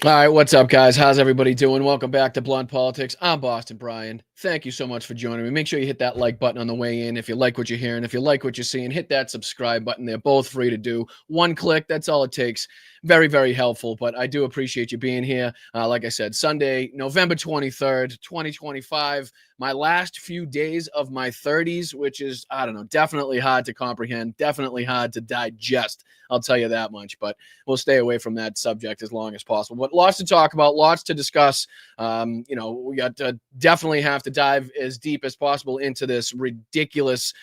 All right, what's up, guys? How's everybody doing? Welcome back to Blunt Politics. I'm Boston Brian. Thank you so much for joining me. Make sure you hit that like button on the way in if you like what you're hearing. If you like what you're seeing, hit that subscribe button. They're both free to do. One click, that's all it takes. Very, very helpful, but I do appreciate you being here. Like I said, Sunday, November 23rd, 2025. My last few days of my 30s, which is, I don't know, definitely hard to comprehend, definitely hard to digest. I'll tell you that much, but we'll stay away from that subject as long as possible. But lots to talk about, lots to discuss. We got to definitely have to dive as deep as possible into this ridiculous,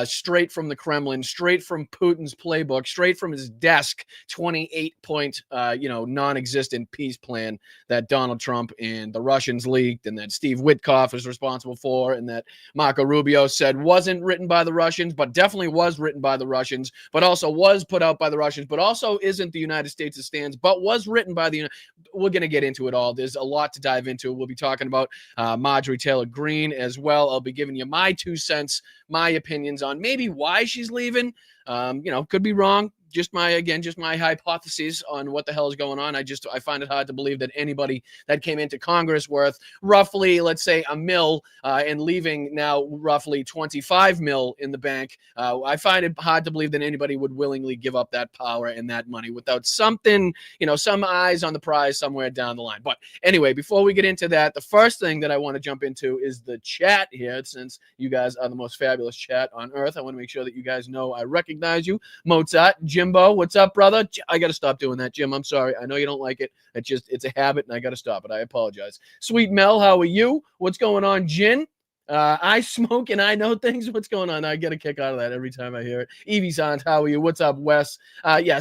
straight from the Kremlin, straight from Putin's playbook, straight from his desk, 28-point, non-existent peace plan that Donald Trump and the Russians leaked, and that Steve Witkoff is responsible for, and that Marco Rubio said wasn't written by the Russians, but definitely was written by the Russians, but also was put out by the Russians, but also isn't the United States' stance, but was written by the. We're going to get into it all. There's a lot to dive into. We'll be talking about Marjorie Taylor Greene as well. I'll be giving you my 2 cents, my opinions on maybe why she's leaving. Could be wrong. Just my hypotheses on what the hell is going on. I find it hard to believe that anybody that came into Congress worth roughly, let's say, $1 million and leaving now roughly $25 million in the bank. I find it hard to believe that anybody would willingly give up that power and that money without something, some eyes on the prize somewhere down the line. But anyway, before we get into that, the first thing that I want to jump into is the chat here. Since you guys are the most fabulous chat on earth, I want to make sure that you guys know I recognize you. Mozart, Jimbo, what's up, brother? I got to stop doing that, Jim. I'm sorry. I know you don't like it. It's a habit, and I got to stop it. I apologize. Sweet Mel, how are you? What's going on, Jin? I smoke and I know things. What's going on? I get a kick out of that every time I hear it. Evie Sant, how are you? What's up, Wes?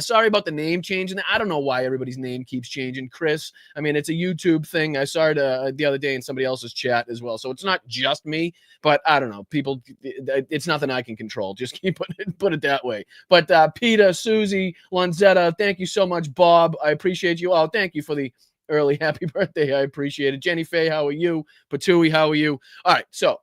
Sorry about the name changing. I don't know why everybody's name keeps changing. Chris, I mean, it's a YouTube thing. I saw it the other day in somebody else's chat as well. So it's not just me, but I don't know. People, it's nothing I can control. Just put it that way. But Peter, Susie, Lanzetta, thank you so much, Bob. I appreciate you. Oh, thank you for the early happy birthday. I appreciate it. Jenny Faye, how are you? Patui, how are you? All right, so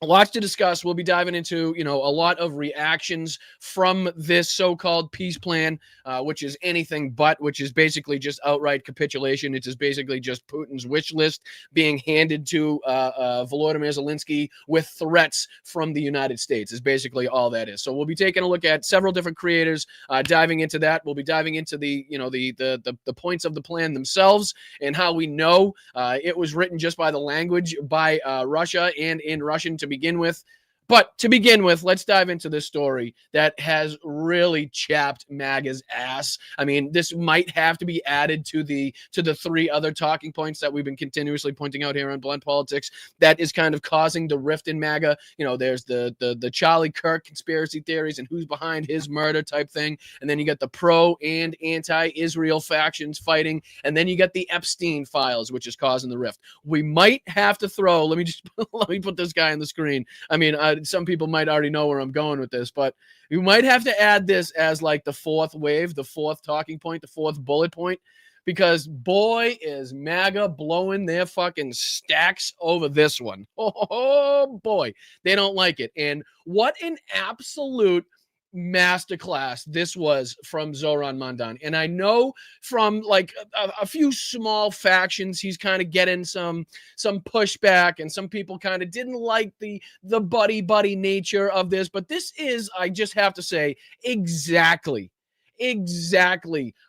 lots to discuss. We'll be diving into, a lot of reactions from this so-called peace plan, which is anything but, which is basically just outright capitulation. It is basically just Putin's wish list being handed to Volodymyr Zelensky with threats from the United States is basically all that is. So we'll be taking a look at several different creators, diving into that. We'll be diving into the points of the plan themselves and how we know it was written just by the language by Russia and in Russian to begin with. But to begin with, let's dive into this story that has really chapped MAGA's ass. I mean, this might have to be added to the 3 other talking points that we've been continuously pointing out here on Blunt Politics that is kind of causing the rift in MAGA. There's the Charlie Kirk conspiracy theories and who's behind his murder type thing. And then you got the pro and anti-Israel factions fighting. And then you got the Epstein files, which is causing the rift. We might have to throw, let me put this guy on the screen. I mean, some people might already know where I'm going with this, but you might have to add this as like the 4th wave, the 4th talking point, the 4th bullet point, because boy is MAGA blowing their fucking stacks over this one. Oh boy, they don't like it. And what an absolute masterclass this was from Zoran Mandan. And I know from like a few small factions he's kind of getting some pushback, and some people kind of didn't like the buddy nature of this, but this is, I just have to say, exactly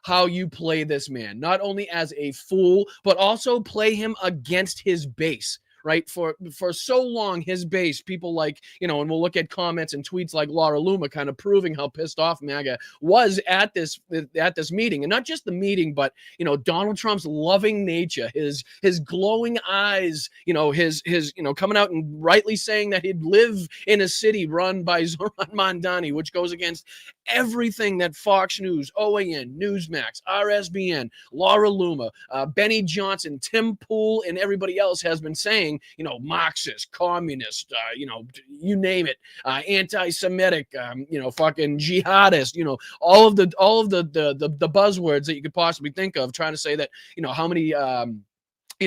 how you play this man, not only as a fool but also play him against his base. Right, for so long, his base, people like, and we'll look at comments and tweets like Laura Luma kind of proving how pissed off MAGA was at this meeting. And not just the meeting, but, Donald Trump's loving nature, his glowing eyes, his coming out and rightly saying that he'd live in a city run by Zoran Mandani, which goes against everything that Fox News, OAN, Newsmax, RSBN, Laura Luma, Benny Johnson, Tim Pool, and everybody else has been saying, Marxist, communist, you name it, anti-Semitic, fucking jihadist, all of the buzzwords that you could possibly think of, trying to say that, how many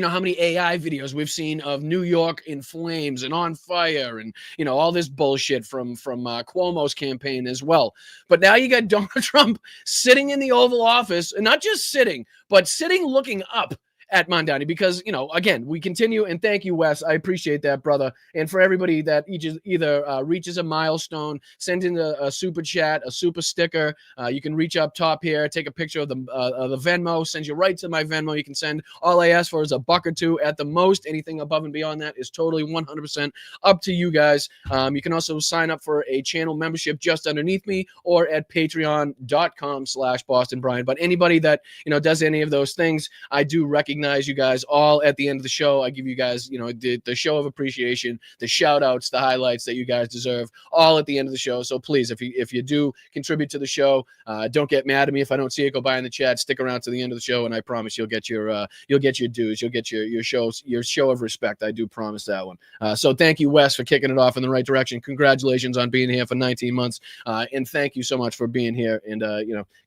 how many AI videos we've seen of New York in flames and on fire and, all this bullshit from Cuomo's campaign as well. But now you got Donald Trump sitting in the Oval Office, and not just sitting, but sitting looking up at Mamdani, because, again, we continue, and thank you, Wes. I appreciate that, brother. And for everybody that either reaches a milestone, send in a super chat, a super sticker. You can reach up top here, take a picture of the Venmo, send you right to my Venmo. You can send, all I ask for is $1 or $2 at the most. Anything above and beyond that is totally 100% up to you guys. You can also sign up for a channel membership just underneath me or at patreon.com/Boston Brian. But anybody that, does any of those things, I do recognize you guys all at the end of the show. I give you guys, the show of appreciation, the shout outs, the highlights that you guys deserve, all at the end of the show. So please, if you do contribute to the show, don't get mad at me if I don't see it. Go by in the chat, stick around to the end of the show, and I promise you'll get your dues, you'll get your show of respect. I do promise that one. So thank you, Wes, for kicking it off in the right direction. Congratulations on being here for 19 months, and thank you so much for being here and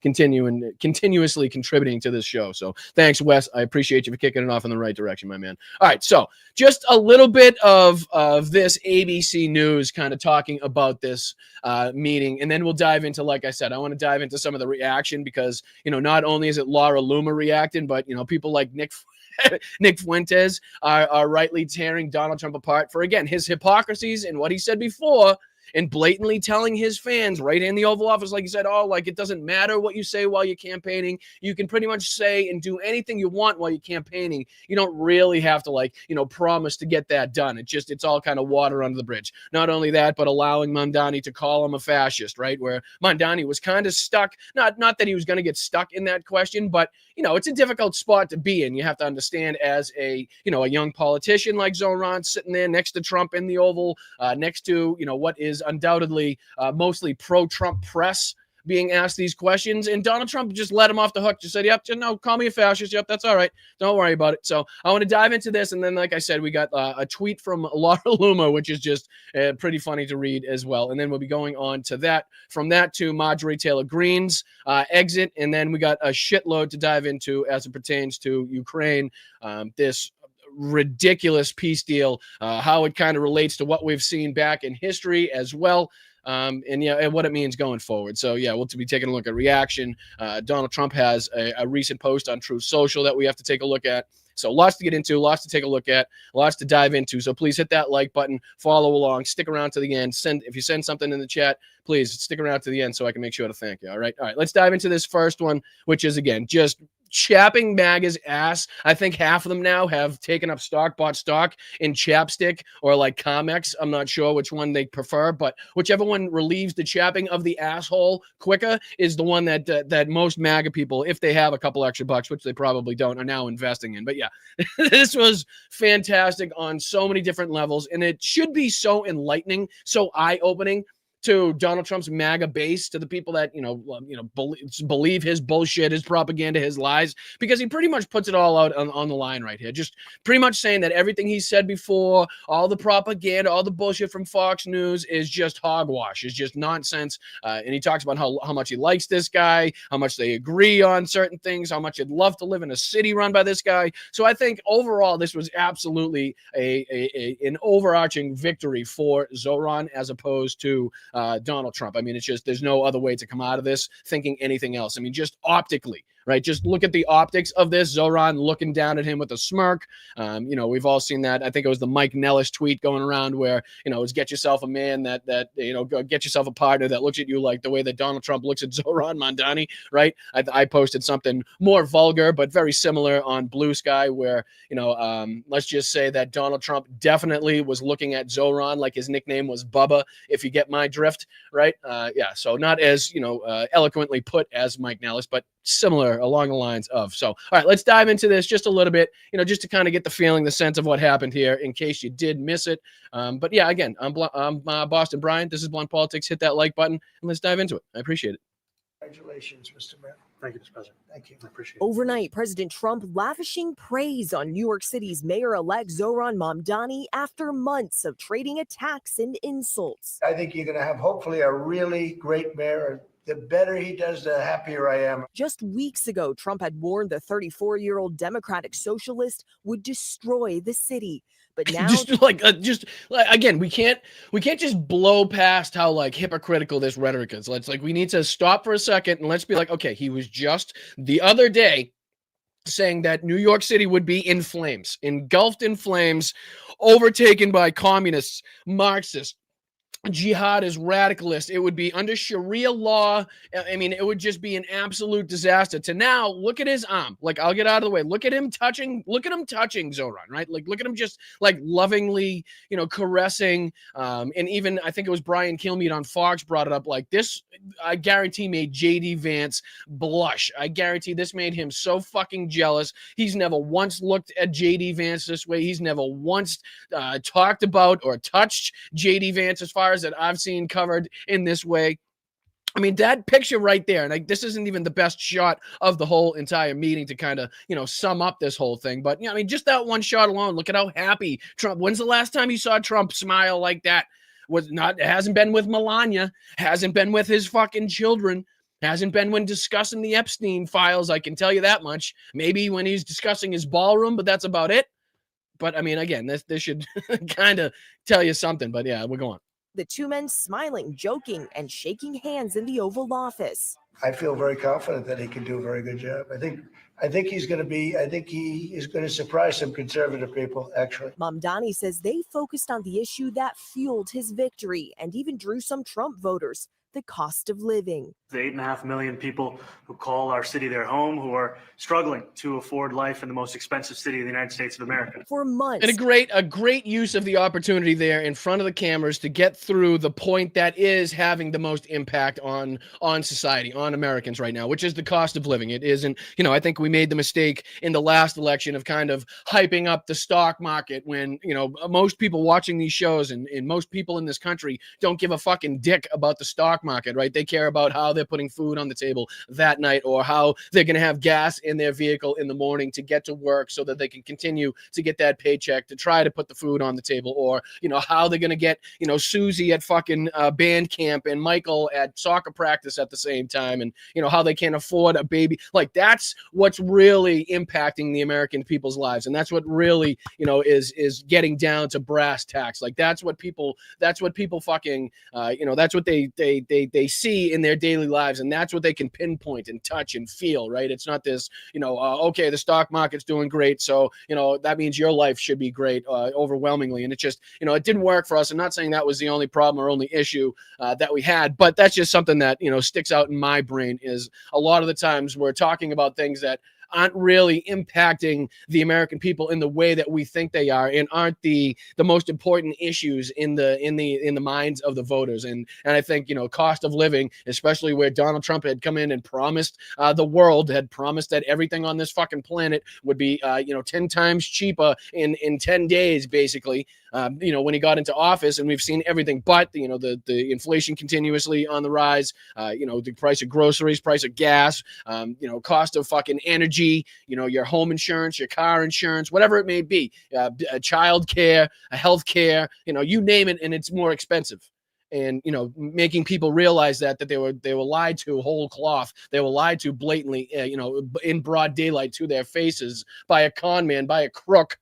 continuously contributing to this show. So thanks, Wes. I appreciate you for kicking it off in the right direction, my man. All right, so just a little bit of this ABC News kind of talking about this meeting, and then we'll dive into, like I said, I want to dive into some of the reaction because, not only is it Laura Loomer reacting, but, people like Nick Fuentes are rightly tearing Donald Trump apart for, again, his hypocrisies and what he said before, and blatantly telling his fans right in the Oval Office, like he said, it doesn't matter what you say while you're campaigning. You can pretty much say and do anything you want while you're campaigning. You don't really have to promise to get that done. It's all kind of water under the bridge. Not only that, but allowing Mamdani to call him a fascist, right? Where Mamdani was kind of stuck. Not that he was going to get stuck in that question, but it's a difficult spot to be in. You have to understand, as a young politician like Zoran sitting there next to Trump in the Oval, next to what is undoubtedly mostly pro-Trump press being asked these questions, and Donald Trump just let him off the hook. Just said, "Yep, call me a fascist. Yep, that's all right. Don't worry about it." So I want to dive into this, and then, like I said, we got a tweet from Laura Loomer, which is just pretty funny to read as well. And then we'll be going on to that. From that to Marjorie Taylor Greene's exit, and then we got a shitload to dive into as it pertains to Ukraine. This ridiculous peace deal, how it kind of relates to what we've seen back in history as well. And what it means going forward. So we'll be taking a look at reaction. Donald Trump has a recent post on Truth Social that we have to take a look at. So lots to get into, lots to take a look at, lots to dive into. So please hit that like button, follow along, stick around to the end. If you send something in the chat, please stick around to the end so I can make sure to thank you. All right. Let's dive into this first one, which is, again, just chapping MAGA's ass. I think half of them now have taken up bought stock in chapstick or like Comex. I'm not sure which one they prefer, but whichever one relieves the chapping of the asshole quicker is the one that most MAGA people, if they have a couple extra bucks, which they probably don't, are now investing in. But this was fantastic on so many different levels, and it should be so enlightening, so eye-opening to Donald Trump's MAGA base, to the people that believe his bullshit, his propaganda, his lies, because he pretty much puts it all out on the line right here. Just pretty much saying that everything he said before, all the propaganda, all the bullshit from Fox News is just hogwash, is just nonsense. And he talks about how much he likes this guy, how much they agree on certain things, how much he'd love to live in a city run by this guy. So I think overall this was absolutely an overarching victory for Zoran as opposed to Donald Trump. I mean, it's just, there's no other way to come out of this thinking anything else. I mean, just optically, right? Just look at the optics of this. Zoran looking down at him with a smirk. We've all seen that. I think it was the Mike Nellis tweet going around where, it's get yourself a man that get yourself a partner that looks at you like the way that Donald Trump looks at Zoran Mamdani, right? I posted something more vulgar, but very similar on Blue Sky where, let's just say that Donald Trump definitely was looking at Zoran like his nickname was Bubba, if you get my drift, right? So not as, eloquently put as Mike Nellis, but similar along the lines of. So, all right, let's dive into this just a little bit, just to kind of get the feeling, the sense of what happened here in case you did miss it. But again, I'm Boston Brian. This is Blunt Politics. Hit that like button and let's dive into it. I appreciate it. Congratulations, Mr. Mayor. Thank you, Mr. President. Thank you. I appreciate it. Overnight, President Trump lavishing praise on New York City's mayor-elect Zoran Mamdani after months of trading attacks and insults. I think you're going to have hopefully a really great mayor. The better he does, the happier I am. Just weeks ago, Trump had warned the 34-year-old Democratic socialist would destroy the city. But now, again, we can't just blow past how like hypocritical this rhetoric is. We need to stop for a second and let's be like, okay, he was just the other day saying that New York City would be in flames, engulfed in flames, overtaken by communists, Marxists, jihadists, radicalists. It would be under Sharia law. I mean, it would just be an absolute disaster. To now, look at his arm. Like, I'll get out of the way. Look at him touching Zoran, right? Like, look at him just like lovingly, caressing. And even I think it was Brian Kilmeade on Fox brought it up. Like this, I guarantee made JD Vance blush. I guarantee this made him so fucking jealous. He's never once looked at JD Vance this way. He's never once talked about or touched JD Vance as far as that I've seen covered in this way. I mean, that picture right there, and this isn't even the best shot of the whole entire meeting to kind of, sum up this whole thing. But, I mean, just that one shot alone, look at how happy Trump, when's the last time you saw Trump smile like that? It hasn't been with Melania, hasn't been with his fucking children, hasn't been when discussing the Epstein files, I can tell you that much. Maybe when he's discussing his ballroom, but that's about it. But, I mean, again, this should kind of tell you something. But, yeah, we're going. the two men smiling, joking, and shaking hands in the Oval Office. I feel very confident that he can do a very good job. I think he is going to surprise some conservative people, actually. Mamdani says they focused on the issue that fueled his victory and even drew some Trump voters, the cost of living. The 8.5 million people who call our city their home, who are struggling to afford life in the most expensive city in the United States of America. For months. And a great use of the opportunity there in front of the cameras to get through the point that is having the most impact on society, on Americans right now, which is the cost of living. It isn't, I think we made the mistake in the last election of kind of hyping up the stock market when, most people watching these shows and most people in this country don't give a fucking dick about the stock market, right? They care about how they're putting food on the table that night or how they're going to have gas in their vehicle in the morning to get to work so that they can continue to get that paycheck to try to put the food on the table, or, how they're going to get, Susie at fucking band camp and Michael at soccer practice at the same time, and, how they can't afford a baby. Like, that's what's really impacting the American people's lives. And that's what really, is getting down to brass tacks. Like, that's what people fucking, that's what they see in their daily lives, and that's what they can pinpoint and touch and feel, right? It's not this, okay, the stock market's doing great, so, that means your life should be great, overwhelmingly. And it just, it didn't work for us. I'm not saying that was the only problem or only issue that we had, but that's just something that, sticks out in my brain is a lot of the times we're talking about things that aren't really impacting the American people in the way that we think they are, and aren't the most important issues in the minds of the voters. And I think, cost of living, especially where Donald Trump had come in and promised the world, had promised that everything on this fucking planet would be 10 times cheaper in 10 days, basically. When he got into office, and we've seen everything but the inflation continuously on the rise, the price of groceries, price of gas, cost of fucking energy, your home insurance, your car insurance, whatever it may be, child care, health care, you name it, and it's more expensive. And, making people realize that they were lied to whole cloth. They were lied to blatantly, in broad daylight to their faces by a con man, by a crook.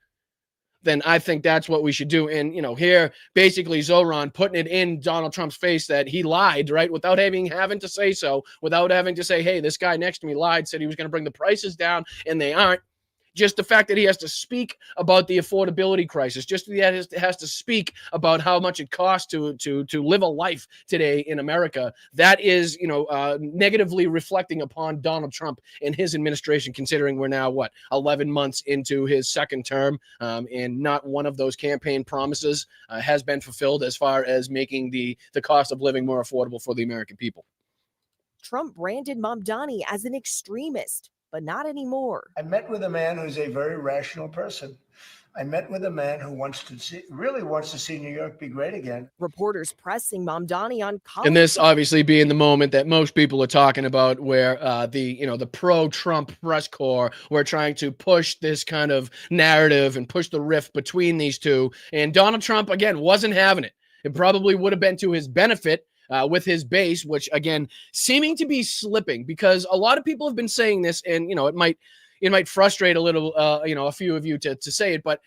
Then I think that's what we should do. And, here, basically Zoran putting it in Donald Trump's face that he lied, right? Without having to say so, without having to say, hey, this guy next to me lied, said he was going to bring the prices down, and they aren't. Just the fact that he has to speak about the affordability crisis, just that he has to speak about how much it costs to live a life today in America, that is, negatively reflecting upon Donald Trump and his administration, considering we're now, 11 months into his second term, and not one of those campaign promises has been fulfilled as far as making the cost of living more affordable for the American people. Trump branded Mamdani as an extremist, but not anymore. I met with a man who's a very rational person. I met with a man who really wants to see New York be great again. Reporters pressing Mamdani on college. And this obviously being the moment that most people are talking about, where the pro-Trump press corps were trying to push this kind of narrative and push the rift between these two. And Donald Trump, again, wasn't having it. It probably would have been to his benefit with his base, which again, seeming to be slipping, because a lot of people have been saying this, and it might frustrate a little, a few of you to say it, but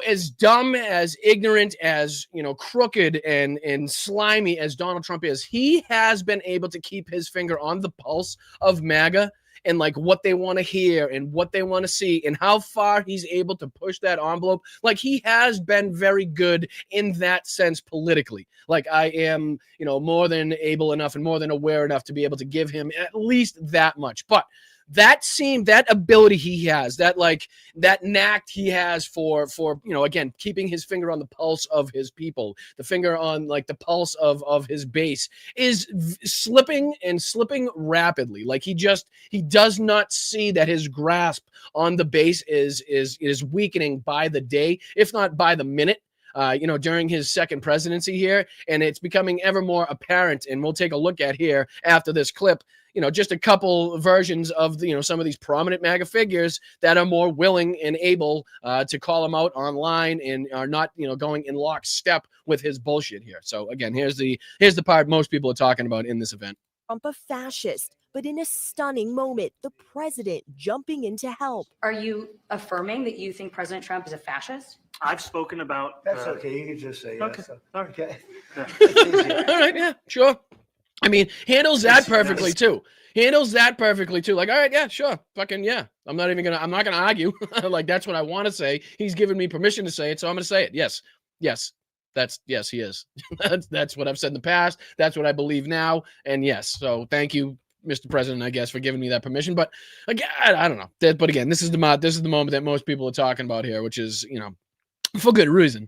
as dumb, as ignorant, as crooked and slimy as Donald Trump is, he has been able to keep his finger on the pulse of MAGA and like what they want to hear and what they want to see and how far he's able to push that envelope. Like, he has been very good in that sense politically. Like, I am, more than able enough and more than aware enough to be able to give him at least that much. But that ability he has, that knack he has for again, keeping his finger on the pulse of his people, the finger on like the pulse of his base, is slipping rapidly. Like, he does not see that his grasp on the base is weakening by the day, if not by the minute. During his second presidency here, and it's becoming ever more apparent. And we'll take a look at here after this clip, just a couple versions of some of these prominent MAGA figures that are more willing and able to call him out online and are not, going in lockstep with his bullshit here. So again, here's the part most people are talking about in this event. Trump a fascist, but in a stunning moment, the president jumping in to help. Are you affirming that you think President Trump is a fascist? I've spoken about. That's okay. You can just say Okay. yes. All right. Okay. All right, yeah, sure. I mean, handles that perfectly too. Like, all right, yeah, sure, fucking yeah. I'm not gonna argue. Like, that's what I want to say. He's given me permission to say it, so I'm gonna say it. Yes. Yes, he is. That's what I've said in the past. That's what I believe now. And yes, so thank you, Mr. President, I guess, for giving me that permission. But again, I don't know. But again, this is the moment that most people are talking about here, which is, for good reason.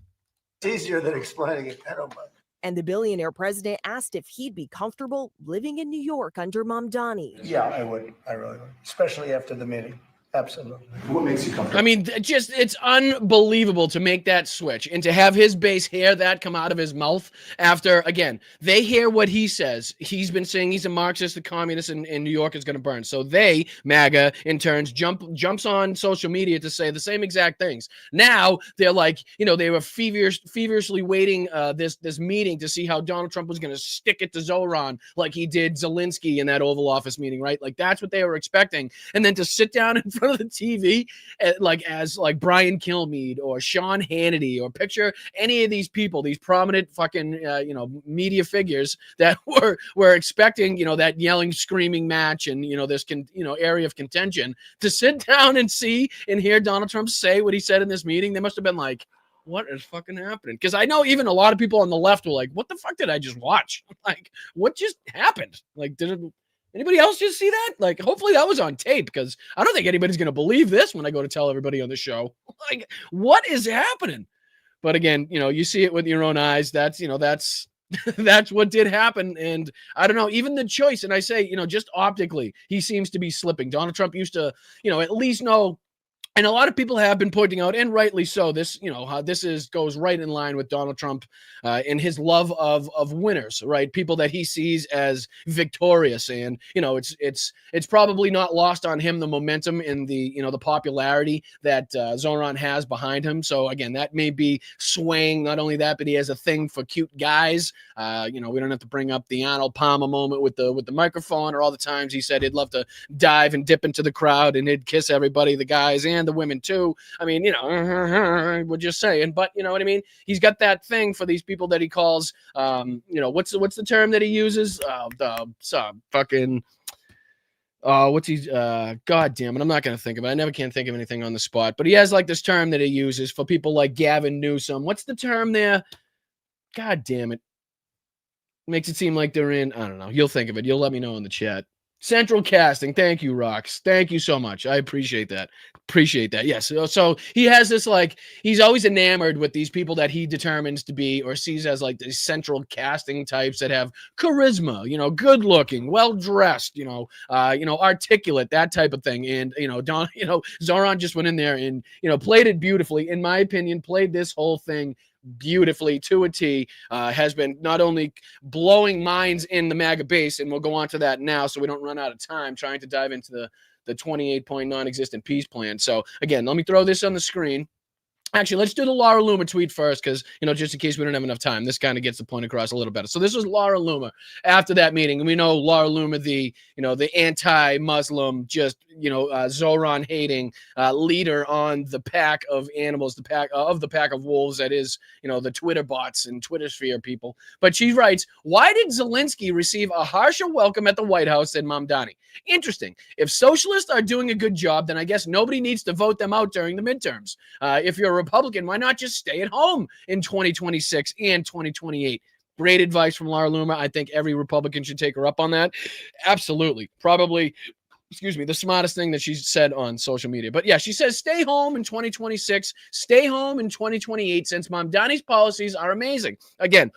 It's easier than explaining it. I don't mind. And the billionaire president asked if he'd be comfortable living in New York under Mamdani. Yeah, I would. I really would. Especially after the meeting. Absolutely. What makes you comfortable? I mean, it's unbelievable to make that switch and to have his base hear that come out of his mouth after, again, they hear what he says. He's been saying he's a Marxist, a communist, and New York is going to burn. So they, MAGA, in turns, jumps on social media to say the same exact things. Now they're like, they were feverishly waiting this meeting to see how Donald Trump was going to stick it to Zoran like he did Zelensky in that Oval Office meeting, right? Like, that's what they were expecting. And then to sit down in front of the TV, as Brian Kilmeade or Sean Hannity, or picture any of these people, these prominent fucking media figures that were expecting that yelling, screaming match and this area of contention, to sit down and see and hear Donald Trump say what he said in this meeting. They must have been like, what is fucking happening? Because I know even a lot of people on the left were like, what the fuck did I just watch? Like, what just happened? Like, anybody else just see that? Like, hopefully that was on tape, because I don't think anybody's going to believe this when I go to tell everybody on the show. Like, what is happening? But again, you see it with your own eyes. That's that's what did happen. And I don't know, even the choice. And I say, just optically, he seems to be slipping. Donald Trump used to, at least know. And a lot of people have been pointing out, and rightly so, this, how this goes right in line with Donald Trump and his love of winners, right? People that he sees as victorious. And, it's probably not lost on him, the momentum and the popularity that Zoran has behind him. So again, that may be swaying. Not only that, but he has a thing for cute guys. We don't have to bring up the Arnold Palmer moment with the microphone, or all the times he said he'd love to dive and dip into the crowd and he'd kiss everybody, the guys and the women too. I mean, we're just saying, but you know what I mean? He's got that thing for these people that he calls, what's the term that he uses? God damn it. I'm not going to think of it. I never can think of anything on the spot, but he has like this term that he uses for people like Gavin Newsom. What's the term there? God damn it. Makes it seem like they're in, I don't know. You'll think of it. You'll let me know in the chat. Central casting. Thank you, Rox. Thank you so much. I appreciate that. Yes. So he has this, he's always enamored with these people that he determines to be or sees as like these central casting types that have charisma, good looking, well dressed, articulate, that type of thing. And, Zoran just went in there and, played it beautifully. In my opinion, played this whole thing beautifully to a T, has been not only blowing minds in the MAGA base, and we'll go on to that now so we don't run out of time trying to dive into the 28-point non-existent peace plan. So again, let me throw this on the screen. Actually, let's do the Laura Loomer tweet first because, just in case we don't have enough time, this kind of gets the point across a little better. So this was Laura Loomer after that meeting. And we know Laura Loomer, the anti-Muslim, Zoran hating leader on the pack of animals, the pack of wolves that is, the Twitter bots and Twitter sphere people. But she writes, why did Zelensky receive a harsher welcome at the White House than Mamdani? Interesting. If socialists are doing a good job, then I guess nobody needs to vote them out during the midterms. If you're a Republican, why not just stay at home in 2026 and 2028? Great advice from Laura Loomer. I think every Republican should take her up on that. Absolutely. Probably, the smartest thing that she's said on social media. But yeah, she says stay home in 2026, stay home in 2028, since Mamdani's policies are amazing. Again,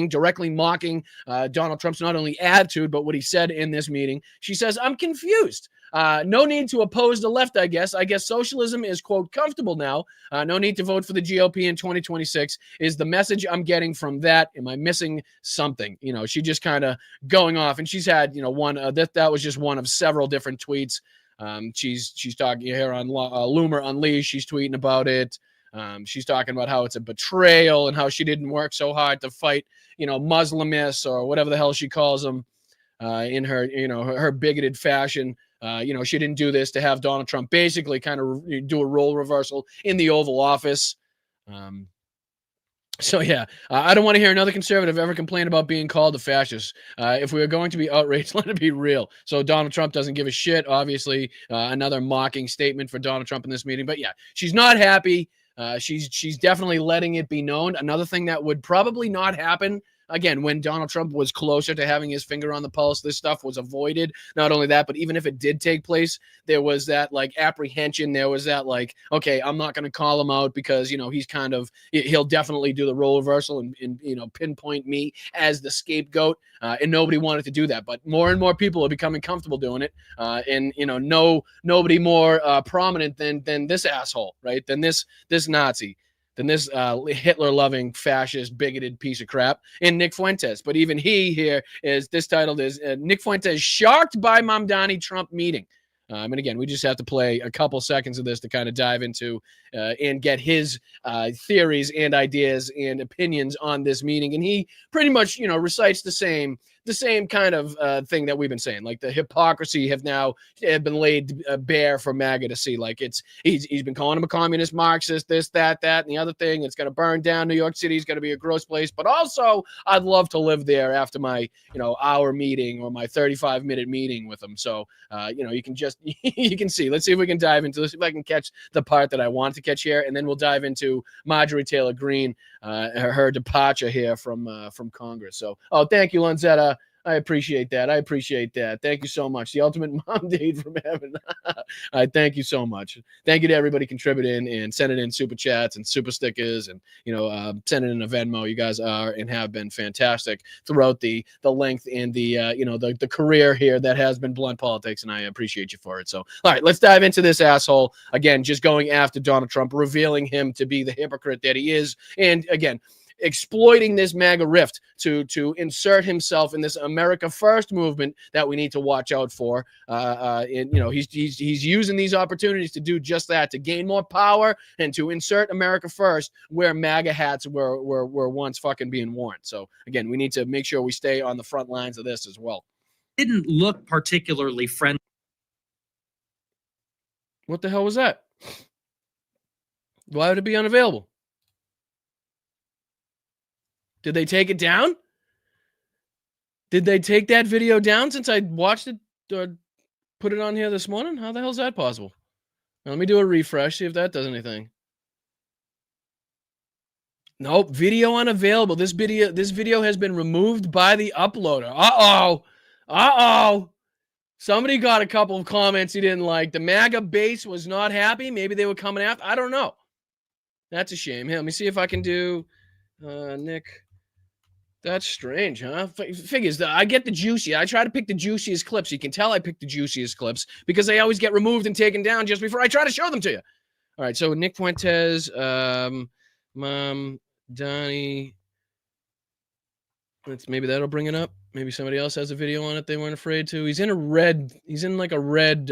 directly mocking Donald Trump's not only attitude, but what he said in this meeting. She says, I'm confused. No need to oppose the left, I guess. I guess socialism is, quote, comfortable now. No need to vote for the GOP in 2026 is the message I'm getting from that. Am I missing something? She just kind of going off, and she's had, one that was just one of several different tweets. She's talking here on Loomer Unleashed. She's tweeting about it. She's talking about how it's a betrayal and how she didn't work so hard to fight, Muslimists or whatever the hell she calls them in her, her bigoted fashion. She didn't do this to have Donald Trump basically kind of do a role reversal in the Oval Office. I don't want to hear another conservative ever complain about being called a fascist. If we are going to be outraged, let it be real. So Donald Trump doesn't give a shit. Obviously, another mocking statement for Donald Trump in this meeting. But yeah, she's not happy. She's definitely letting it be known. Another thing that would probably not happen, again, when Donald Trump was closer to having his finger on the pulse, this stuff was avoided. Not only that, but even if it did take place, there was that apprehension. There was that okay, I'm not going to call him out because, he'll definitely do the role reversal and pinpoint me as the scapegoat. And nobody wanted to do that. But more and more people are becoming comfortable doing it. And nobody more prominent than this asshole, right? Than this Nazi. Than this Hitler-loving, fascist, bigoted piece of crap, and Nick Fuentes. But even he here is, this titled is Nick Fuentes shocked by Mamdani Trump meeting. And again, we just have to play a couple seconds of this to kind of dive into and get his theories and ideas and opinions on this meeting. And he pretty much, recites the same kind of thing that we've been saying. Like the hypocrisy have been laid bare for MAGA to see. Like he's been calling him a communist, Marxist, this, that, and the other thing. It's going to burn down New York City. It's going to be a gross place. But also, I'd love to live there after my, hour meeting or my 35-minute meeting with him. So, you can just, you can see. Let's see if we can dive into this. If I can catch the part that I want to catch here, and then we'll dive into Marjorie Taylor Greene, her departure here from Congress. So, thank you, Lanzetta. I appreciate that. Thank you so much. The ultimate mom date from heaven. Thank you so much. Thank you to everybody contributing and sending in super chats and super stickers and, sending in a Venmo. You guys are and have been fantastic throughout the length and the career here that has been Blunt Politics, and I appreciate you for it. So, all right, let's dive into this asshole. Again, just going after Donald Trump, revealing him to be the hypocrite that he is. And again, exploiting this MAGA rift to insert himself in this America First movement that we need to watch out for. And he's using these opportunities to do just that, to gain more power and to insert America First where MAGA hats were once fucking being worn. So again, we need to make sure we stay on the front lines of this as well. Didn't look particularly friendly. What the hell was that? Why would it be unavailable? Did they take it down? Did they take that video down since I watched it or put it on here this morning? How the hell is that possible? Now, let me do a refresh, see if that does anything. Nope, video unavailable. This video has been removed by the uploader. Uh-oh. Somebody got a couple of comments he didn't like. The MAGA base was not happy. Maybe they were coming after. I don't know. That's a shame. Hey, let me see if I can do Nick. That's strange, huh? Figures that I get the juicy. I try to pick the juiciest clips. You can tell I pick the juiciest clips because they always get removed and taken down just before I try to show them to you. All right, so Nick Fuentes, Mom, Donnie. Maybe that'll bring it up. Maybe somebody else has a video on it they weren't afraid to. He's in like a red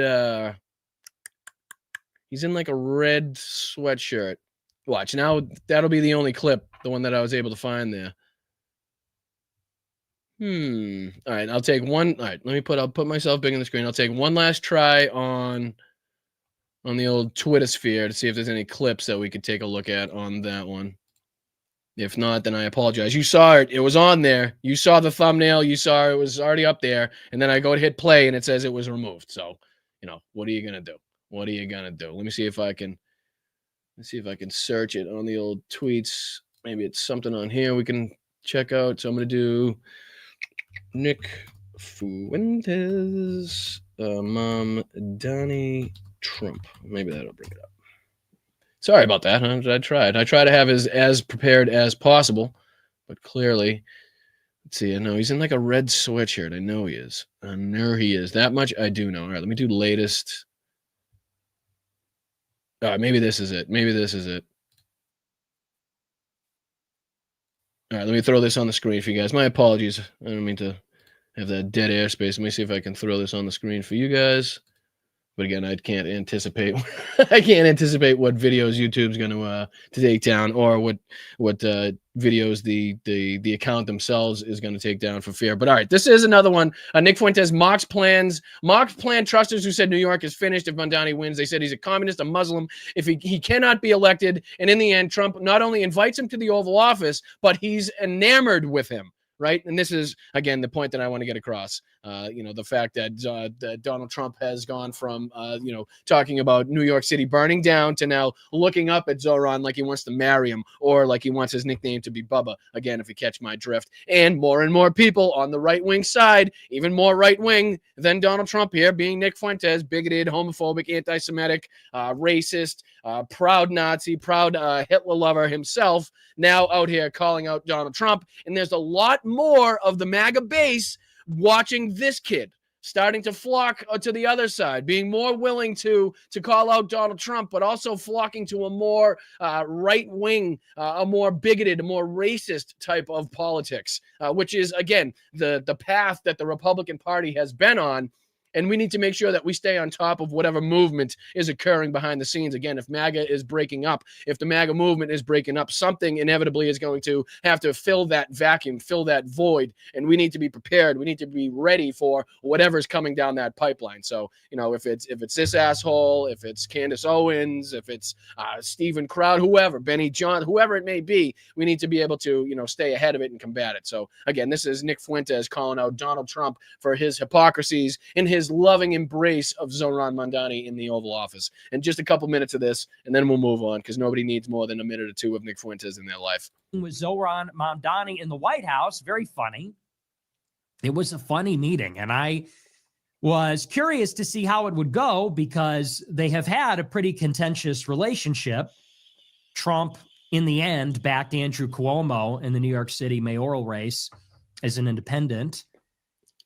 sweatshirt Watch now. That'll be the only clip, the one that I was able to find there. All right, I'll take one. All right, I'll put myself big on the screen. I'll take one last try on the old Twitter sphere to see if there's any clips that we could take a look at on that one. If not, then I apologize. You saw it. It was on there. You saw the thumbnail. You saw it was already up there. And then I go to hit play and it says it was removed. So, what are you going to do? What are you going to do? Let me see if I can search it on the old tweets. Maybe it's something on here we can check out. So I'm going to do Nick Fuentes, Mom Donnie Trump. Maybe that'll bring it up. Sorry about that. I tried. I try to have as prepared as possible, but clearly, let's see. I know he's in like a red sweatshirt. I know he is. I know he is. That much I do know. All right, let me do latest. All right, maybe this is it. Maybe this is it. All right, let me throw this on the screen for you guys. My apologies. I don't mean to have that dead airspace. Let me see if I can throw this on the screen for you guys. But again, I can't anticipate. I can't anticipate what videos YouTube's going to take down, or what videos the account themselves is going to take down for fear. But all right, this is another one. Nick Fuentes mocks plan trusters who said New York is finished if Mamdani wins. They said he's a communist, a Muslim, if he cannot be elected. And in the end, Trump not only invites him to the Oval Office, but he's enamored with him. Right. And this is, again, the point that I want to get across. The fact that Donald Trump has gone from, talking about New York City burning down to now looking up at Zoran like he wants to marry him, or like he wants his nickname to be Bubba. Again, if you catch my drift. And more people on the right wing side, even more right wing than Donald Trump here, being Nick Fuentes, bigoted, homophobic, anti-Semitic, racist, proud Nazi, proud Hitler lover himself, now out here calling out Donald Trump. And there's a lot more of the MAGA base watching this kid, starting to flock to the other side, being more willing to call out Donald Trump, but also flocking to a more right-wing, a more bigoted, a more racist type of politics, which is, again, the path that the Republican Party has been on. And we need to make sure that we stay on top of whatever movement is occurring behind the scenes. Again, if MAGA is breaking up, if the MAGA movement is breaking up, something inevitably is going to have to fill that vacuum, fill that void. And we need to be prepared. We need to be ready for whatever's coming down that pipeline. So, if it's this asshole, if it's Candace Owens, if it's Stephen Crowd, whoever, Benny John, whoever it may be, we need to be able to, stay ahead of it and combat it. So, again, this is Nick Fuentes calling out Donald Trump for his hypocrisies in his loving embrace of Zoran Mamdani in the Oval Office. And just a couple minutes of this, and then we'll move on, because nobody needs more than a minute or two of Nick Fuentes in their life. With Zoran Mamdani in the White House, very funny. It was a funny meeting, and I was curious to see how it would go, because they have had a pretty contentious relationship. Trump, in the end, backed Andrew Cuomo in the New York City mayoral race as an independent,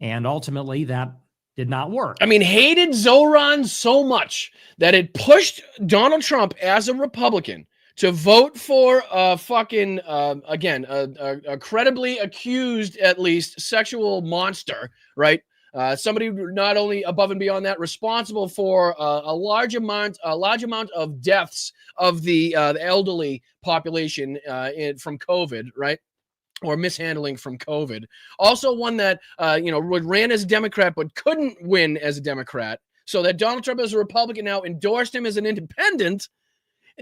and ultimately that did not work. I mean, hated Zoran so much that it pushed Donald Trump as a Republican to vote for a fucking, a credibly accused, at least, sexual monster, right? Somebody not only above and beyond that, responsible for a large amount of deaths of the elderly population from COVID, right? Or mishandling from COVID. Also one that, ran as a Democrat but couldn't win as a Democrat. So that Donald Trump as a Republican now endorsed him as an independent,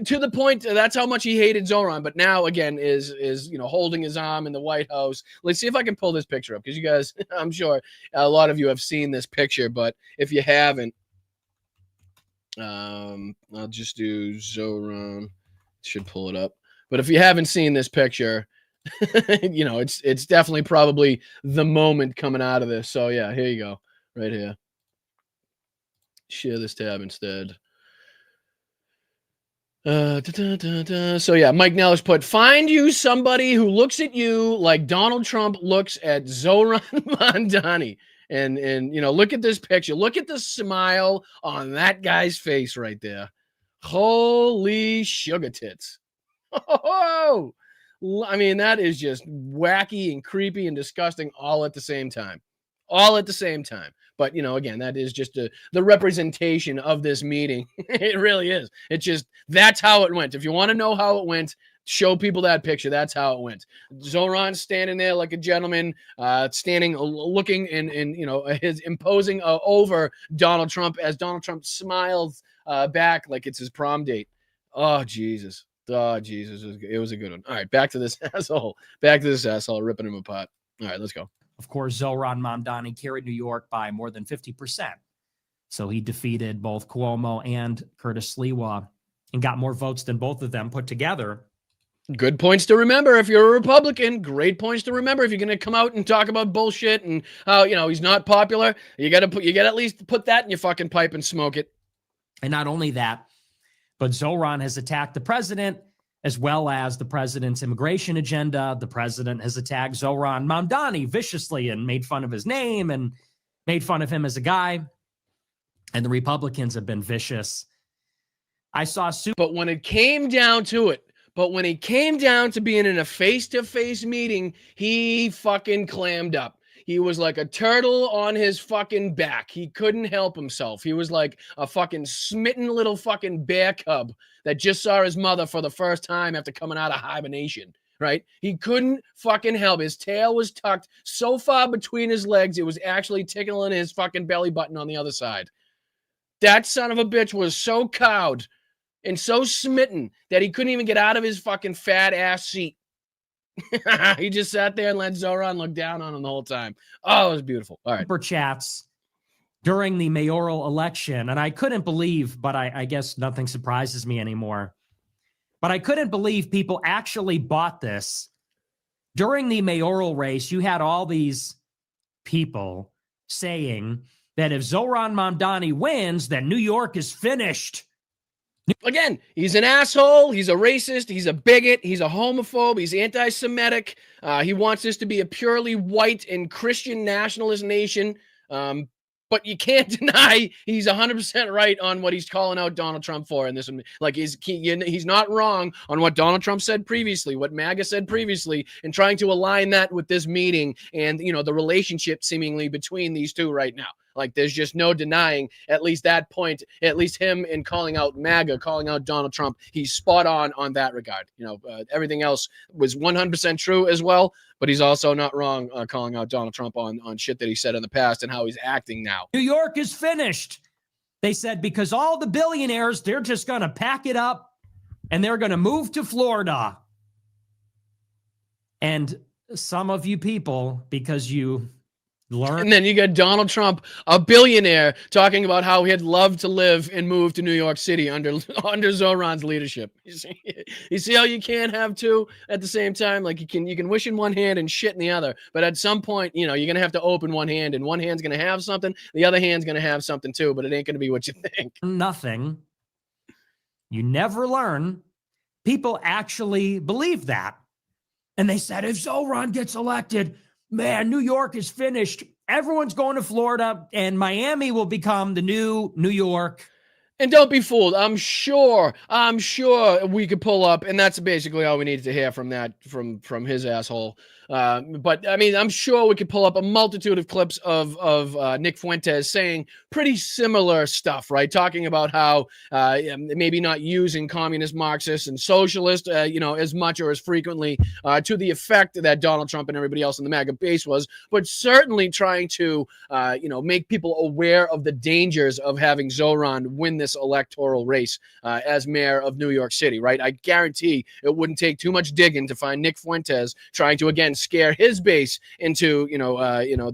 to the point that's how much he hated Zoran. But now, again, is holding his arm in the White House. Let's see if I can pull this picture up, because you guys, I'm sure a lot of you have seen this picture. But if you haven't, I'll just do Zoran. Should pull it up. But if you haven't seen this picture, it's definitely probably the moment coming out of this. So yeah, here you go, right here. Share this tab instead. So yeah, Mike Nellis put, find you somebody who looks at you like Donald Trump looks at Zoran Mamdani. And look at this picture. Look at the smile on that guy's face right there. Holy sugar tits. Oh, I mean, that is just wacky and creepy and disgusting all at the same time. all at the same time. But, again, that is just the representation of this meeting. It really is. It's just, that's how it went. If you want to know how it went, show people that picture. That's how it went. Zoran standing there like a gentleman, standing, looking, and his imposing over Donald Trump as Donald Trump smiles back like it's his prom date. Oh, Jesus. Oh, Jesus. It was a good one. All right, back to this asshole. Ripping him apart. All right, let's go. Of course, Zoran Mamdani carried New York by more than 50%. So he defeated both Cuomo and Curtis Sliwa and got more votes than both of them put together. Good points to remember if you're a Republican. Great points to remember if you're going to come out and talk about bullshit and how, he's not popular. You got to at least put that in your fucking pipe and smoke it. And not only that, but Zoran has attacked the president as well as the president's immigration agenda. The president has attacked Zoran Mamdani viciously and made fun of his name and made fun of him as a guy. And the Republicans have been vicious. But when it came down to being in a face-to-face meeting, he fucking clammed up. He was like a turtle on his fucking back. He couldn't help himself. He was like a fucking smitten little fucking bear cub that just saw his mother for the first time after coming out of hibernation, right? He couldn't fucking help. His tail was tucked so far between his legs, it was actually tickling his fucking belly button on the other side. That son of a bitch was so cowed and so smitten that he couldn't even get out of his fucking fat ass seat. He just sat there and let Zoran look down on him the whole time. Oh, it was beautiful. All right. Super chats during the mayoral election, and I couldn't believe, but I guess nothing surprises me anymore, but I couldn't believe people actually bought this. During the mayoral race, you had all these people saying that if Zoran Mamdani wins, then New York is finished. Again, he's an asshole. He's a racist. He's a bigot. He's a homophobe. He's anti-Semitic. He wants this to be a purely white and Christian nationalist nation. But you can't deny he's 100% right on what he's calling out Donald Trump for in this one. Like, he's not wrong on what Donald Trump said previously, what MAGA said previously, and trying to align that with this meeting and, the relationship seemingly between these two right now. Like, there's just no denying at least that point, at least him in calling out MAGA, calling out Donald Trump. He's spot on that regard. Everything else was 100% true as well, but he's also not wrong calling out Donald Trump on shit that he said in the past and how he's acting now. New York is finished. They said because all the billionaires, they're just going to pack it up and they're going to move to Florida. And some of you people, because you learn. And then you got Donald Trump, a billionaire, talking about how he'd love to live and move to New York City under Zoran's leadership. You see how you can't have two at the same time? Like, you can wish in one hand and shit in the other. But at some point, you're going to have to open one hand, and one hand's going to have something. The other hand's going to have something too, but it ain't going to be what you think. Nothing. You never learn. People actually believe that. And they said, if Zoran gets elected, man, New York is finished. Everyone's going to Florida, and Miami will become the new New York. And don't be fooled. I'm sure we could pull up, and that's basically all we needed to hear from that, from his asshole. But I mean, I'm sure we could pull up a multitude of clips of Nick Fuentes saying pretty similar stuff, right? Talking about how maybe not using communist, Marxist, and socialist, as much or as frequently to the effect that Donald Trump and everybody else in the MAGA base was, but certainly trying to, make people aware of the dangers of having Zoran win this electoral race as mayor of New York City, right? I guarantee it wouldn't take too much digging to find Nick Fuentes trying to, again, scare his base into,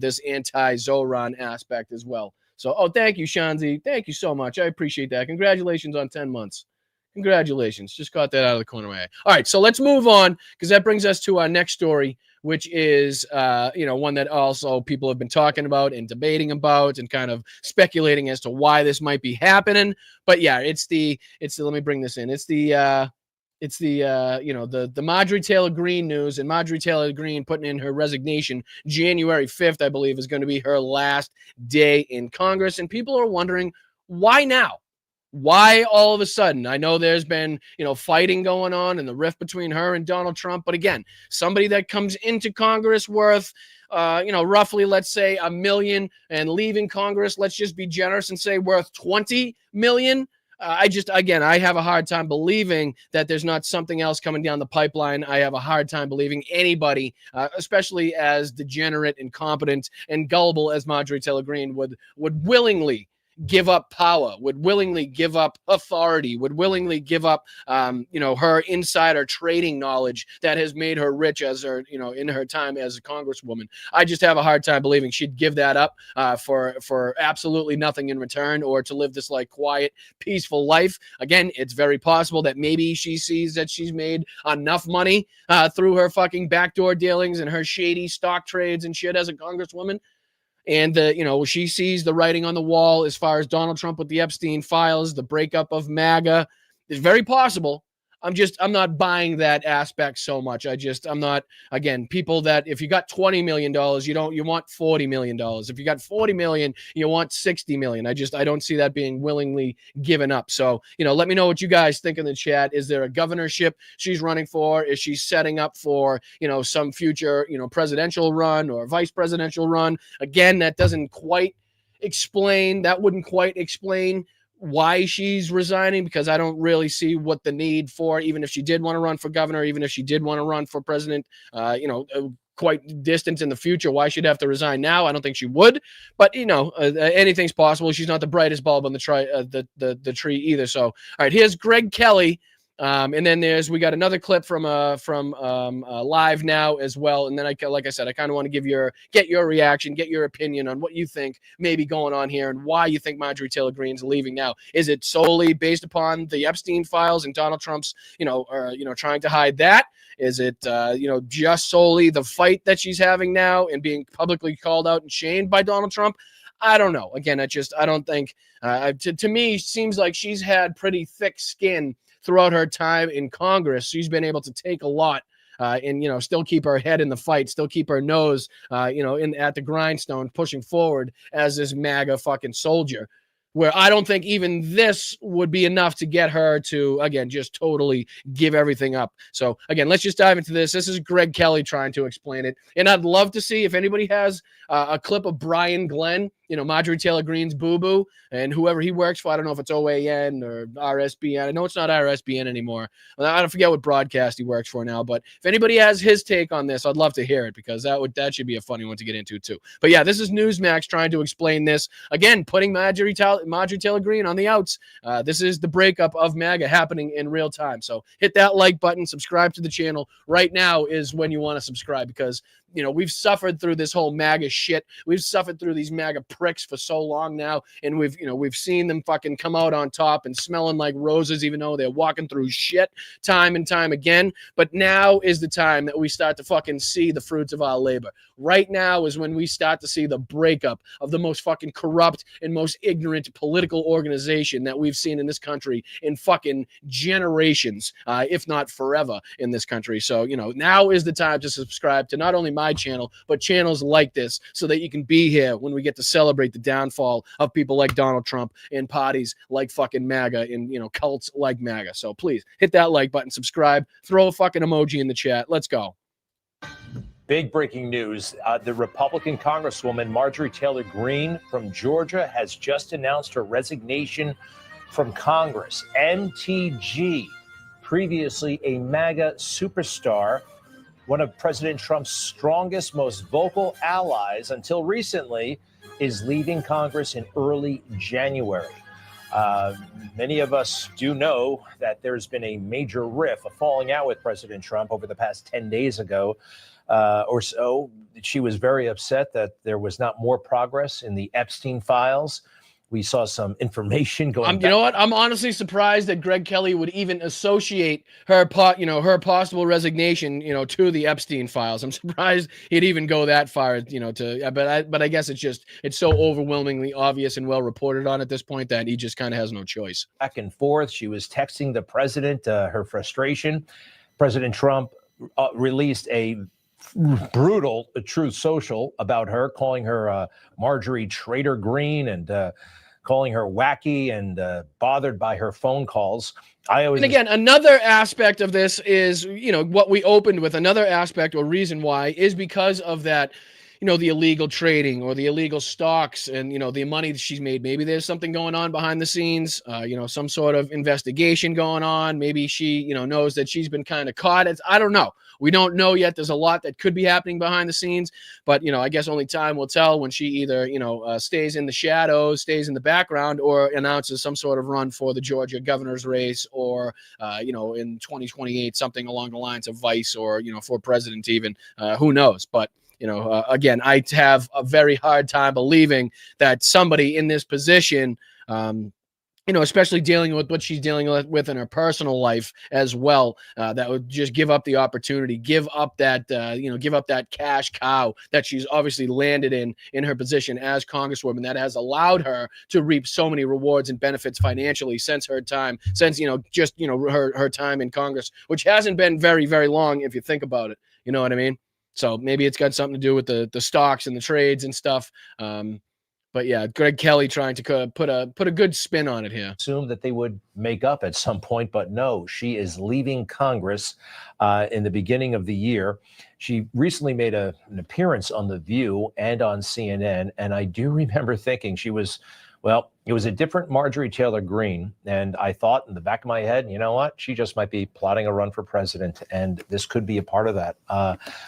this anti-Zoran aspect as well. So, thank you, Shanzi. Thank you so much. I appreciate that. Congratulations on 10 months. Congratulations. Just got that out of the corner of my eye. All right, so let's move on, because that brings us to our next story, which is, one that also people have been talking about and debating about and kind of speculating as to why this might be happening. But yeah, let me bring this in. It's the Marjorie Taylor Greene news, and Marjorie Taylor Greene putting in her resignation January 5th, I believe, is going to be her last day in Congress. And people are wondering, why now? Why all of a sudden? I know there's been, fighting going on and the rift between her and Donald Trump. But again, somebody that comes into Congress worth, roughly, let's say $1 million, and leaving Congress, let's just be generous and say worth $20 million. I have a hard time believing that there's not something else coming down the pipeline. I have a hard time believing anybody, especially as degenerate, incompetent, and gullible as Marjorie Taylor Greene would willingly give up power, would willingly give up authority, would willingly give up, her insider trading knowledge that has made her rich as her, in her time as a congresswoman. I just have a hard time believing she'd give that up for absolutely nothing in return, or to live this like quiet, peaceful life. Again, it's very possible that maybe she sees that she's made enough money through her fucking backdoor dealings and her shady stock trades and shit as a congresswoman. And she sees the writing on the wall as far as Donald Trump with the Epstein files, the breakup of MAGA. It's very possible. I'm not buying that aspect so much. I'm not, again, people that if you got $20 million, you want $40 million. If you got 40 million, you want 60 million. I don't see that being willingly given up. So, let me know what you guys think in the chat. Is there a governorship she's running for? Is she setting up for, some future, presidential run or vice presidential run? Again, that wouldn't quite explain why she's resigning, because I don't really see what the need for, even if she did want to run for governor, even if she did want to run for president, quite distant in the future, why she'd have to resign now. I don't think she would, but anything's possible. She's not the brightest bulb on the tree either. So, all right, here's Greg Kelly. And then we got another clip from Live Now as well. And then like I said, I kind of want to get your reaction, get your opinion on what you think may be going on here and why you think Marjorie Taylor Greene's leaving now. Is it solely based upon the Epstein files and Donald Trump's, trying to hide that? Is it, just solely the fight that she's having now and being publicly called out and shamed by Donald Trump? I don't know. Again, I don't think, to me, seems like she's had pretty thick skin throughout her time in Congress. She's been able to take a lot and, still keep her head in the fight, still keep her nose, at the grindstone, pushing forward as this MAGA fucking soldier, where I don't think even this would be enough to get her to, again, just totally give everything up. So, again, let's just dive into this. This is Greg Kelly trying to explain it. And I'd love to see if anybody has a clip of Brian Glenn, Marjorie Taylor Greene's boo-boo, and whoever he works for. I don't know if it's OAN or RSBN. I know it's not RSBN anymore. I don't forget what broadcast he works for now. But if anybody has his take on this, I'd love to hear it, because that should be a funny one to get into too. But yeah, this is Newsmax trying to explain this. Again, putting Marjorie Taylor Greene on the outs. This is the breakup of MAGA happening in real time. So hit that like button, subscribe to the channel. Right now is when you want to subscribe, because we've suffered through this whole MAGA shit. We've suffered through these MAGA pricks for so long now, and we've seen them fucking come out on top and smelling like roses, even though they're walking through shit time and time again. But now is the time that we start to fucking see the fruits of our labor. Right now is when we start to see the breakup of the most fucking corrupt and most ignorant political organization that we've seen in this country in fucking generations, if not forever in this country. So, now is the time to subscribe to not only my channel, but channels like this, so that you can be here when we get to celebrate the downfall of people like Donald Trump and parties like fucking MAGA and, cults like MAGA. So please hit that like button, subscribe, throw a fucking emoji in the chat. Let's go. Big breaking news. The Republican Congresswoman Marjorie Taylor Greene from Georgia has just announced her resignation from Congress. MTG, previously a MAGA superstar, one of President Trump's strongest, most vocal allies until recently, is leaving Congress in early January. Many of us do know that there's been a major rift, a falling out with President Trump over the past 10 days ago or so. She was very upset that there was not more progress in the Epstein files. We saw some information going back. You know what? I'm honestly surprised that Greg Kelly would even associate her possible resignation, to the Epstein files. I'm surprised he'd even go that far, but I guess it's so overwhelmingly obvious and well reported on at this point that he just kind of has no choice. Back and forth. She was texting the president, her frustration. President Trump released a brutal Truth Social about her, calling her Marjorie Traitor Greene and calling her wacky and bothered by her phone calls. And again, another aspect of this is, what we opened with, another aspect or reason why is because of that, the illegal trading or the illegal stocks and, the money that she's made. Maybe there's something going on behind the scenes, some sort of investigation going on. Maybe she, knows that she's been kind of caught. I don't know. We don't know yet. There's a lot that could be happening behind the scenes, but, I guess only time will tell when she either, stays in the shadows, stays in the background, or announces some sort of run for the Georgia governor's race, or, in 2028, something along the lines of vice, or, for president even. Who knows? But again, I have a very hard time believing that somebody in this position, especially dealing with what she's dealing with in her personal life as well, that would just give up the opportunity, give up that cash cow that she's obviously landed in her position as Congresswoman, that has allowed her to reap so many rewards and benefits financially since her time, her time in Congress, which hasn't been very, very long if you think about it. You know what I mean? So maybe it's got something to do with the stocks and the trades and stuff. But yeah, Greg Kelly trying to put a good spin on it here. Assumed that they would make up at some point, but no, she is leaving Congress in the beginning of the year. She recently made an appearance on The View and on CNN, and I do remember thinking it was a different Marjorie Taylor Greene. And I thought in the back of my head, you know what? She just might be plotting a run for president. And this could be a part of that.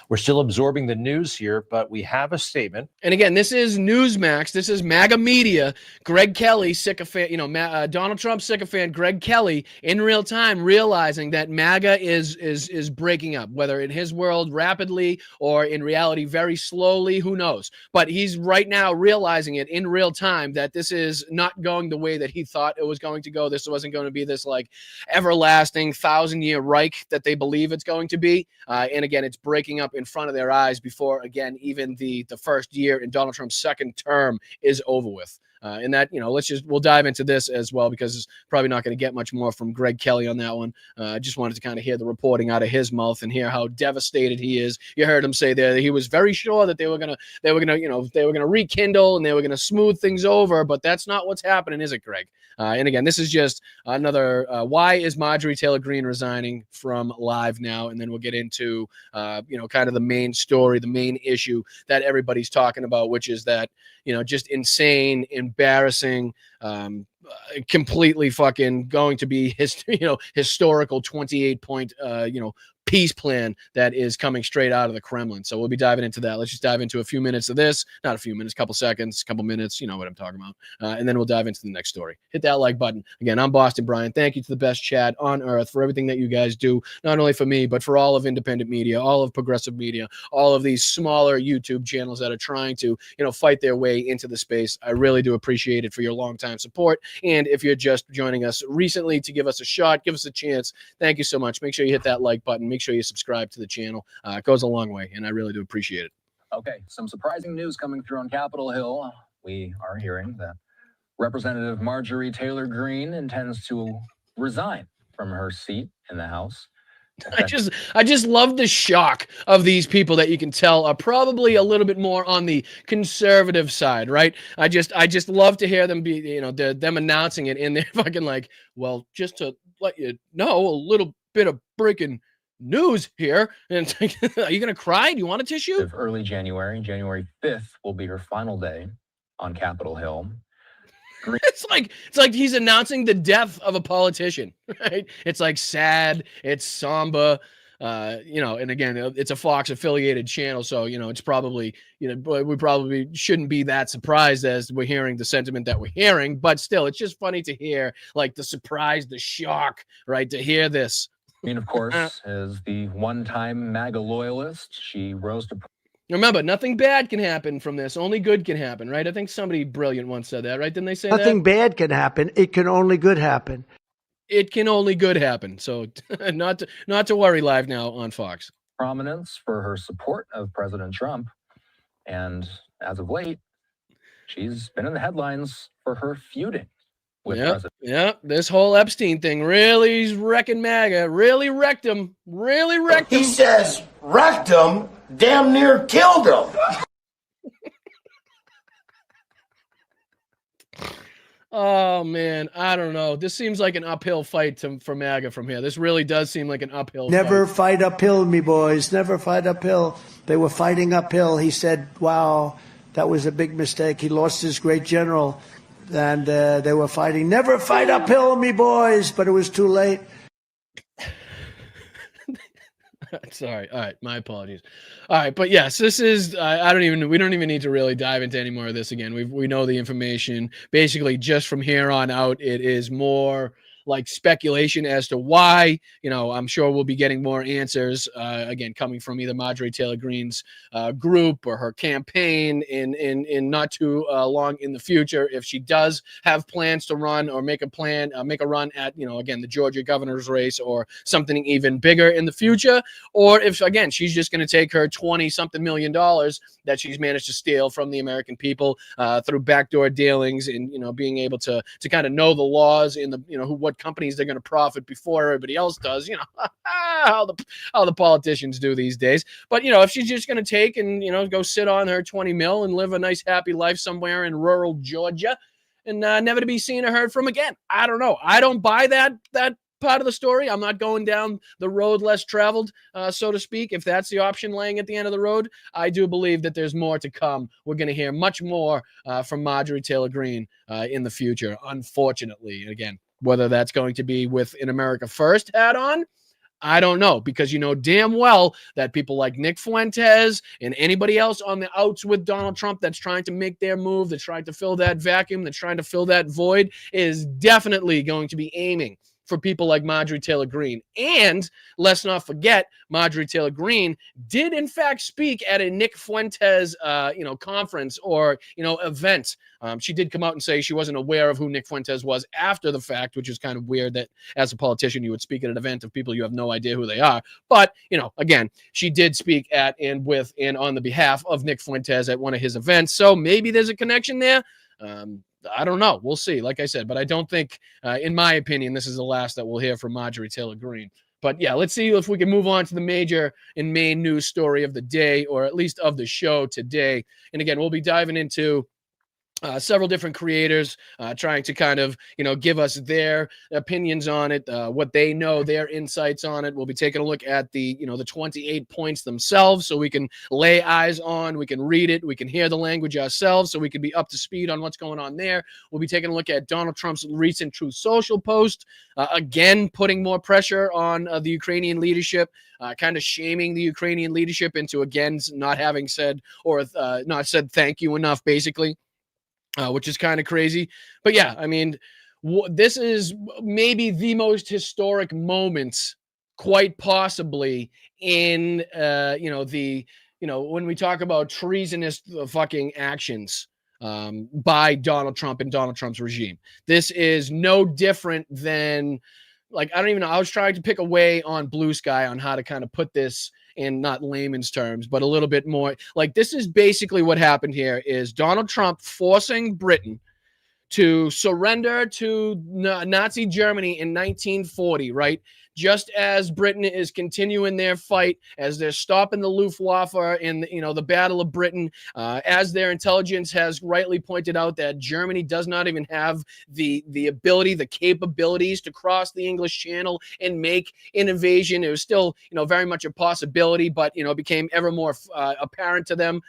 We're still absorbing the news here, but we have a statement. And again, this is Newsmax. This is MAGA media. Greg Kelly, sycophant, Donald Trump sycophant, Greg Kelly, in real time, realizing that MAGA is breaking up, whether in his world rapidly or in reality very slowly, who knows? But he's right now realizing it in real time that this is not going the way that he thought it was going to go. This wasn't going to be this like everlasting 1,000-year Reich that they believe it's going to be. And again, it's breaking up in front of their eyes before, again, even the first year in Donald Trump's second term is over with. And that, we'll dive into this as well, because it's probably not going to get much more from Greg Kelly on that one. I just wanted to kind of hear the reporting out of his mouth and hear how devastated he is. You heard him say there that he was very sure that they were going to rekindle and they were going to smooth things over, but that's not what's happening, is it, Greg? And again, this is just another, why is Marjorie Taylor Greene resigning from Live now? And then we'll get into, kind of the main story, the main issue that everybody's talking about, which is that, just insane, embarrassing, completely fucking going to be historical 28-point, peace plan that is coming straight out of the Kremlin. So we'll be diving into that. Let's just dive into a few minutes of this, not a few minutes, couple seconds, couple minutes, you know what I'm talking about. And then we'll dive into the next story. Hit that like button. Again, I'm Boston Brian. Thank you to the best chat on earth for everything that you guys do, not only for me, but for all of independent media, all of progressive media, all of these smaller YouTube channels that are trying to, fight their way into the space. I really do appreciate it for your longtime support. And if you're just joining us recently to give us a shot, give us a chance, thank you so much. Make sure you hit that like button. Make sure you subscribe to the channel. It goes a long way, and I really do appreciate it. Okay, some surprising news coming through on Capitol Hill. We are hearing that Representative Marjorie Taylor Greene intends to resign from her seat in the House. I just love the shock of these people that you can tell are probably a little bit more on the conservative side, right? I just love to hear them be, them announcing it in there fucking like, well, just to let you know, a little bit of breaking news here. And it's like, are you going to cry? Do you want a tissue? Early January 5th will be her final day on Capitol Hill. It's like he's announcing the death of a politician, right? It's like sad, it's somber, and again, it's a Fox affiliated channel. So, it's probably, we probably shouldn't be that surprised as we're hearing the sentiment that we're hearing, but still, it's just funny to hear like the surprise, the shock, right? To hear this. Of course, as the one-time MAGA loyalist, she rose to... Remember, nothing bad can happen from this. Only good can happen, right? I think somebody brilliant once said that, right? Didn't they say that? Nothing bad can happen. It can only good happen. It can only good happen. So not to worry, live now on Fox. Prominence for her support of President Trump. And as of late, she's been in the headlines for her feuding with President. Yeah, this whole Epstein thing really is wrecking MAGA. Really wrecked him. Really wrecked him. He says wrecked him, damn near killed him. Oh man, I don't know. This seems like an uphill fight for MAGA from here. This really does seem like an uphill Never fight. fight uphill, me boys. Never fight uphill. They were fighting uphill. He said, wow, that was a big mistake. He lost his great general, and they were fighting. Never fight uphill, me boys. But it was too late. Sorry. All right. My apologies. All right. But yes, this is, we don't even need to really dive into any more of this again. We know the information. Basically, just from here on out, it is more like speculation as to why. I'm sure we'll be getting more answers, again, coming from either Marjorie Taylor Greene's group or her campaign in not too long in the future. If she does have plans to run or make a run at, again, the Georgia governor's race or something even bigger in the future, or if, again, she's just going to take her 20-something million dollars that she's managed to steal from the American people through backdoor dealings and, being able to kind of know the laws and what companies they're going to profit before everybody else does, how the politicians do these days. But, if she's just going to take and, go sit on her 20 mil and live a nice, happy life somewhere in rural Georgia and never to be seen or heard from again. I don't know. I don't buy that part of the story. I'm not going down the road less traveled, so to speak. If that's the option laying at the end of the road, I do believe that there's more to come. We're going to hear much more from Marjorie Taylor Greene in the future, unfortunately. Again, whether that's going to be with an America First hat on, I don't know, because damn well that people like Nick Fuentes and anybody else on the outs with Donald Trump that's trying to make their move, that's trying to fill that vacuum, that's trying to fill that void, is definitely going to be aiming for people like Marjorie Taylor Greene. And let's not forget, Marjorie Taylor Greene did in fact speak at a Nick Fuentes, conference or, event. She did come out and say she wasn't aware of who Nick Fuentes was after the fact, which is kind of weird that as a politician, you would speak at an event of people you have no idea who they are. But, again, she did speak at and with and on the behalf of Nick Fuentes at one of his events. So maybe there's a connection there. I don't know. We'll see, like I said, but I don't think, in my opinion, this is the last that we'll hear from Marjorie Taylor Greene. But yeah, let's see if we can move on to the major and main news story of the day, or at least of the show today. And again, we'll be diving into several different creators trying to kind of, give us their opinions on it, what they know, their insights on it. We'll be taking a look at the 28 points themselves so we can lay eyes on, we can read it, we can hear the language ourselves so we can be up to speed on what's going on there. We'll be taking a look at Donald Trump's recent Truth Social post, again, putting more pressure on the Ukrainian leadership, kind of shaming the Ukrainian leadership into, again, not having said or not said thank you enough, basically. Which is kind of crazy. But yeah, I mean, this is maybe the most historic moment, quite possibly, in, when we talk about treasonous fucking actions by Donald Trump and Donald Trump's regime. This is no different than, like, I don't even know. I was trying to pick a way on Blue Sky on how to kind of put this in not layman's terms, but a little bit more. Like, this is basically what happened here is Donald Trump forcing Britain to surrender to Nazi Germany in 1940, right? Just as Britain is continuing their fight, as they're stopping the Luftwaffe in the Battle of Britain, as their intelligence has rightly pointed out that Germany does not even have the ability, the capabilities to cross the English Channel and make an invasion. It was still, very much a possibility, but, it became ever more apparent to them,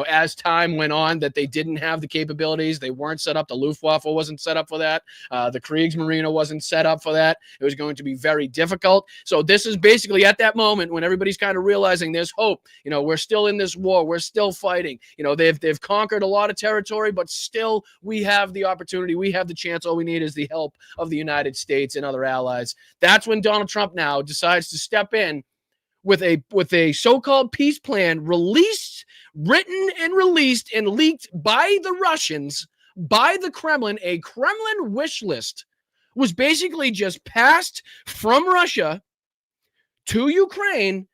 as time went on that they didn't have the capabilities. They weren't set up. The Luftwaffe wasn't set up for that. The Kriegsmarine wasn't set up for that. It was going to be very difficult. So this is basically at that moment when everybody's kind of realizing there's hope. We're still in this war. We're still fighting. They've conquered a lot of territory, but still we have the opportunity. We have the chance. All we need is the help of the United States and other allies. That's when Donald Trump now decides to step in with a so-called peace plan written and released and leaked by the Russians, by the Kremlin. A Kremlin wish list was basically just passed from Russia to Ukraine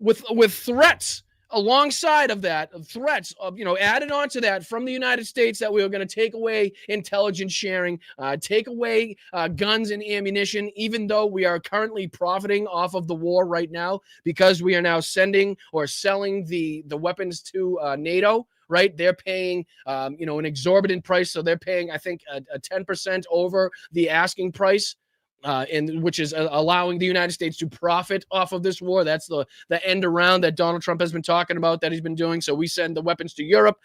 with threats alongside of that, threats of, added on to that from the United States that we were going to take away intelligence sharing, take away guns and ammunition, even though we are currently profiting off of the war right now because we are now sending or selling the weapons to NATO, right? They're paying, an exorbitant price. So they're paying, I think, a 10% over the asking price. Which is allowing the United States to profit off of this war. That's the end around that Donald Trump has been talking about, that he's been doing. So we send the weapons to Europe.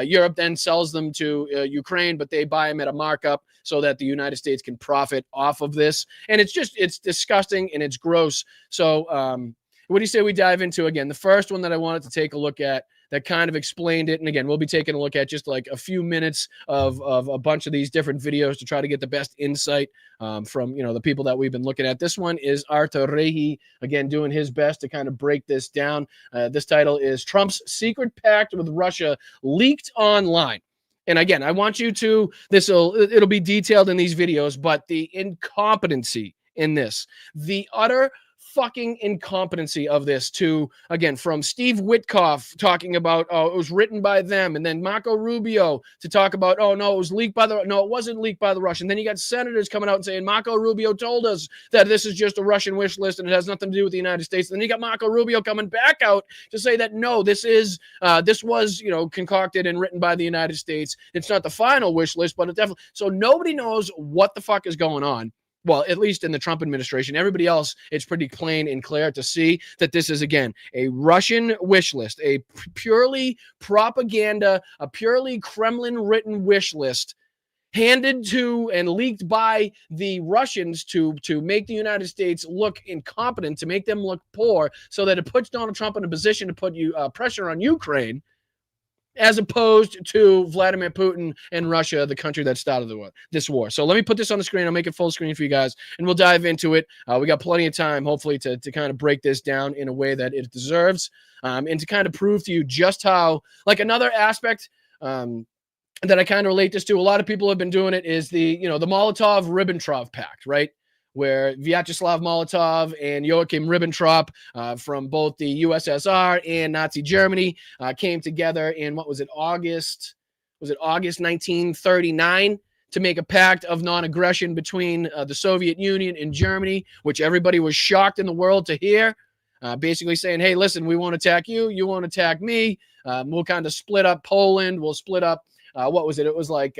Europe then sells them to Ukraine, but they buy them at a markup so that the United States can profit off of this. And it's disgusting and it's gross. So what do you say we dive into again? The first one that I wanted to take a look at that kind of explained it. And again, we'll be taking a look at just like a few minutes of a bunch of these different videos to try to get the best insight from, the people that we've been looking at. This one is Arthur Rehi, again, doing his best to kind of break this down. This title is Trump's Secret Pact with Russia Leaked Online. And again, I want you to, it'll be detailed in these videos, but the incompetency in this, the utter fucking incompetency of this again, from Steve Witkoff talking about, it was written by them, and then Marco Rubio to talk about, it wasn't leaked by the Russian. Then you got senators coming out and saying, Marco Rubio told us that this is just a Russian wish list and it has nothing to do with the United States. And then you got Marco Rubio coming back out to say that, no, this was, concocted and written by the United States. It's not the final wish list, but it definitely, so nobody knows what the fuck is going on. Well, at least in the Trump administration. Everybody else, it's pretty plain and clear to see that this is, again, a Russian wish list, a purely propaganda, a purely Kremlin-written wish list handed to and leaked by the Russians to make the United States look incompetent, to make them look poor, so that it puts Donald Trump in a position to put pressure on Ukraine, as opposed to Vladimir Putin and Russia, the country that started this war. So let me put this on the screen. I'll make it full screen for you guys, and we'll dive into it. We got plenty of time, hopefully, to kind of break this down in a way that it deserves, and to kind of prove to you just how, like, another aspect that I kind of relate this to, a lot of people have been doing it, is the Molotov-Ribbentrop Pact, right? Where Vyacheslav Molotov and Joachim Ribbentrop from both the USSR and Nazi Germany came together in, August 1939, to make a pact of non-aggression between the Soviet Union and Germany, which everybody was shocked in the world to hear. Basically saying, hey, listen, we won't attack you, you won't attack me. We'll kind of split up Poland, we'll split up it was like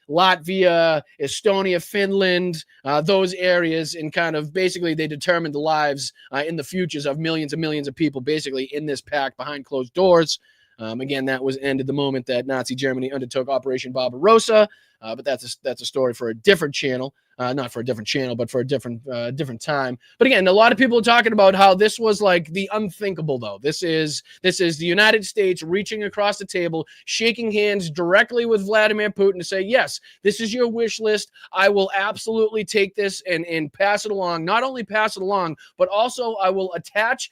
Latvia, Estonia, Finland, those areas, and kind of basically they determined the lives in the futures of millions and millions of people basically in this pact behind closed doors. Again, that was ended the moment that Nazi Germany undertook Operation Barbarossa, but that's a story for a different channel. Not for a different channel, but for a different time. But again, a lot of people are talking about how this was like the unthinkable, though. This is the United States reaching across the table, shaking hands directly with Vladimir Putin to say, yes, this is your wish list. I will absolutely take this and pass it along. Not only pass it along, but also I will attach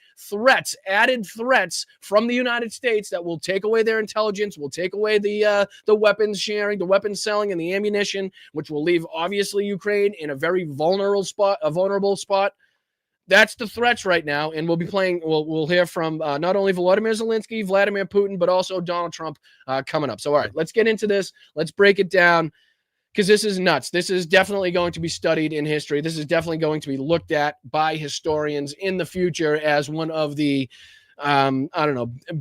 added threats from the United States that will take away their intelligence, will take away the weapons sharing, the weapons selling, and the ammunition, which will leave, obviously, Ukraine in a very vulnerable spot. That's the threats right now, and we'll hear from not only Volodymyr Zelensky, Vladimir Putin, but also Donald Trump coming up. So, all right, let's get into this. Let's break it down, because this is nuts. This is definitely going to be studied in history. This is definitely going to be looked at by historians in the future as one of the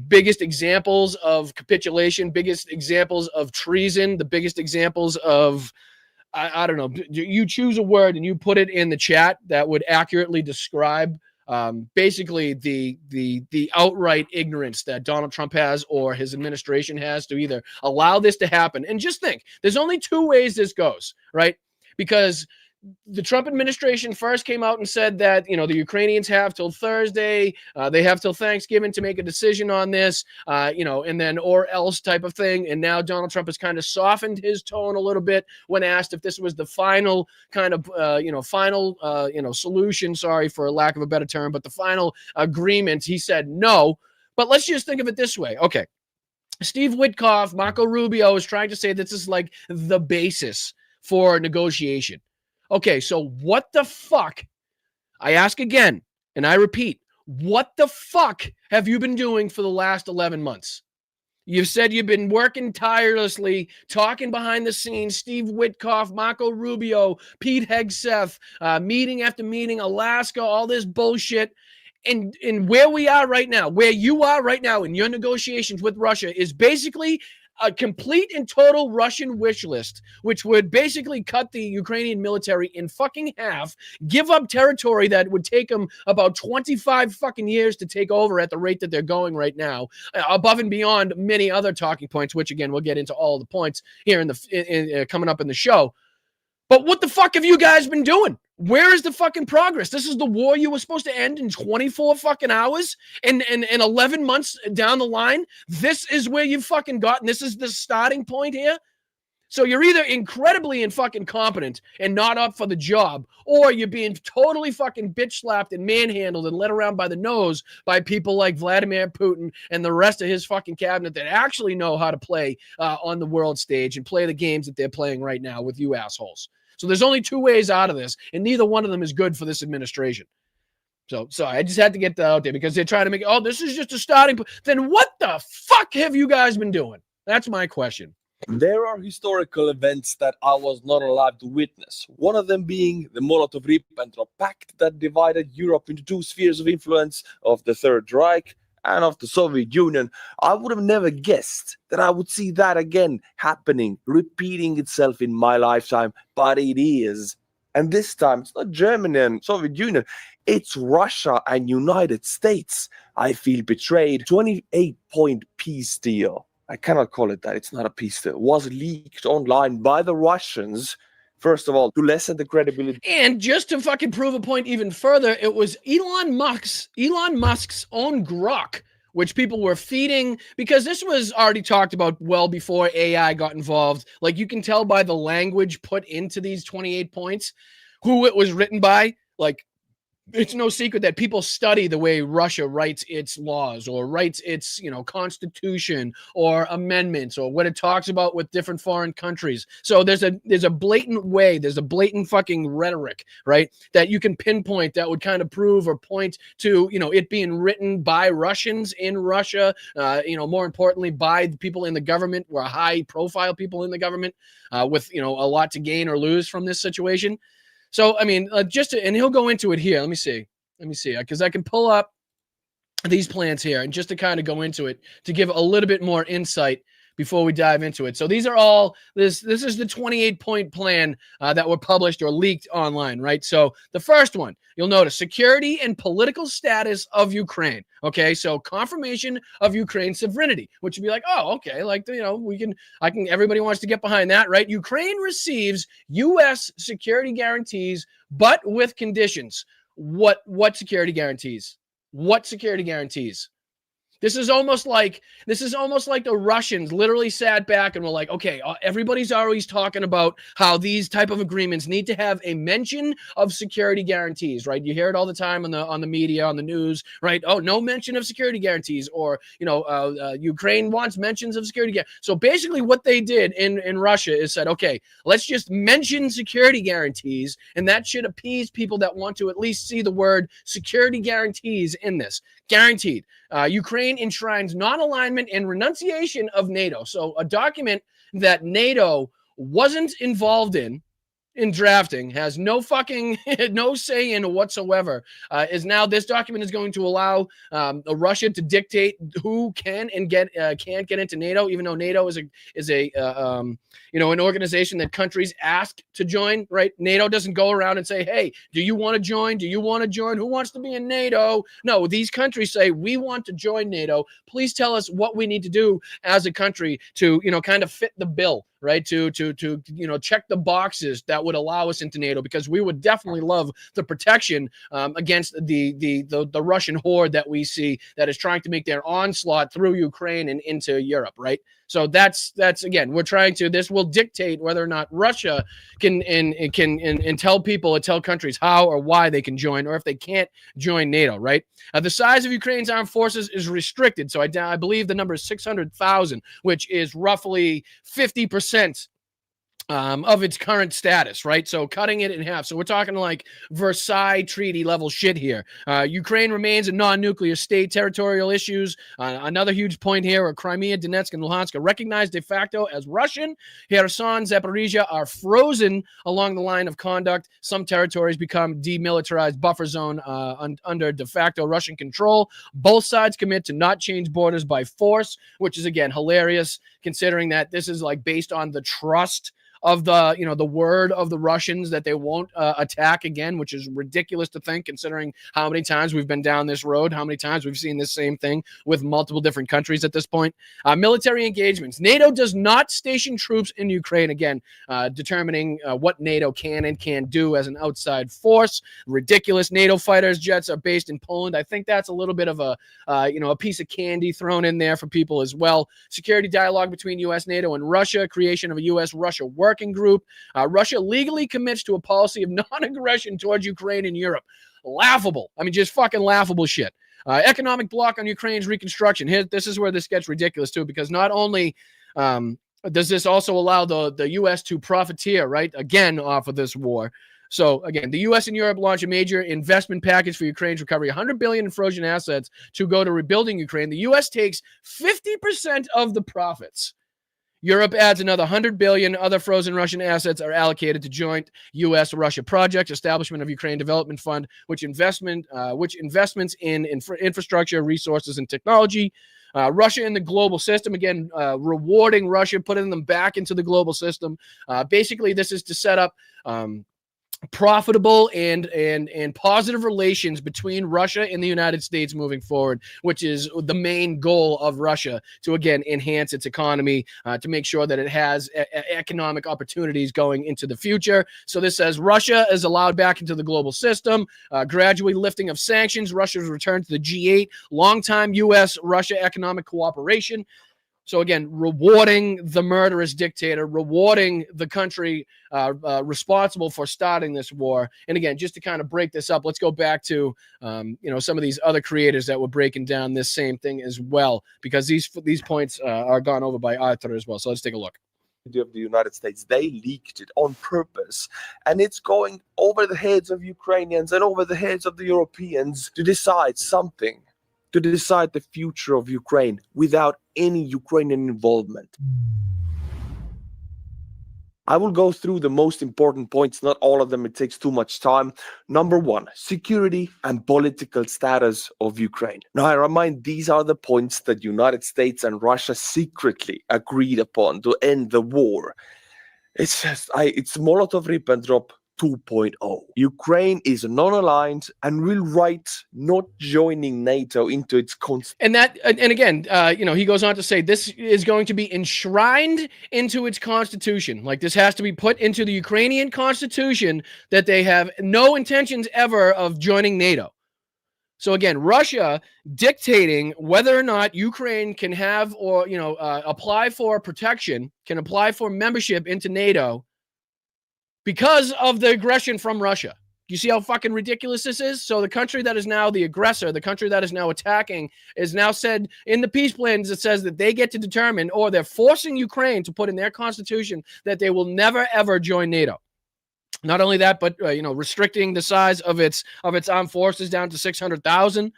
biggest examples of capitulation, biggest examples of treason, the biggest examples of, I don't know, you choose a word and you put it in the chat that would accurately describe basically the outright ignorance that Donald Trump has or his administration has to either allow this to happen. And just think, there's only two ways this goes, right? Because the Trump administration first came out and said that, the Ukrainians have till Thursday, they have till Thanksgiving to make a decision on this, and then or else type of thing. And now Donald Trump has kind of softened his tone a little bit when asked if this was the final kind of, solution, sorry for lack of a better term, but the final agreement. He said no. But let's just think of it this way. Okay. Steve Witkoff, Marco Rubio is trying to say this is like the basis for negotiation. Okay, so what the fuck, I ask again, and I repeat, what the fuck have you been doing for the last 11 months? You've said you've been working tirelessly, talking behind the scenes, Steve Witkoff, Marco Rubio, Pete Hegseth, meeting after meeting, Alaska, all this bullshit. in where we are right now, where you are right now in your negotiations with Russia is basically a complete and total Russian wish list, which would basically cut the Ukrainian military in fucking half, give up territory that would take them about 25 fucking years to take over at the rate that they're going right now, above and beyond many other talking points, which again, we'll get into all the points here coming up in the show. But what the fuck have you guys been doing? Where is the fucking progress? This is the war you were supposed to end in 24 fucking hours and 11 months down the line. This is where you've fucking gotten. This is the starting point here. So you're either incredibly and fucking competent and not up for the job, or you're being totally fucking bitch slapped and manhandled and led around by the nose by people like Vladimir Putin and the rest of his fucking cabinet that actually know how to play on the world stage and play the games that they're playing right now with you assholes. So there's only two ways out of this, and neither one of them is good for this administration. So I just had to get that out there because they're trying to make, oh, this is just a starting point. Then what the fuck have you guys been doing? That's my question. There are historical events that I was not allowed to witness. One of them being the Molotov-Ribbentrop Pact that divided Europe into two spheres of influence of the Third Reich and of the Soviet Union. I would have never guessed that I would see that again happening, repeating itself in my lifetime, but it is. And this time, it's not Germany and Soviet Union, it's Russia and United States. I feel betrayed. 28-point peace deal. I cannot call it that. It's not a peace deal. It was leaked online by the Russians, first of all, to lessen the credibility. And just to fucking prove a point even further, it was Elon Musk's own grok, which people were feeding, because this was already talked about well before AI got involved. Like, you can tell by the language put into these 28 points who it was written by. Like, it's no secret that people study the way Russia writes its laws or writes its, constitution or amendments or what it talks about with different foreign countries. So there's a blatant way, there's a blatant fucking rhetoric, right, that you can pinpoint that would kind of prove or point to, it being written by Russians in Russia, more importantly, by the people in the government, or high profile people in the government, with, a lot to gain or lose from this situation. So, I mean, and he'll go into it here. Let me see, because I can pull up these plans here and just to kind of go into it to give a little bit more insight before we dive into it. So these are all, this is the 28-point plan that were published or leaked online, right? So the first one, you'll notice security and political status of Ukraine. Okay, so confirmation of Ukraine's sovereignty, which would be like, oh, okay, like, everybody wants to get behind that, right? Ukraine receives U.S. security guarantees, but with conditions. What security guarantees? What security guarantees? This is almost like the Russians literally sat back and were like, okay, everybody's always talking about how these type of agreements need to have a mention of security guarantees, right? You hear it all the time on the media, on the news, right? Oh, no mention of security guarantees, or Ukraine wants mentions of security guarantees. So basically, what they did in Russia is said, okay, let's just mention security guarantees, and that should appease people that want to at least see the word security guarantees in this. Guaranteed. Ukraine enshrines non-alignment and renunciation of NATO. So a document that NATO wasn't involved in drafting, has no fucking no say in whatsoever, is now, this document is going to allow Russia to dictate who can and can't get into NATO, even though NATO is an organization that countries ask to join, right? NATO doesn't go around and say, hey, do you want to join? Do you want to join? Who wants to be in NATO? No, these countries say, we want to join NATO. Please tell us what we need to do as a country to, kind of fit the bill, right? To check the boxes that would allow us into NATO, because we would definitely love the protection against the Russian horde that we see that is trying to make their onslaught through Ukraine and into Europe, right? So that's again, we're trying to, this will dictate whether or not Russia can tell countries how or why they can join, or if they can't join NATO, right? The size of Ukraine's armed forces is restricted. So I believe the number is 600,000, which is roughly 50% of its current status, right? So cutting it in half. So we're talking like Versailles Treaty level shit here. Ukraine remains a non-nuclear state. Territorial issues. Another huge point here are Crimea, Donetsk, and Luhansk are recognized de facto as Russian. Kherson, Zaporizhia are frozen along the line of conduct. Some territories become demilitarized buffer zone under de facto Russian control. Both sides commit to not change borders by force, which is, again, hilarious considering that this is like based on the trust of the, the word of the Russians that they won't attack again, which is ridiculous to think considering how many times we've been down this road, how many times we've seen this same thing with multiple different countries at this point. Military engagements. NATO does not station troops in Ukraine, again, determining what NATO can and can't do as an outside force. Ridiculous. NATO fighters jets are based in Poland. I think that's a little bit of a piece of candy thrown in there for people as well. Security dialogue between U.S., NATO, and Russia. Creation of a U.S.-Russia working group. Russia legally commits to a policy of non-aggression towards Ukraine and Europe. Laughable. I mean, just fucking laughable shit. Economic block on Ukraine's reconstruction. This is where this gets ridiculous too, because not only does this also allow the U.S. to profiteer, right, again, off of this war. So, again, the U.S. and Europe launch a major investment package for Ukraine's recovery, $100 billion in frozen assets to go to rebuilding Ukraine. The U.S. takes 50% of the profits. Europe adds another $100 billion. Other frozen Russian assets are allocated to joint U.S.-Russia projects, establishment of Ukraine Development Fund, which investments in infrastructure, resources, and technology. Russia in the global system, again, rewarding Russia, putting them back into the global system. Basically, this is to set up profitable and positive relations between Russia and the United States moving forward, which is the main goal of Russia, to again enhance its economy, to make sure that it has economic opportunities going into the future. So this says Russia is allowed back into the global system, gradually lifting of sanctions, Russia's return to the G8, longtime U.S.-Russia economic cooperation. So again, rewarding the murderous dictator, rewarding the country responsible for starting this war. And again, just to kind of break this up, let's go back to some of these other creators that were breaking down this same thing as well, because these points are gone over by Arthur as well. So let's take a look. Of the United States, they leaked it on purpose, and it's going over the heads of Ukrainians and over the heads of the Europeans to decide something, to decide the future of Ukraine without any Ukrainian involvement. I will go through the most important points, not all of them, it takes too much time. Number one, security and political status of Ukraine. Now, I remind these are the points that United States and Russia secretly agreed upon to end the war. It's Molotov-Ribbentrop 2.0. Ukraine is non-aligned and will write not joining NATO into its constitution. And again, he goes on to say this is going to be enshrined into its constitution. Like, this has to be put into the Ukrainian constitution that they have no intentions ever of joining NATO. So again, Russia dictating whether or not Ukraine can have or apply for protection, can apply for membership into NATO, because of the aggression from Russia. You see how fucking ridiculous this is? So the country that is now the aggressor, the country that is now attacking, is now said in the peace plans, it says that they get to determine, or they're forcing Ukraine to put in their constitution that they will never, ever join NATO. Not only that, but, restricting the size of its armed forces down to 600,000,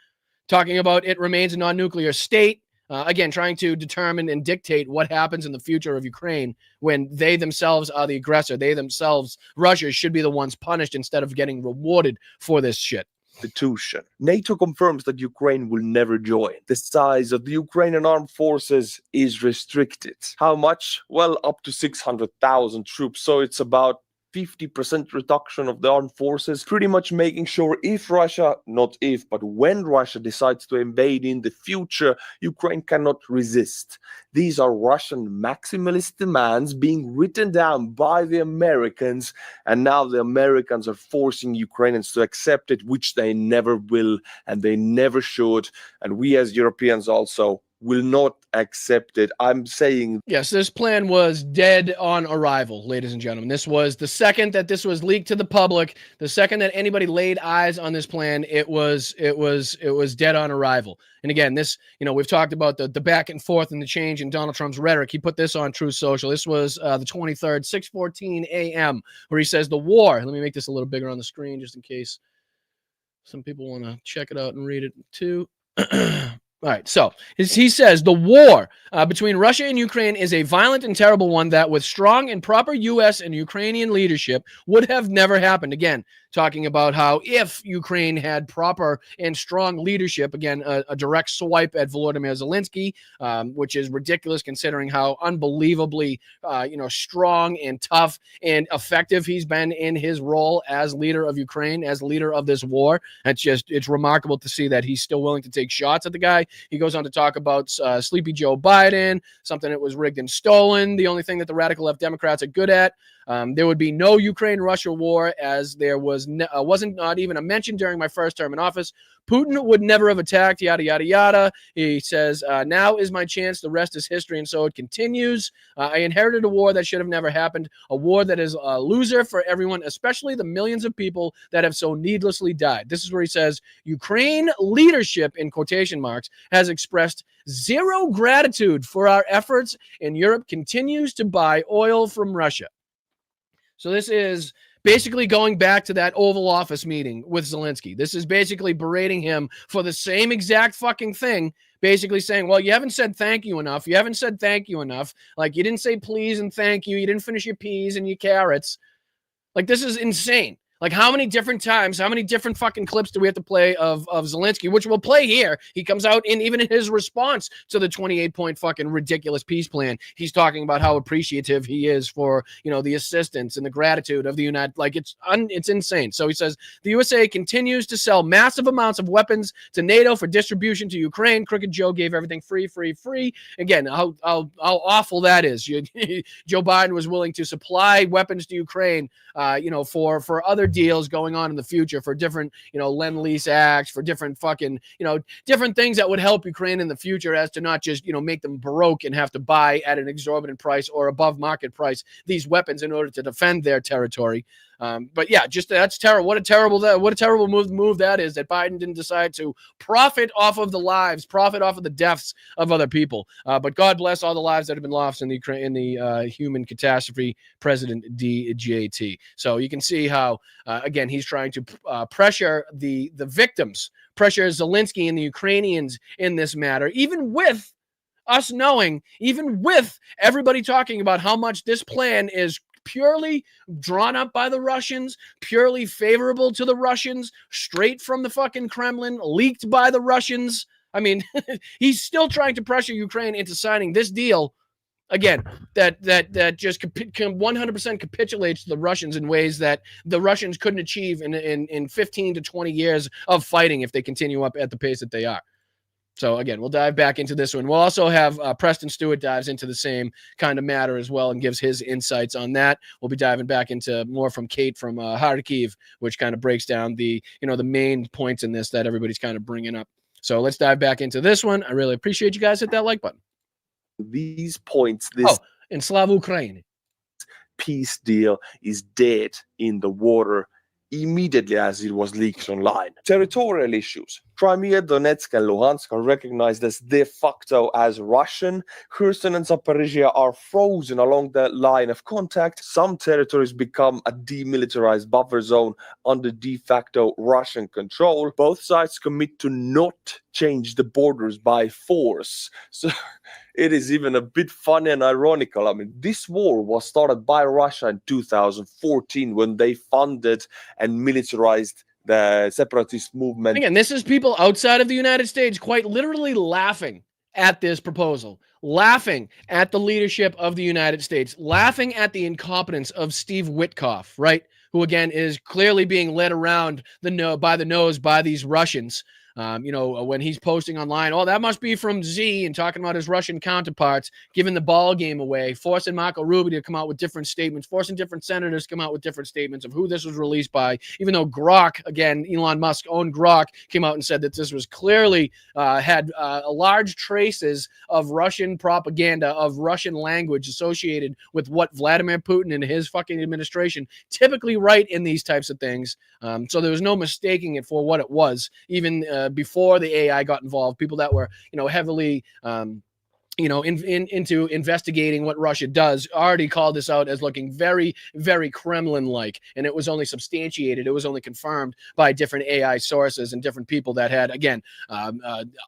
talking about it remains a non-nuclear state. Again, trying to determine and dictate what happens in the future of Ukraine when they themselves are the aggressor. They themselves, Russia, should be the ones punished instead of getting rewarded for this shit. Constitution. NATO confirms that Ukraine will never join. The size of the Ukrainian armed forces is restricted. How much? Well, up to 600,000 troops. So it's about 50% reduction of the armed forces, pretty much making sure but when Russia decides to invade in the future, Ukraine cannot resist. These are Russian maximalist demands being written down by the Americans, and now the Americans are forcing Ukrainians to accept it, which they never will and they never should. And we as Europeans also, will not accept it. I'm saying yes, this plan was dead on arrival, ladies and gentlemen. This was the second that this was leaked to the public, the second that anybody laid eyes on this plan, it was dead on arrival. And again, this, we've talked about the back and forth and the change in Donald Trump's rhetoric. He put this on Truth Social. This was the 23rd, 6:14 a.m., where he says the war. Let me make this a little bigger on the screen just in case some people want to check it out and read it too. All right, so he says the war between Russia and Ukraine is a violent and terrible one that with strong and proper U.S. and Ukrainian leadership would have never happened. Again, talking about how if Ukraine had proper and strong leadership, again, a direct swipe at Volodymyr Zelensky, which is ridiculous considering how unbelievably, strong and tough and effective he's been in his role as leader of Ukraine, as leader of this war. It's remarkable to see that he's still willing to take shots at the guy. He goes on to talk about sleepy Joe Biden, something that was rigged and stolen, the only thing that the radical left Democrats are good at. There would be no Ukraine-Russia war, as there wasn't not even a mention during my first term in office. Putin would never have attacked, yada, yada, yada. He says, now is my chance. The rest is history, and so it continues. I inherited a war that should have never happened, a war that is a loser for everyone, especially the millions of people that have so needlessly died. This is where he says, Ukraine leadership, in quotation marks, has expressed zero gratitude for our efforts, and Europe continues to buy oil from Russia. So this is basically going back to that Oval Office meeting with Zelensky. This is basically berating him for the same exact fucking thing, basically saying, well, you haven't said thank you enough. You haven't said thank you enough. Like, you didn't say please and thank you. You didn't finish your peas and your carrots. Like, this is insane. Like, how many different times, how many different fucking clips do we have to play of Zelensky, which we'll play here? He comes out even in his response to the 28-point fucking ridiculous peace plan. He's talking about how appreciative he is for, the assistance and the gratitude of the United. Like, it's insane. So he says the USA continues to sell massive amounts of weapons to NATO for distribution to Ukraine. Crooked Joe gave everything free. Again, how awful that is. Joe Biden was willing to supply weapons to Ukraine, for other deals going on in the future, for different, lend-lease acts, for different fucking, different things that would help Ukraine in the future, as to not just, make them broke and have to buy at an exorbitant price or above market price these weapons in order to defend their territory. But yeah, that's terrible. What a terrible move that is, that Biden didn't decide to profit off of the lives, profit off of the deaths of other people. But God bless all the lives that have been lost in the human catastrophe, President DJT. So you can see how, again, he's trying to pressure the victims, pressure Zelensky and the Ukrainians in this matter, even with us knowing, even with everybody talking about how much this plan is purely drawn up by the Russians, purely favorable to the Russians, straight from the fucking Kremlin, leaked by the Russians. I mean, he's still trying to pressure Ukraine into signing this deal, again, that just 100% capitulates to the Russians in ways that the Russians couldn't achieve in 15 to 20 years of fighting if they continue up at the pace that they are. So, again, we'll dive back into this one. We'll also have Preston Stewart dives into the same kind of matter as well and gives his insights on that. We'll be diving back into more from Kate from Kharkiv, which kind of breaks down the main points in this that everybody's kind of bringing up. So let's dive back into this one. I really appreciate you guys. Hit that like button. These points, in Slava Ukraine, peace deal is dead in the water immediately as it was leaked online. Territorial issues. Crimea, Donetsk, and Luhansk are recognized as de facto as Russian. Kherson and Zaporizhia are frozen along the line of contact. Some territories become a demilitarized buffer zone under de facto Russian control. Both sides commit to not change the borders by force. So it is even a bit funny and ironical. I mean, this war was started by Russia in 2014 when they funded and militarized the separatist movement. Again, this is people outside of the United States quite literally laughing at this proposal, laughing at the leadership of the United States, laughing at the incompetence of Steve Witkoff, right? Who, again, is clearly being led around by the nose by these Russians. When he's posting online, oh, that must be from Z, and talking about his Russian counterparts, giving the ball game away, forcing Marco Rubio to come out with different statements, forcing different senators to come out with different statements of who this was released by, even though Grok, again, Elon Musk owned Grok, came out and said that this was clearly had large traces of Russian propaganda, of Russian language associated with what Vladimir Putin and his fucking administration typically write in these types of things. So there was no mistaking it for what it was, even before the AI got involved. People that were, heavily into investigating what Russia does already called this out as looking very, very Kremlin-like, and it was only substantiated, it was only confirmed by different AI sources and different people that had, again,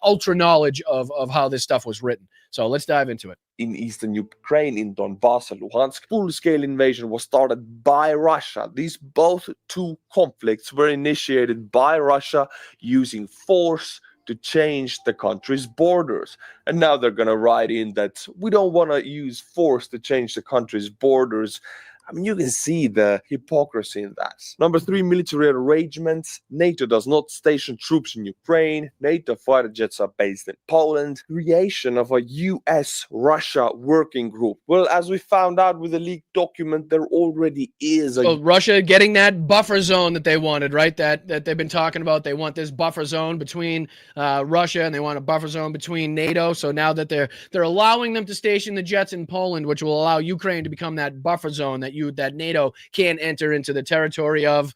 ultra knowledge of how this stuff was written. So let's dive into it. In eastern Ukraine, in Donbass and Luhansk, full-scale invasion was started by Russia. These both two conflicts were initiated by Russia using force to change the country's borders. And now they're going to write in that we don't want to use force to change the country's borders. I mean, you can see the hypocrisy in that. Number 3, military arrangements. NATO does not station troops in Ukraine. NATO fighter jets are based in Poland. Creation of a US-Russia working group. Well, as we found out with the leaked document, there already is a... So Russia getting that buffer zone that they wanted, right? That they've been talking about. They want this buffer zone between Russia, and they want a buffer zone between NATO. So now that they're allowing them to station the jets in Poland, which will allow Ukraine to become that buffer zone that NATO can enter into the territory of,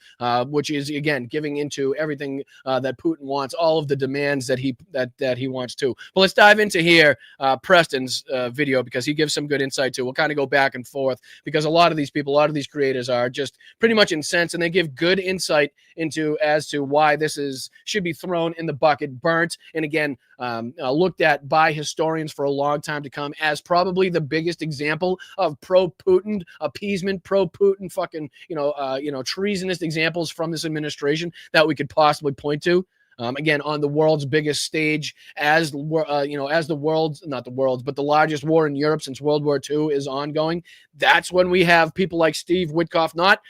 which is, again, giving into everything that Putin wants, all of the demands that he wants to. But let's dive into here Preston's video, because he gives some good insight too. We'll kind of go back and forth, because a lot of these people, a lot of these creators are just pretty much incensed, and they give good insight as to why this should be thrown in the bucket, burnt, and again looked at by historians for a long time to come as probably the biggest example of pro-Putin appeasement, pro-Putin fucking treasonous examples from this administration that we could possibly point to. Again, on the world's biggest stage, as the largest war in Europe since World War II is ongoing. That's when we have people like Steve Witkoff, not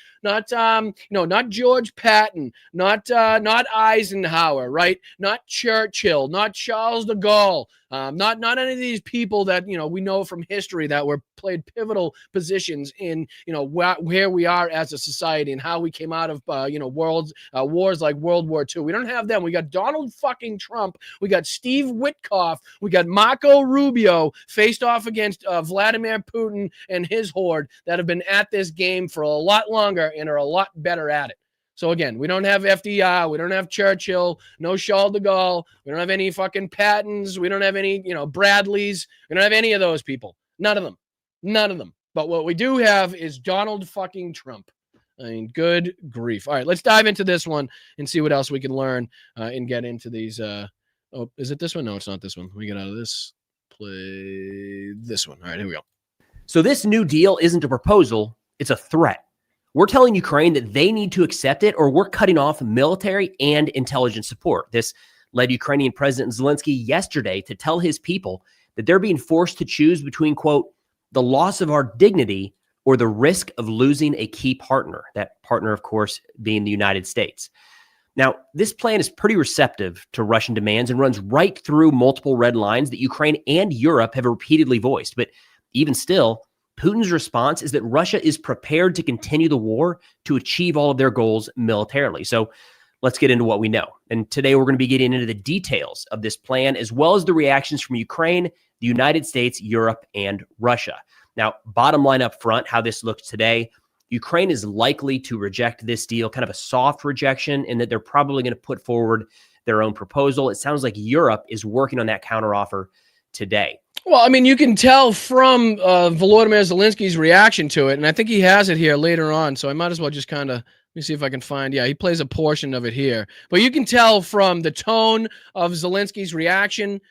George Patton, not Eisenhower, right? Not Churchill, not Charles de Gaulle, not any of these people that we know from history that were played pivotal positions in where we are as a society and how we came out of wars like World War II. We don't have them. We got Donald fucking Trump. We got Steve Witkoff. We got Marco Rubio faced off against Vladimir Putin and his horde that have been at this game for a lot longer and are a lot better at it. So again, we don't have FDR, we don't have Churchill, no Charles de Gaulle, we don't have any fucking Pattons, we don't have any, Bradleys, we don't have any of those people. None of them. But what we do have is Donald fucking Trump. I mean, good grief. All right, let's dive into this one and see what else we can learn and get into these. Oh, is it this one? No, it's not this one. We get out of this. Play this one. All right, here we go. So this new deal isn't a proposal, it's a threat. We're telling Ukraine that they need to accept it, or we're cutting off military and intelligence support. This led Ukrainian President Zelensky yesterday to tell his people that they're being forced to choose between, quote, the loss of our dignity or the risk of losing a key partner. That partner, of course, being the United States. Now, this plan is pretty receptive to Russian demands and runs right through multiple red lines that Ukraine and Europe have repeatedly voiced. But even still, Putin's response is that Russia is prepared to continue the war to achieve all of their goals militarily. So let's get into what we know. And today we're going to be getting into the details of this plan, as well as the reactions from Ukraine, the United States, Europe, and Russia. Now, bottom line up front, how this looks today, Ukraine is likely to reject this deal, kind of a soft rejection, and that they're probably going to put forward their own proposal. It sounds like Europe is working on that counteroffer today. Well, I mean, you can tell from Volodymyr Zelensky's reaction to it, and I think he has it here later on, so I might as well just kind of, let me see if I can find, yeah, he plays a portion of it here. But you can tell from the tone of Zelensky's reaction,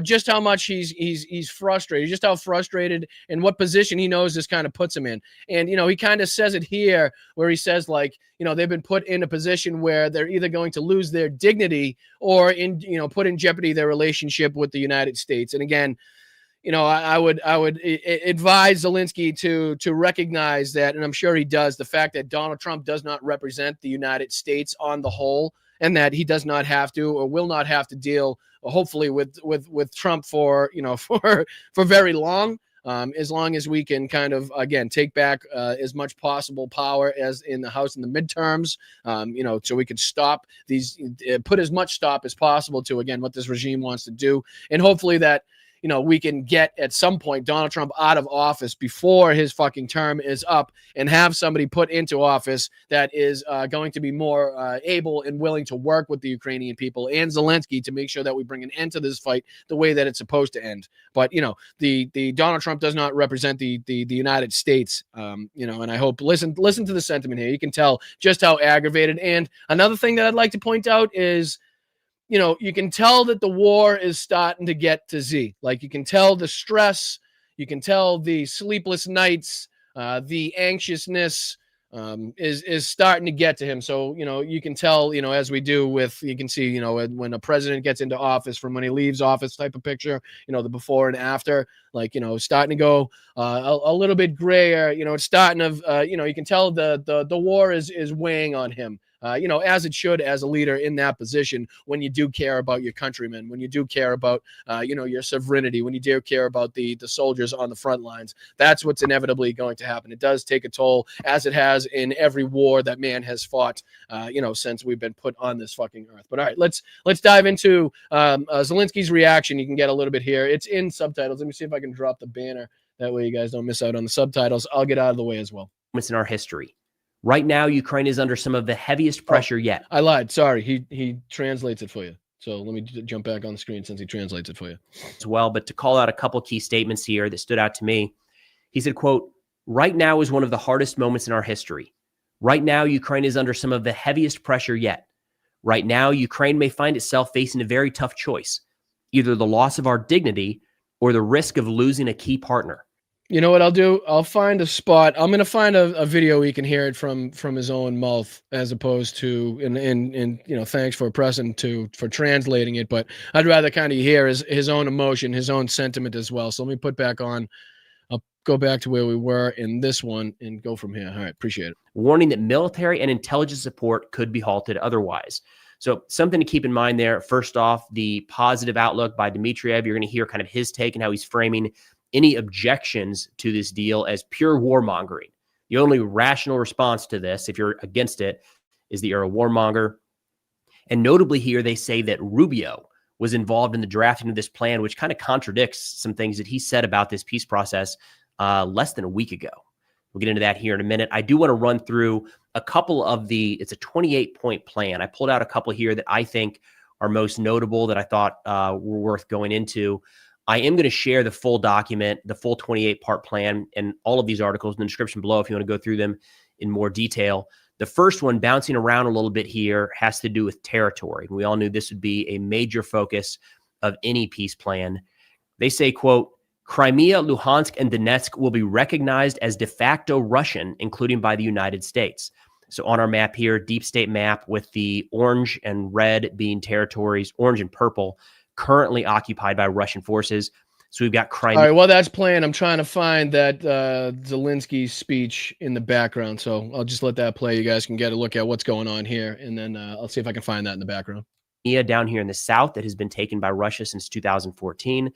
just how much he's frustrated, just how frustrated and what position he knows this kind of puts him in. And, he kind of says it here where he says, like, they've been put in a position where they're either going to lose their dignity or put in jeopardy their relationship with the United States. And again, I would advise Zelensky to recognize that, and I'm sure he does, the fact that Donald Trump does not represent the United States on the whole. and that he does not have to or will not have to deal, hopefully, with Trump for for very long. As long as we can kind of, again, take back as much possible power as in the House in the midterms, so we could stop these, put as much stop as possible to, again, what this regime wants to do. And hopefully that, we can get at some point Donald Trump out of office before his fucking term is up and have somebody put into office that is going to be more able and willing to work with the Ukrainian people and Zelensky to make sure that we bring an end to this fight the way that it's supposed to end. But, the Donald Trump does not represent the United States, and I hope, listen to the sentiment here. You can tell just how aggravated. And another thing that I'd like to point out is, you can tell that the war is starting to get to Z. Like, you can tell the stress, you can tell the sleepless nights, the anxiousness is starting to get to him. So, you can tell, as we do with, you can see, when a president gets into office from when he leaves office type of picture, the before and after, like, starting to go a little bit grayer, it's starting to, you can tell the war is weighing on him. As it should, as a leader in that position, when you do care about your countrymen, when you do care about, your sovereignty, when you do care about the soldiers on the front lines, that's what's inevitably going to happen. It does take a toll, as it has in every war that man has fought, since we've been put on this fucking earth. But all right, let's dive into Zelensky's reaction. You can get a little bit here. It's in subtitles. Let me see if I can drop the banner. That way you guys don't miss out on the subtitles. I'll get out of the way as well. It's in our history. Right now, Ukraine is under some of the heaviest pressure yet. I lied. Sorry. He translates it for you. So let me jump back on the screen since he translates it for you. As well, but to call out a couple key statements here that stood out to me. He said, quote, "Right now is one of the hardest moments in our history. Right now, Ukraine is under some of the heaviest pressure yet. Right now, Ukraine may find itself facing a very tough choice, either the loss of our dignity or the risk of losing a key partner." You know what I'll do? I'll find a spot. I'm going to find a video we can hear it from his own mouth, as opposed to, and thanks for for translating it, but I'd rather kind of hear his own emotion, his own sentiment as well. So let me put back on, I'll go back to where we were in this one and go from here. All right. Appreciate it. Warning that military and intelligence support could be halted otherwise. So something to keep in mind there. First off, the positive outlook by Dmitriev. You're going to hear kind of his take and how he's framing any objections to this deal as pure warmongering. The only rational response to this, if you're against it, is that you're a warmonger. And notably here, they say that Rubio was involved in the drafting of this plan, which kind of contradicts some things that he said about this peace process less than a week ago. We'll get into that here in a minute. I do want to run through a couple of it's a 28-point plan. I pulled out a couple here that I think are most notable that I thought were worth going into. I am going to share the full document, the full 28-part plan, and all of these articles in the description below if you want to go through them in more detail. The first one, bouncing around a little bit here, has to do with territory. We all knew this would be a major focus of any peace plan. They say, quote, "Crimea, Luhansk, and Donetsk will be recognized as de facto Russian, including by the United States." So on our map here, deep state map with the orange and red being territories, orange and purple, currently occupied by Russian forces. So we've got Crimea. All right, well, that's playing. I'm trying to find that Zelensky speech in the background. So I'll just let that play. You guys can get a look at what's going on here. And then I'll see if I can find that in the background. Down here in the south that has been taken by Russia since 2014.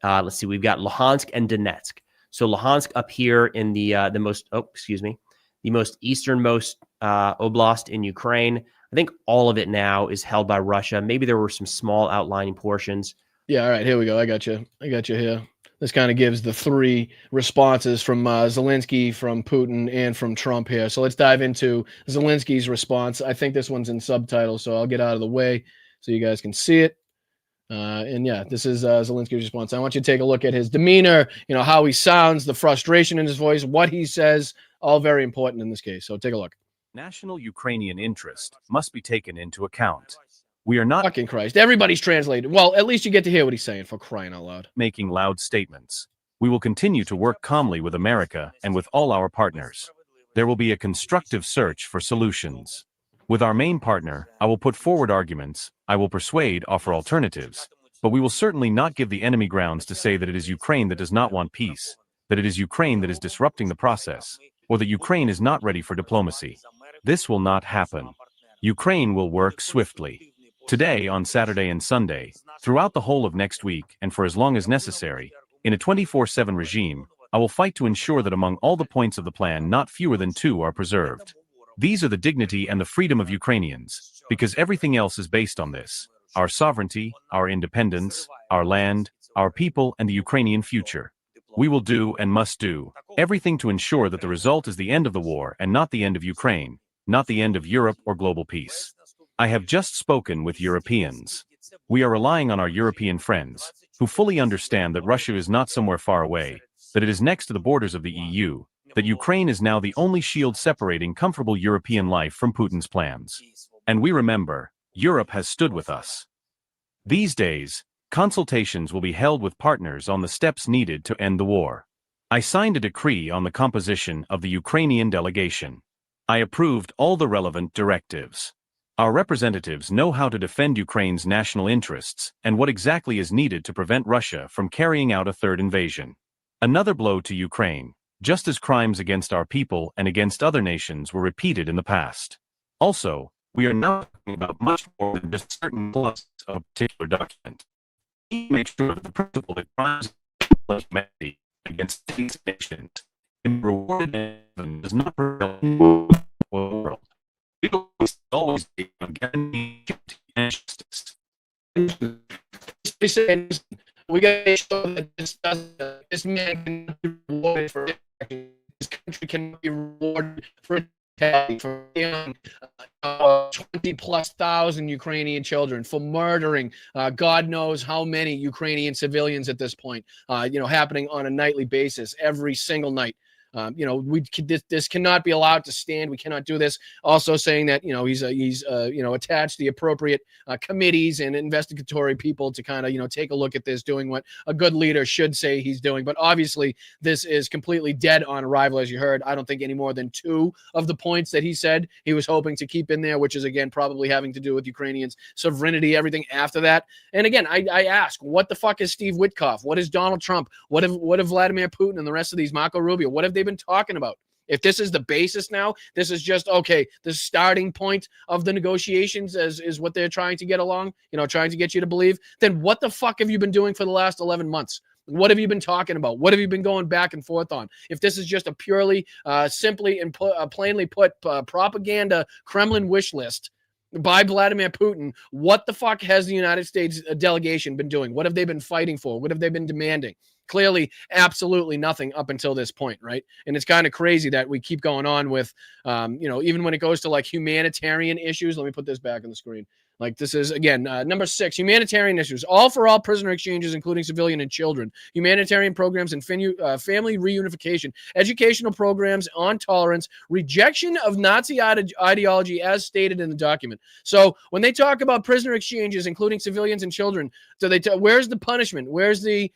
Let's see, we've got Luhansk and Donetsk. So Luhansk up here in the most easternmost oblast in Ukraine. I think all of it now is held by Russia. Maybe there were some small outlining portions. Yeah, all right, here we go. I got you here. This kind of gives the three responses from Zelensky, from Putin, and from Trump here. So let's dive into Zelensky's response. I think this one's in subtitles, so I'll get out of the way so you guys can see it. And yeah, this is Zelensky's response. I want you to take a look at his demeanor, how he sounds, the frustration in his voice, what he says, all very important in this case. So take a look. National Ukrainian interest must be taken into account. We are not fucking Christ. Everybody's translated. Well, at least you get to hear what he's saying, for crying out loud. Making loud statements. We will continue to work calmly with America and with all our partners. There will be a constructive search for solutions. With our main partner, I will put forward arguments, I will persuade, offer alternatives, but we will certainly not give the enemy grounds to say that it is Ukraine that does not want peace, that it is Ukraine that is disrupting the process, or that Ukraine is not ready for diplomacy. This will not happen. Ukraine will work swiftly. Today, on Saturday and Sunday, throughout the whole of next week, and for as long as necessary, in a 24/7 regime, I will fight to ensure that among all the points of the plan, not fewer than 2 are preserved. These are the dignity and the freedom of Ukrainians, because everything else is based on this: our sovereignty, our independence, our land, our people, and the Ukrainian future. We will do and must do everything to ensure that the result is the end of the war and not the end of Ukraine, not the end of Europe or global peace. I have just spoken with Europeans. We are relying on our European friends, who fully understand that Russia is not somewhere far away, that it is next to the borders of the EU, that Ukraine is now the only shield separating comfortable European life from Putin's plans. And we remember, Europe has stood with us. These days, consultations will be held with partners on the steps needed to end the war. I signed a decree on the composition of the Ukrainian delegation. I approved all the relevant directives. Our representatives know how to defend Ukraine's national interests and what exactly is needed to prevent Russia from carrying out a third invasion. Another blow to Ukraine, just as crimes against our people and against other nations were repeated in the past. Also, we are now talking about much more than just certain clauses of a particular document. We need to make sure that the principle that crimes against humanity against states and nations can be rewarded and does not prevail in the world. We will always be on guaranteeing and justice. We got to show that this man can be rewarded for this country can be rewarded for 20,000+ Ukrainian children, for murdering God knows how many Ukrainian civilians at this point, happening on a nightly basis, every single night. This cannot be allowed to stand. We cannot do this. Also saying that, he's attached the appropriate committees and investigatory people to kind of, take a look at this, doing what a good leader should say he's doing. But obviously this is completely dead on arrival, as you heard. I don't think any more than 2 of the points that he said he was hoping to keep in there, which is again, probably having to do with Ukrainians' sovereignty, everything after that. And again, I ask, what the fuck is Steve Witkoff? What is Donald Trump? What have Vladimir Putin and the rest of these, Marco Rubio, what have they been talking about? If this is the basis now, this is just, okay, the starting point of the negotiations is what they're trying to get along, trying to get you to believe, then what the fuck have you been doing for the last 11 months? What have you been talking about? What have you been going back and forth on? If this is just a purely, simply and plainly put, propaganda Kremlin wish list by Vladimir Putin, what the fuck has the United States delegation been doing? What have they been fighting for? What have they been demanding? Clearly, absolutely nothing up until this point, right? And it's kind of crazy that we keep going on with, even when it goes to like humanitarian issues. Let me put this back on the screen. Like this is, again, number 6, humanitarian issues, all for all prisoner exchanges, including civilian and children, humanitarian programs and family reunification, educational programs on tolerance, rejection of Nazi ideology as stated in the document. So when they talk about prisoner exchanges, including civilians and children, so where's the punishment? Where's the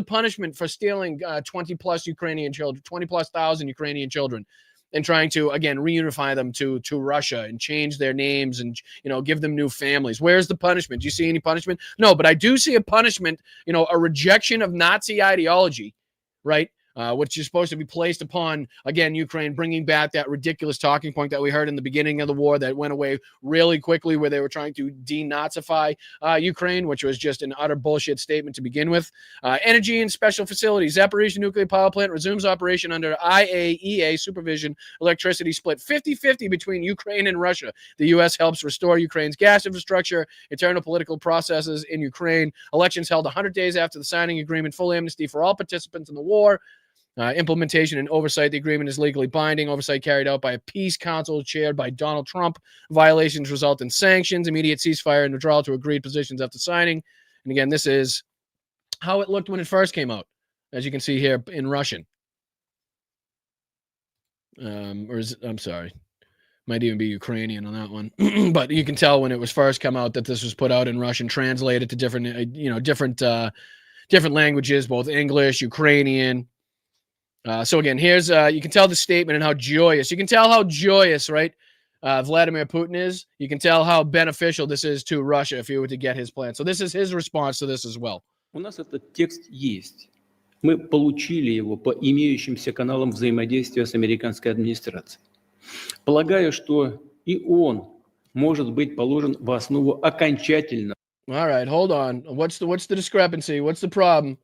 punishment for stealing 20+ Ukrainian children, 20,000+ Ukrainian children? And trying to, again, reunify them to Russia and change their names and, give them new families. Where's the punishment? Do you see any punishment? No, but I do see a punishment, a rejection of Nazi ideology, right? Which is supposed to be placed upon, again, Ukraine, bringing back that ridiculous talking point that we heard in the beginning of the war that went away really quickly, where they were trying to denazify Ukraine, which was just an utter bullshit statement to begin with. Energy and special facilities. Zaporizhzhia nuclear power plant resumes operation under IAEA supervision. Electricity split 50-50 between Ukraine and Russia. The U.S. helps restore Ukraine's gas infrastructure, internal political processes in Ukraine. Elections held 100 days after the signing agreement. Full amnesty for all participants in the war. Implementation and oversight. The agreement is legally binding. Oversight carried out by a peace council chaired by Donald Trump. Violations result in sanctions. Immediate ceasefire and withdrawal to agreed positions after signing. And again, this is how it looked when it first came out, as you can see here in Russian. I'm sorry. Might even be Ukrainian on that one. But you can tell when it was first come out that this was put out in Russian, translated to different, different languages, both English, Ukrainian. So again, here's, you can tell the statement and how joyous, right? Vladimir Putin is. You can tell how beneficial this is to Russia if he were to get his plan. So this is his response to this as well. У нас этот текст есть. Мы получили его по имеющимся каналам взаимодействия с американской администрацией. Полагаю, что и он, может быть положен в основу окончательно. All right, hold on. What's the discrepancy? What's the problem?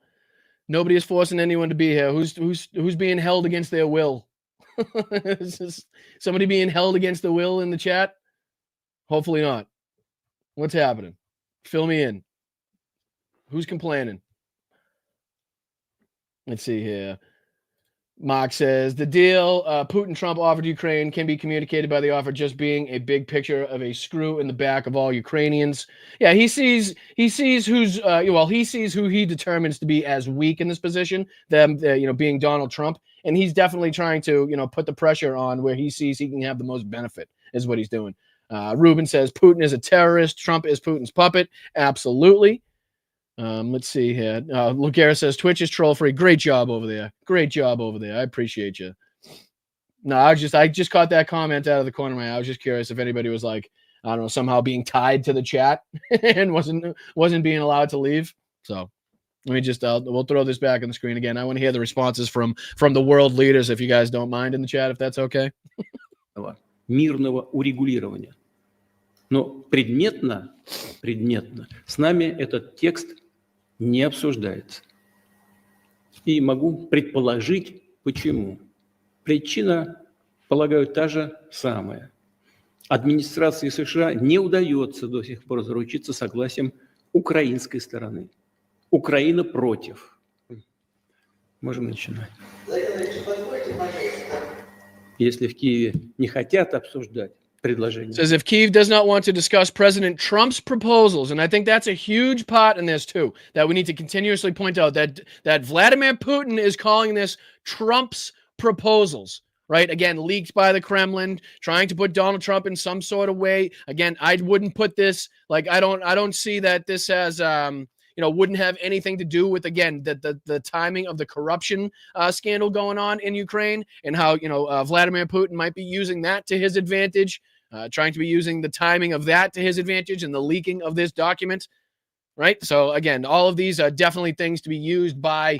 Nobody is forcing anyone to be here. Who's being held against their will? Is this somebody being held against the will in the chat? Hopefully not. What's happening? Fill me in. Who's complaining? Let's see here. Mark says the deal Putin Trump offered Ukraine can be communicated by the offer just being a big picture of a screw in the back of all Ukrainians. Yeah, he sees who's he sees who he determines to be as weak in this position, them being Donald Trump, and he's definitely trying to put the pressure on where he sees he can have the most benefit is what he's doing. Ruben says Putin is a terrorist, Trump is Putin's puppet. Absolutely. Let's see here. Lugera says Twitch is troll free. Great job over there. Great job over there. I appreciate you. No, I just caught that comment out of the corner of my eye. I was just curious if anybody was like, I don't know, somehow being tied to the chat and wasn't being allowed to leave. So let me just we'll throw this back on the screen again. I want to hear the responses from the world leaders, if you guys don't mind, in the chat, if that's okay. Мирного урегулирования. Но предметно с нами этот текст не обсуждается. И могу предположить, почему. Причина, полагаю, та же самая. Администрации США не удается до сих пор заручиться согласием украинской стороны. Украина против. Можем начинать. Если в Киеве не хотят обсуждать предложение. Says if Kyiv does not want to discuss President Trump's proposals, and I think that's a huge part in this too, that we need to continuously point out that Vladimir Putin is calling this Trump's proposals, right? Again, leaked by the Kremlin, trying to put Donald Trump in some sort of way. Again, I wouldn't put this like I don't see that this has wouldn't have anything to do with, again, the timing of the corruption scandal going on in Ukraine, and how Vladimir Putin might be using that to his advantage, trying to be using the timing of that to his advantage and the leaking of this document, right? So again, all of these are definitely things to be used by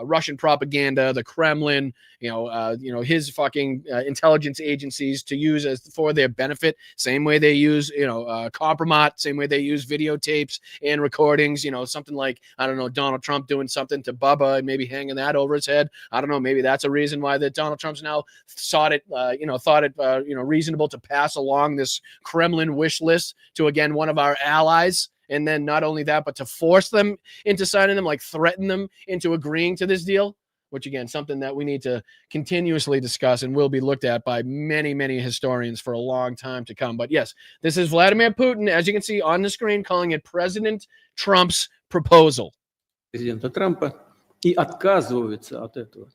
Russian propaganda, the Kremlin, his fucking intelligence agencies to use as for their benefit. Same way they use, compromat, same way they use videotapes and recordings, something like, I don't know, Donald Trump doing something to Bubba and maybe hanging that over his head. I don't know. Maybe that's a reason why that Donald Trump's now thought it reasonable to pass along this Kremlin wish list to, again, one of our allies. And then not only that, but to force them into signing them, like threaten them into agreeing to this deal, which, again, something that we need to continuously discuss and will be looked at by many, many historians for a long time to come. But yes, this is Vladimir Putin, as you can see on the screen, calling it President Trump's proposal. Президента Трампа и отказываются от этого,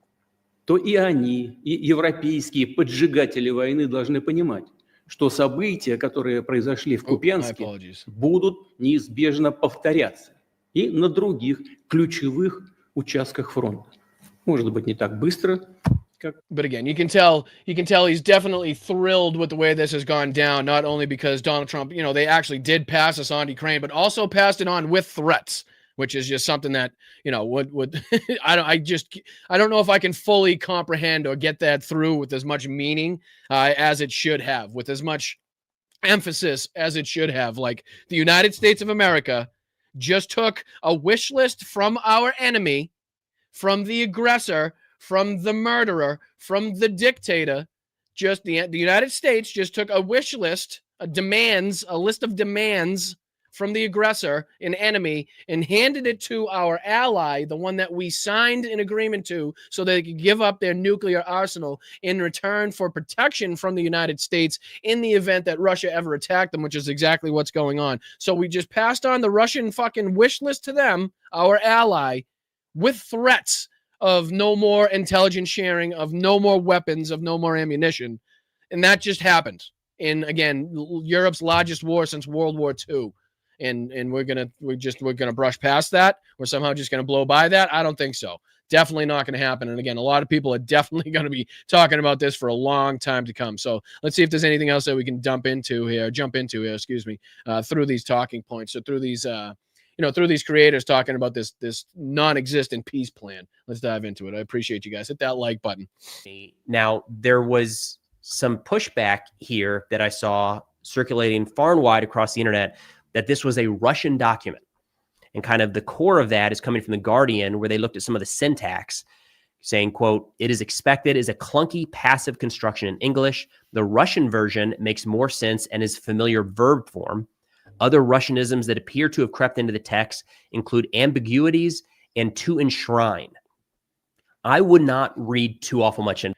то и они, и европейские поджигатели войны должны понимать, что события, которые произошли в Купянске, будут неизбежно повторяться и на других ключевых участках фронта. Может быть, не так быстро, как... But again, you can tell he's definitely thrilled with the way this has gone down, not only because Donald Trump, they actually did pass this on to Ukraine, but also passed it on with threats, which is just something that, would I don't know if I can fully comprehend or get that through with as much meaning as it should have, with as much emphasis as it should have. Like, the United States of America just took a wish list from our enemy, from the aggressor, from the murderer, from the dictator. Just the United States just took a wish list, a list of demands from the aggressor, an enemy, and handed it to our ally, the one that we signed an agreement to, so they could give up their nuclear arsenal in return for protection from the United States in the event that Russia ever attacked them, which is exactly what's going on. So we just passed on the Russian fucking wish list to them, our ally, with threats of no more intelligence sharing, of no more weapons, of no more ammunition. And that just happened in, again, Europe's largest war since World War II. And we're gonna brush past that. We're somehow just gonna blow by that. I don't think so. Definitely not going to happen. And again, a lot of people are definitely going to be talking about this for a long time to come. So let's see if there's anything else that we can jump into here, through these talking points. So through these, through these creators talking about this non-existent peace plan. Let's dive into it. I appreciate you guys. Hit that like button. Now, there was some pushback here that I saw circulating far and wide across the internet that this was a Russian document. And kind of the core of that is coming from The Guardian, where they looked at some of the syntax, saying, quote, "It is expected is a clunky passive construction in English. The Russian version makes more sense and is familiar verb form. Other Russianisms that appear to have crept into the text include ambiguities and to enshrine." I would not read too awful much into.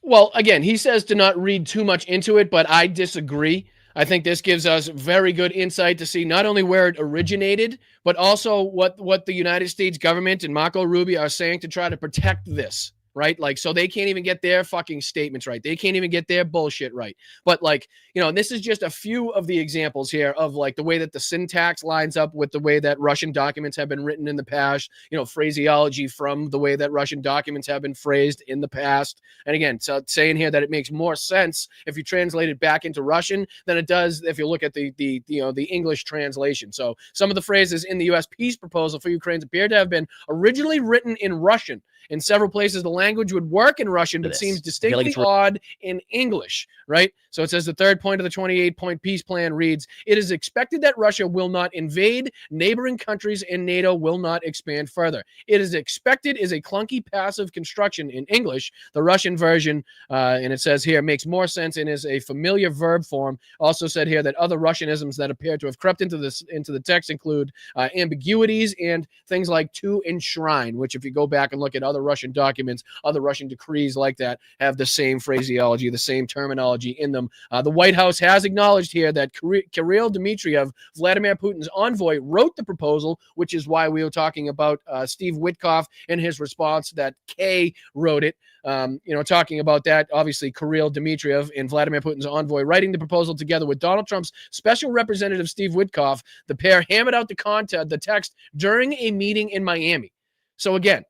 Well, again, he says to not read too much into it, but I disagree. I think this gives us very good insight to see not only where it originated, but also what the United States government and Marco Rubio are saying to try to protect this, right? Like, so they can't even get their fucking statements right. They can't even get their bullshit right. But like, you know, and this is just a few of the examples here of like the way that the syntax lines up with the way that Russian documents have been written in the past, you know, phraseology from the way that Russian documents have been phrased in the past. And again, so saying here that it makes more sense if you translate it back into Russian than it does if you look at the English translation. So some of the phrases in the U.S. peace proposal for Ukraine appear to have been originally written in Russian. In several places, the language would work in Russian, but seems distinctly odd in English, right? So it says the third point of the 28-point peace plan reads, "It is expected that Russia will not invade neighboring countries and NATO will not expand further. It is expected is a clunky passive construction in English. The Russian version, and it says here, makes more sense and is a familiar verb form." Also said here that other Russianisms that appear to have crept into the text include ambiguities and things like to enshrine, which if you go back and look at other Russian documents, other Russian decrees like that have the same phraseology, the same terminology in them. The White House has acknowledged here that Kirill Dmitriev, Vladimir Putin's envoy, wrote the proposal, which is why we were talking about Steve Witkoff and his response that Kay wrote it. Talking about that, obviously Kirill Dmitriev and Vladimir Putin's envoy writing the proposal together with Donald Trump's special representative Steve Witkoff. The pair hammered out the text during a meeting in Miami. So again,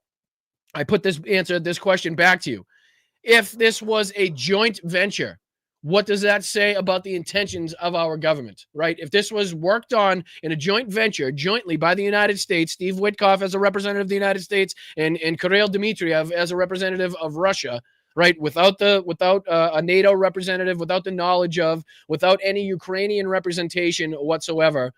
I put this question back to you. If this was a joint venture, what does that say about the intentions of our government, right? If this was worked on in a joint venture, jointly by the United States, Steve Witkoff as a representative of the United States and Kirill Dmitriev as a representative of Russia, right? Without a NATO representative, without the knowledge of, without any Ukrainian representation whatsoever.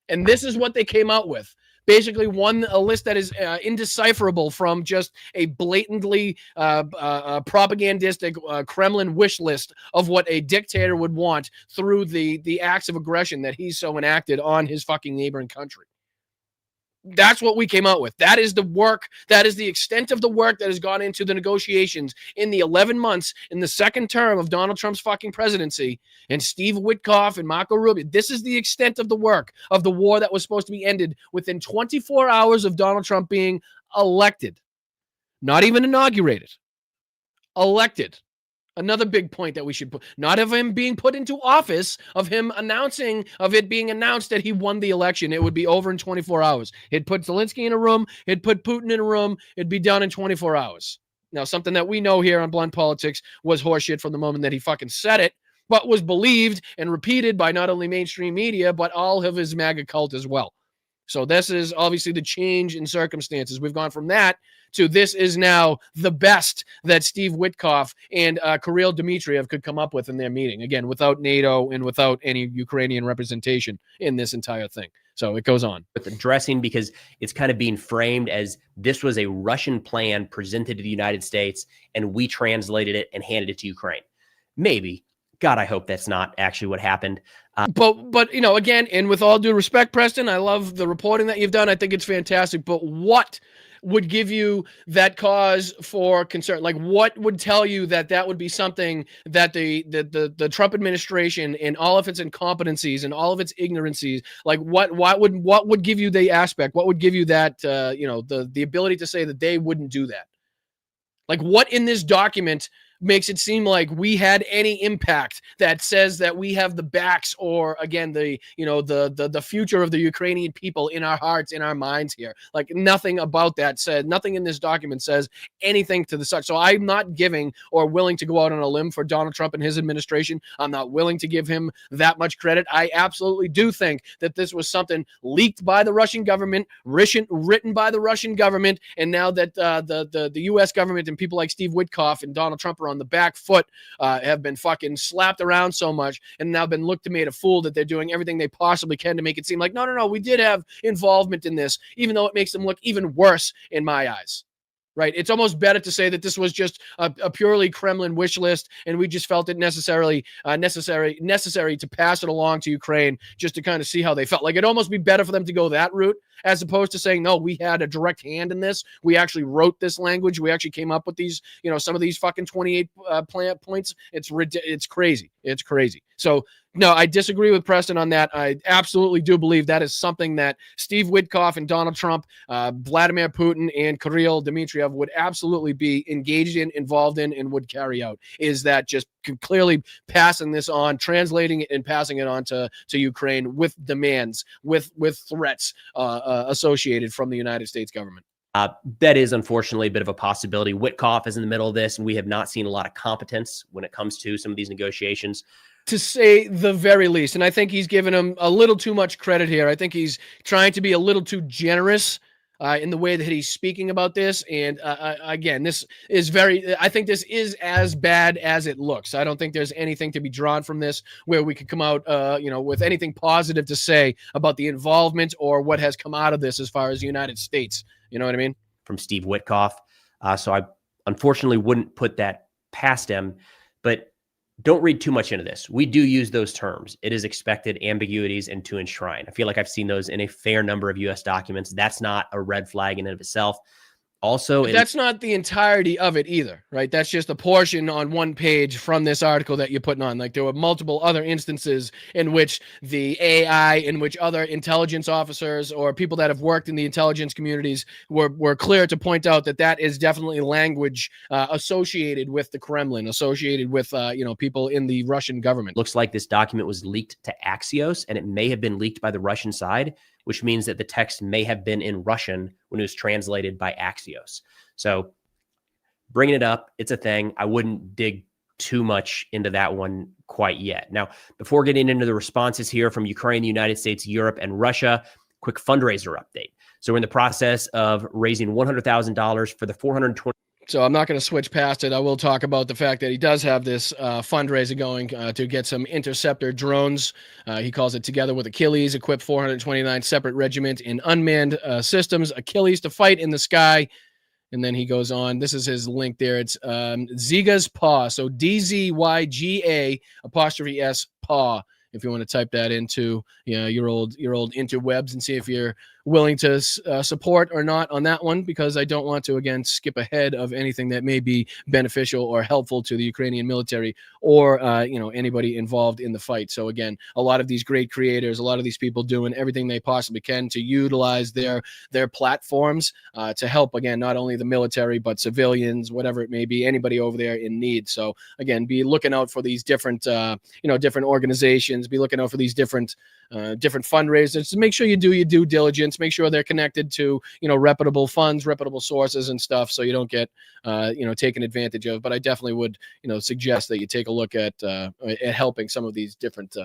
And this is what they came out with. Basically, a list that is indecipherable from just a blatantly propagandistic Kremlin wish list of what a dictator would want through the acts of aggression that he's so enacted on his fucking neighboring country. That's what we came out with. That is the work. That is the extent of the work that has gone into the negotiations in the 11 months in the second term of Donald Trump's fucking presidency and Steve Witkoff and Marco Rubio. This is the extent of the work of the war that was supposed to be ended within 24 hours of Donald Trump being elected. Not even inaugurated. Elected. Another big point that we should put, not of him being put into office, of it being announced that he won the election. It would be over in 24 hours. It'd put Zelensky in a room. It'd put Putin in a room. It'd be done in 24 hours. Now, something that we know here on Blunt Politics was horseshit from the moment that he fucking said it, but was believed and repeated by not only mainstream media, but all of his MAGA cult as well. So this is obviously the change in circumstances. We've gone from that to this is now the best that Steve Witkoff and Kirill Dmitriev could come up with in their meeting. Again, without NATO and without any Ukrainian representation in this entire thing. So it goes on. With addressing, because it's kind of being framed as this was a Russian plan presented to the United States and we translated it and handed it to Ukraine. Maybe. God, I hope that's not actually what happened. But again, and with all due respect, Preston, I love the reporting that you've done. I think it's fantastic. But what would give you that cause for concern? Like, what would tell you that would be something that the Trump administration and all of its incompetencies and all of its ignorancies, like what would give you the aspect? What would give you that the ability to say that they wouldn't do that? Like, what in this document makes it seem like we had any impact that says that we have the backs or, again, the future of the Ukrainian people in our hearts, in our minds here? Like, nothing about that said, nothing in this document says anything to the such. So I'm not giving or willing to go out on a limb for Donald Trump and his administration. I'm not willing to give him that much credit. I absolutely do think that this was something leaked by the Russian government, written by the Russian government, and now that the U.S. government and people like Steve Witkoff and Donald Trump are on the back foot, have been fucking slapped around so much and now been looked to made a fool that they're doing everything they possibly can to make it seem like, no, we did have involvement in this, even though it makes them look even worse in my eyes. Right. It's almost better to say that this was just a purely Kremlin wish list, and we just felt it necessary to pass it along to Ukraine just to kind of see how they felt. Like it'd almost be better for them to go that route as opposed to saying, no, we had a direct hand in this. We actually wrote this language. We actually came up with these, some of these fucking 28 plant points. It's crazy. It's crazy. So no, I disagree with Preston on that. I absolutely do believe that is something that Steve Witkoff and Donald Trump, Vladimir Putin, and Kirill Dmitriev would absolutely be engaged in, involved in, and would carry out. Is that just clearly passing this on, translating it, and passing it on to Ukraine with demands, with threats associated from the United States government? That is unfortunately a bit of a possibility. Witkoff is in the middle of this, and we have not seen a lot of competence when it comes to some of these negotiations, to say the very least. And I think he's given him a little too much credit here. I think he's trying to be a little too generous in the way that he's speaking about this. And again, this is I think this is as bad as it looks. I don't think there's anything to be drawn from this where we could come out, with anything positive to say about the involvement or what has come out of this as far as the United States. You know what I mean? From Steve Witkoff. So I unfortunately wouldn't put that past him, but don't read too much into this. We do use those terms. It is expected, ambiguities, and to enshrine. I feel like I've seen those in a fair number of U.S. documents. That's not a red flag in and of itself. Also, that's not the entirety of it either, right? That's just a portion on one page from this article that you're putting on. Like there were multiple other instances in which the AI, in which other intelligence officers or people that have worked in the intelligence communities were clear to point out that is definitely language associated with the Kremlin, associated with people in the Russian government. Looks like this document was leaked to Axios, and it may have been leaked by the Russian side, which means that the text may have been in Russian when it was translated by Axios. So bringing it up, it's a thing. I wouldn't dig too much into that one quite yet. Now, before getting into the responses here from Ukraine, the United States, Europe, and Russia, quick fundraiser update. So we're in the process of raising $100,000 for the 420. So I'm not going to switch past it. I will talk about the fact that he does have this fundraiser going to get some interceptor drones. He calls it Together with Achilles, equip 429 separate regiment in unmanned systems, Achilles to fight in the sky. And then he goes on. This is his link there. It's Zyga's Paw. So DZYGA 'S Paw. If you want to type that into your old interwebs and see if you're willing to support or not on that one, because I don't want to, again, skip ahead of anything that may be beneficial or helpful to the Ukrainian military or, anybody involved in the fight. So again, a lot of these great creators, a lot of these people doing everything they possibly can to utilize their platforms to help, again, not only the military, but civilians, whatever it may be, anybody over there in need. So again, be looking out for these different, different organizations, be looking out for these different fundraisers to make sure you do your due diligence, make sure they're connected to, reputable funds, reputable sources and stuff. So you don't get, taken advantage of. But I definitely would, suggest that you take a look at helping some of these different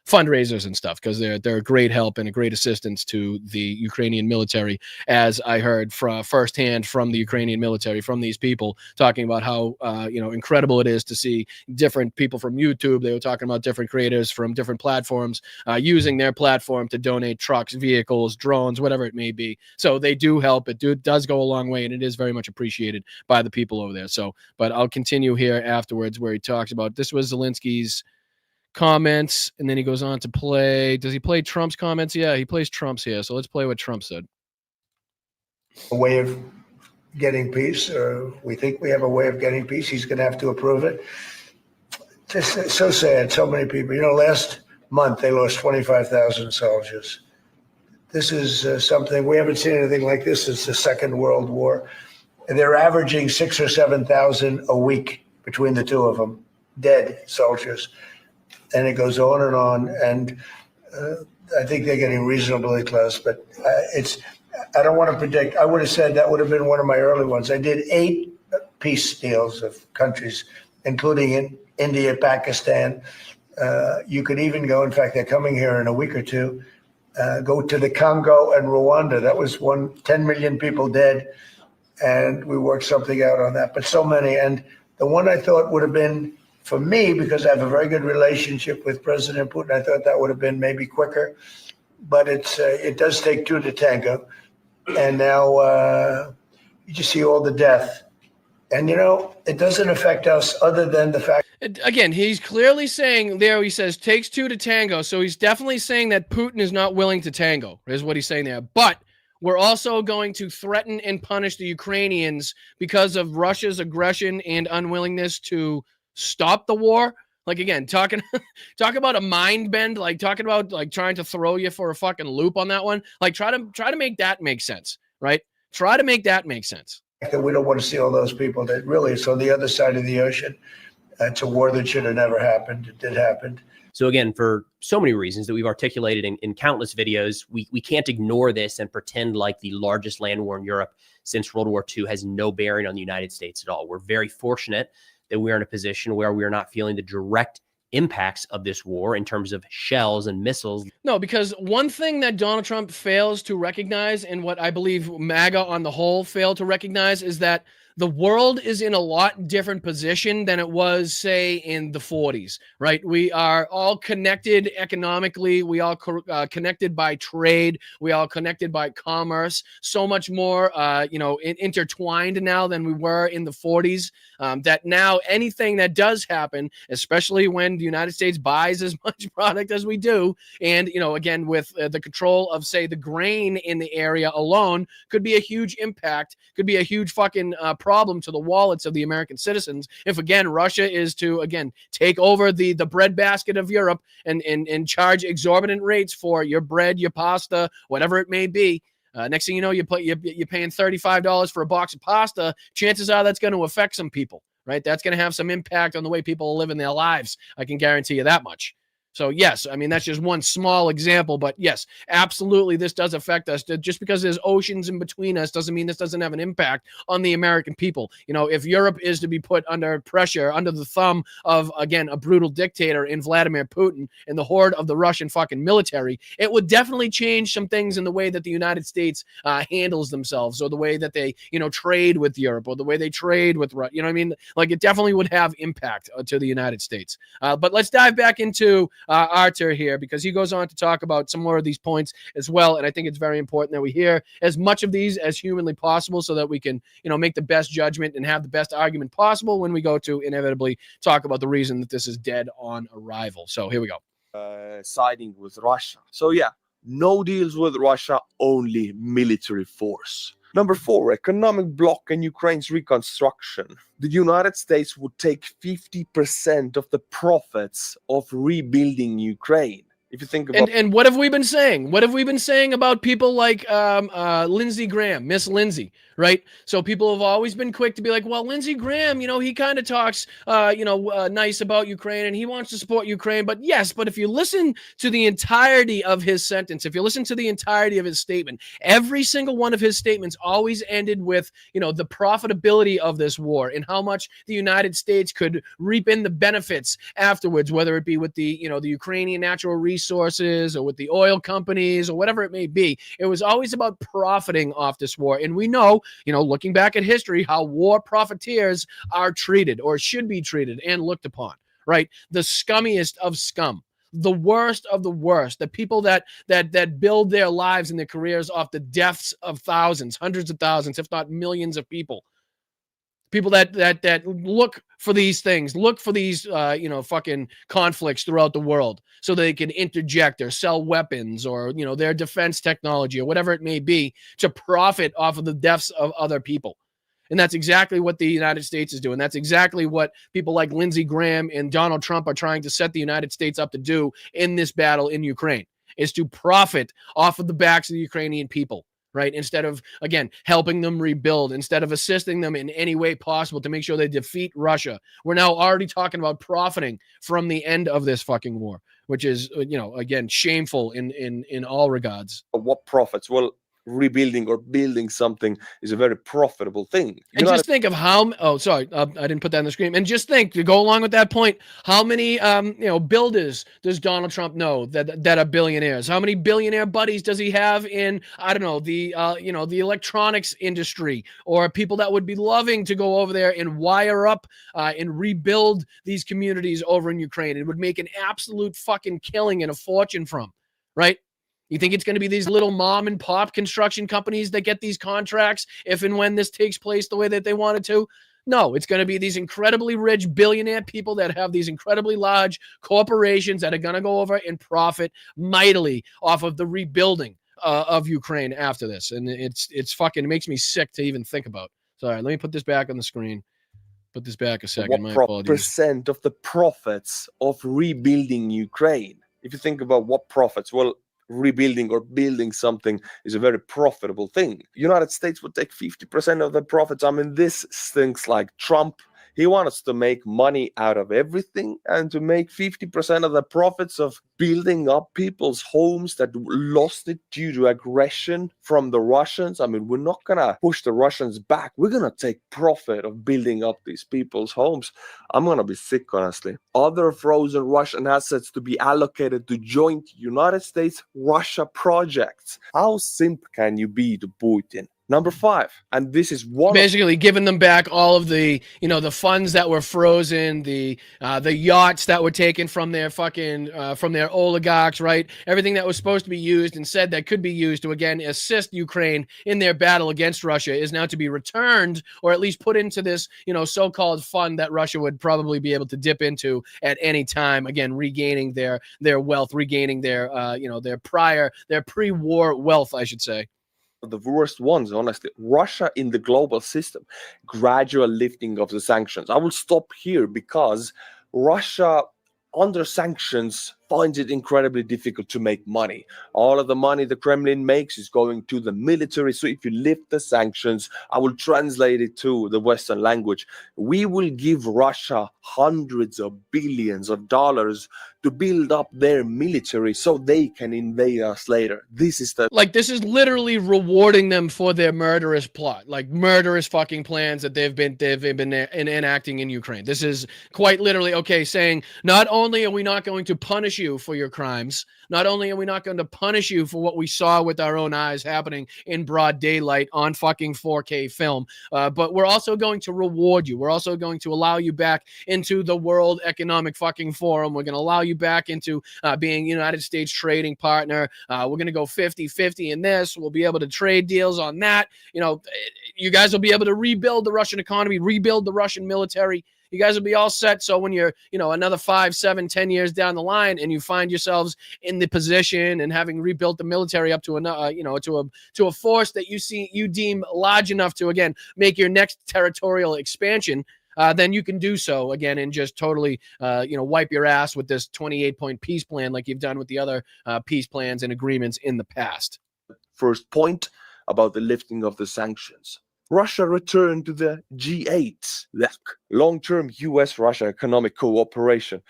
fundraisers and stuff, because they're a great help and a great assistance to the Ukrainian military, as I heard firsthand from the Ukrainian military, from these people talking about how incredible it is to see different people from YouTube. They were talking about different creators from different platforms using their platform to donate trucks, vehicles, drones, whatever it may be. So they do help. It does go a long way, and it is very much appreciated by the people over there. So, but I'll continue here afterwards where he talks about, this was Zelensky's comments, and then he goes on to play. Does he play Trump's comments? Yeah, he plays Trump's here. So let's play what Trump said. A way of getting peace, or we think we have a way of getting peace. He's going to have to approve it. Just so sad. So many people. Last month they lost 25,000 soldiers. This is something we haven't seen anything like this since the Second World War. And they're averaging 6,000 or 7,000 a week between the two of them, dead soldiers. And it goes on. And I think they're getting reasonably close, but I don't want to predict. I would have said that would have been one of my early ones. I did 8 peace deals of countries, including in India, Pakistan. You could even go, in fact, they're coming here in a week or two, go to the Congo and Rwanda. That was 10 million people dead. And we worked something out on that, but so many. And The one I thought would have been, for me, because I have a very good relationship with President Putin, I thought that would have been maybe quicker. But it does take two to tango. And now you just see all the death. And, it doesn't affect us other than the fact. Again, he's clearly saying there, he says, takes two to tango. So he's definitely saying that Putin is not willing to tango, is what he's saying there. But we're also going to threaten and punish the Ukrainians because of Russia's aggression and unwillingness to stop the war. Like, again, talk about a mind bend, like talking about like trying to throw you for a fucking loop on that one. Like, try to make that make sense, right? Try to make that make sense. We don't want to see all those people that really it's on the other side of the ocean. It's a war that should have never happened. It did happen. So again, for so many reasons that we've articulated in countless videos, we can't ignore this and pretend like the largest land war in Europe since World War II has no bearing on the United States at all. We're very fortunate that we're in a position where we're not feeling the direct impacts of this war in terms of shells and missiles. No, because one thing that Donald Trump fails to recognize, and what I believe MAGA on the whole failed to recognize, is that the world is in a lot different position than it was, say, in the 40s, right? We are all connected economically. We all connected by trade. We all connected by commerce. So much more, intertwined now than we were in the 40s. That now anything that does happen, especially when the United States buys as much product as we do, and, again, with the control of, say, the grain in the area alone, could be a huge impact, could be a huge fucking problem to the wallets of the American citizens if, again, Russia is to, again, take over the breadbasket of Europe and charge exorbitant rates for your bread, your pasta, whatever it may be. Next thing you know, you're paying $35 for a box of pasta. Chances are that's going to affect some people, right? That's going to have some impact on the way people are living their lives. I can guarantee you that much. So, yes, I mean, that's just one small example. But, yes, absolutely, this does affect us. Just because there's oceans in between us doesn't mean this doesn't have an impact on the American people. If Europe is to be put under pressure, under the thumb of, again, a brutal dictator in Vladimir Putin and the horde of the Russian fucking military, it would definitely change some things in the way that the United States handles themselves, or the way that they, trade with Europe, or the way they trade with Russia. You know what I mean? Like, it definitely would have impact to the United States. But let's dive back into Artur here, because he goes on to talk about some more of these points as well. And I think it's very important that we hear as much of these as humanly possible so that we can, make the best judgment and have the best argument possible when we go to inevitably talk about the reason that this is dead on arrival. So here we go. Siding with Russia. So yeah, no deals with Russia, only military force. Number 4, economic bloc and Ukraine's reconstruction. The United States would take 50% of the profits of rebuilding Ukraine. If you think about and what have we been saying? What have we been saying about people like Lindsey Graham, Miss Lindsey, right? So people have always been quick to be like, well, Lindsey Graham, he kind of talks, nice about Ukraine and he wants to support Ukraine. But yes, but if you listen to the entirety of his sentence, if you listen to the entirety of his statement, every single one of his statements always ended with, the profitability of this war and how much the United States could reap in the benefits afterwards, whether it be with the, the Ukrainian natural resources or with the oil companies or whatever it may be. It was always about profiting off this war. And we know, looking back at history, how war profiteers are treated or should be treated and looked upon, right? The scummiest of scum, the worst of the worst, the people that build their lives and their careers off the deaths of thousands, hundreds of thousands, if not millions of people. People that look for these things, look for these, fucking conflicts throughout the world so they can interject or sell weapons or, their defense technology or whatever it may be to profit off of the deaths of other people. And that's exactly what the United States is doing. That's exactly what people like Lindsey Graham and Donald Trump are trying to set the United States up to do in this battle in Ukraine, is to profit off of the backs of the Ukrainian people. Right? Instead of, again, helping them rebuild, instead of assisting them in any way possible to make sure they defeat Russia. We're now already talking about profiting from the end of this fucking war, which is, again, shameful in all regards. What profits? Well, rebuilding or building something is a very profitable thing. And just think of how. Oh, sorry, I didn't put that on the screen. And just think to go along with that point, how many builders does Donald Trump know that are billionaires? How many billionaire buddies does he have in the electronics industry, or people that would be loving to go over there and wire up and rebuild these communities over in Ukraine? It would make an absolute fucking killing and a fortune from, right? You think it's going to be these little mom and pop construction companies that get these contracts if and when this takes place the way that they want it to? No, it's going to be these incredibly rich billionaire people that have these incredibly large corporations that are going to go over and profit mightily off of the rebuilding of Ukraine after this. And it's fucking, it makes me sick to even think about. Sorry, let me put this back on the screen. Put this back a second. My apologies. Percent of the profits of rebuilding Ukraine? If you think about what profits, well, rebuilding or building something is a very profitable thing. United States would take 50% of the profits. I mean, this things like Trump, he wants to make money out of everything and to make 50% of the profits of building up people's homes that lost it due to aggression from the Russians. I mean, we're not going to push the Russians back. We're going to take profit of building up these people's homes. I'm going to be sick, honestly. Other frozen Russian assets to be allocated to joint United States-Russia projects. How simple can you be to Putin? Number 5, and this is one basically giving them back all of the the funds that were frozen, the yachts that were taken from their fucking from their oligarchs, right? Everything that was supposed to be used and said that could be used to again assist Ukraine in their battle against Russia is now to be returned, or at least put into this so-called fund that Russia would probably be able to dip into at any time, again regaining their wealth, regaining their their pre-war wealth, I should say. The worst ones, honestly. Russia in the global system, gradual lifting of the sanctions. I will stop here because Russia under sanctions finds it incredibly difficult to make money. All of the money the Kremlin makes is going to the military. So if you lift the sanctions, I will translate it to the Western language. We will give Russia hundreds of billions of dollars to build up their military so they can invade us later. This is literally rewarding them for their murderous plot, like murderous fucking plans that they've been enacting in Ukraine. This is quite literally saying not only are we not going to punish you for your crimes, not only are we not going to punish you for what we saw with our own eyes happening in broad daylight on fucking 4K film, but we're also going to reward you. We're also going to allow you back into the World Economic fucking Forum. We're going to allow you back into being United States trading partner. We're going to go 50-50 in this. We'll be able to trade deals on that. You guys will be able to rebuild the Russian economy, rebuild the Russian military. You guys will be all set. So when you're, another 5, 7, 10 years down the line, and you find yourselves in the position and having rebuilt the military up to to a force that you deem large enough to again make your next territorial expansion, then you can do so again and just totally, wipe your ass with this 28-point peace plan like you've done with the other peace plans and agreements in the past. First point about the lifting of the sanctions. Russia returned to the G8, long-term US-Russia economic cooperation.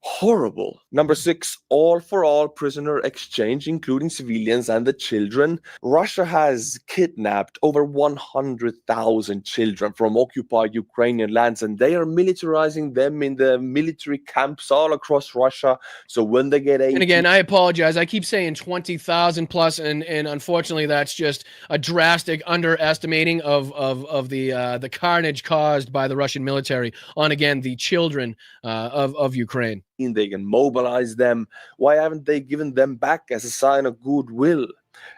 Horrible. Number 6, all-for-all prisoner exchange, including civilians and the children. Russia has kidnapped over 100,000 children from occupied Ukrainian lands, and they are militarizing them in the military camps all across Russia. So when they get 18... And again, I apologize. I keep saying 20,000 plus, and unfortunately, that's just a drastic underestimating of the carnage caused by the Russian military on, again, the children of Ukraine. They can mobilize them. Why haven't they given them back as a sign of goodwill?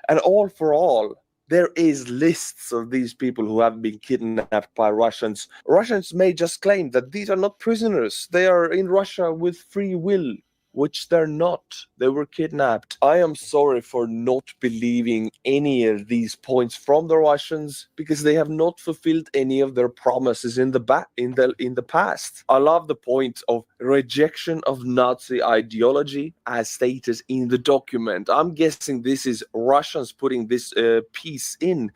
And all for all, there is lists of these people who have been kidnapped by Russians. Russians may just claim that these are not prisoners. They are in Russia with free will, which they're not. They were kidnapped. I am sorry for not believing any of these points from the Russians because they have not fulfilled any of their promises in the past. I love the point of rejection of Nazi ideology as stated in the document. I'm guessing this is Russians putting this piece in.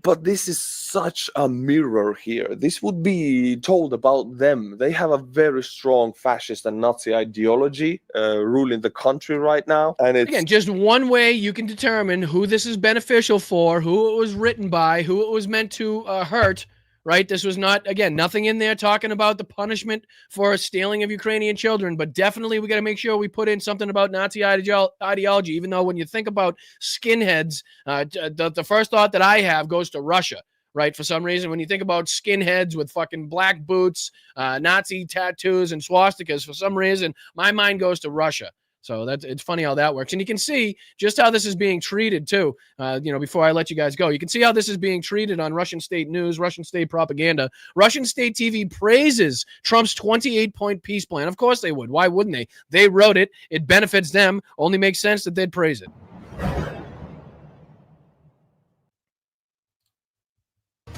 But this is such a mirror here. This would be told about them. They have a very strong fascist and Nazi ideology ruling the country right now. And it's again just one way you can determine who this is beneficial for, who it was written by, who it was meant to hurt. Right? This was not, again, nothing in there talking about the punishment for stealing of Ukrainian children, but definitely we got to make sure we put in something about Nazi ideology, even though when you think about skinheads, the first thought that I have goes to Russia, right? For some reason, when you think about skinheads with fucking black boots, Nazi tattoos, and swastikas, for some reason, my mind goes to Russia. So it's funny how that works. And you can see just how this is being treated too. Before I let you guys go, you can see how this is being treated on Russian state news, Russian state propaganda. Russian state TV praises Trump's 28-point peace plan. Of course they would. Why wouldn't they? They wrote it. It benefits them. Only makes sense that they'd praise it.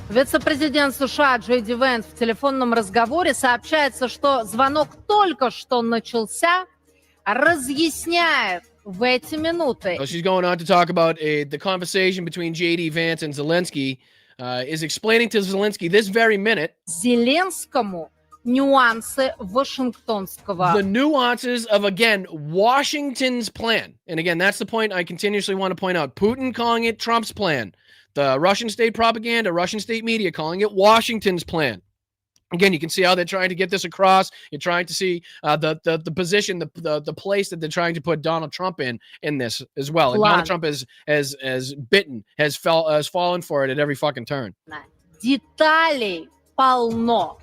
Вице-президент США Джей Ди Венс в телефонном разговоре сообщается, что звонок только что начался. Разъясняет в эти минуты. So she's going on to talk about the conversation between J.D. Vance and Zelensky, is explaining to Zelensky this very minute Зеленскому нюансы Вашингтонского. The nuances of, again, Washington's plan. And again, that's the point I continuously want to point out. Putin calling it Trump's plan. The Russian state propaganda, Russian state media calling it Washington's plan. Again, you can see how they're trying to get this across. You're trying to see the position, the place that they're trying to put Donald Trump in this as well. And Donald Trump has fallen for it at every fucking turn. Деталей полно.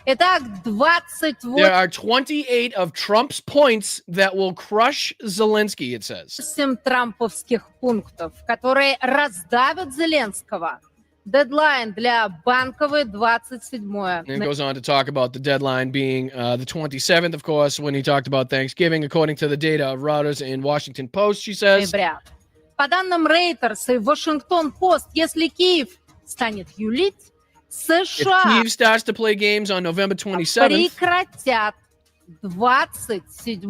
Итак, 28... There are 28 of Trump's points that will crush Zelensky, it says. 7 трамповских пунктов, которые раздавят Зеленского. Deadline для Банковой 27. And it goes on to talk about the deadline being the 27th, of course, when he talked about Thanksgiving, according to the data of Reuters and Washington Post, she says. По данным Reuters и Вашингтон-Пост, если Киев станет юлить, США if Kyiv starts to play games on November 27th, прекратят 27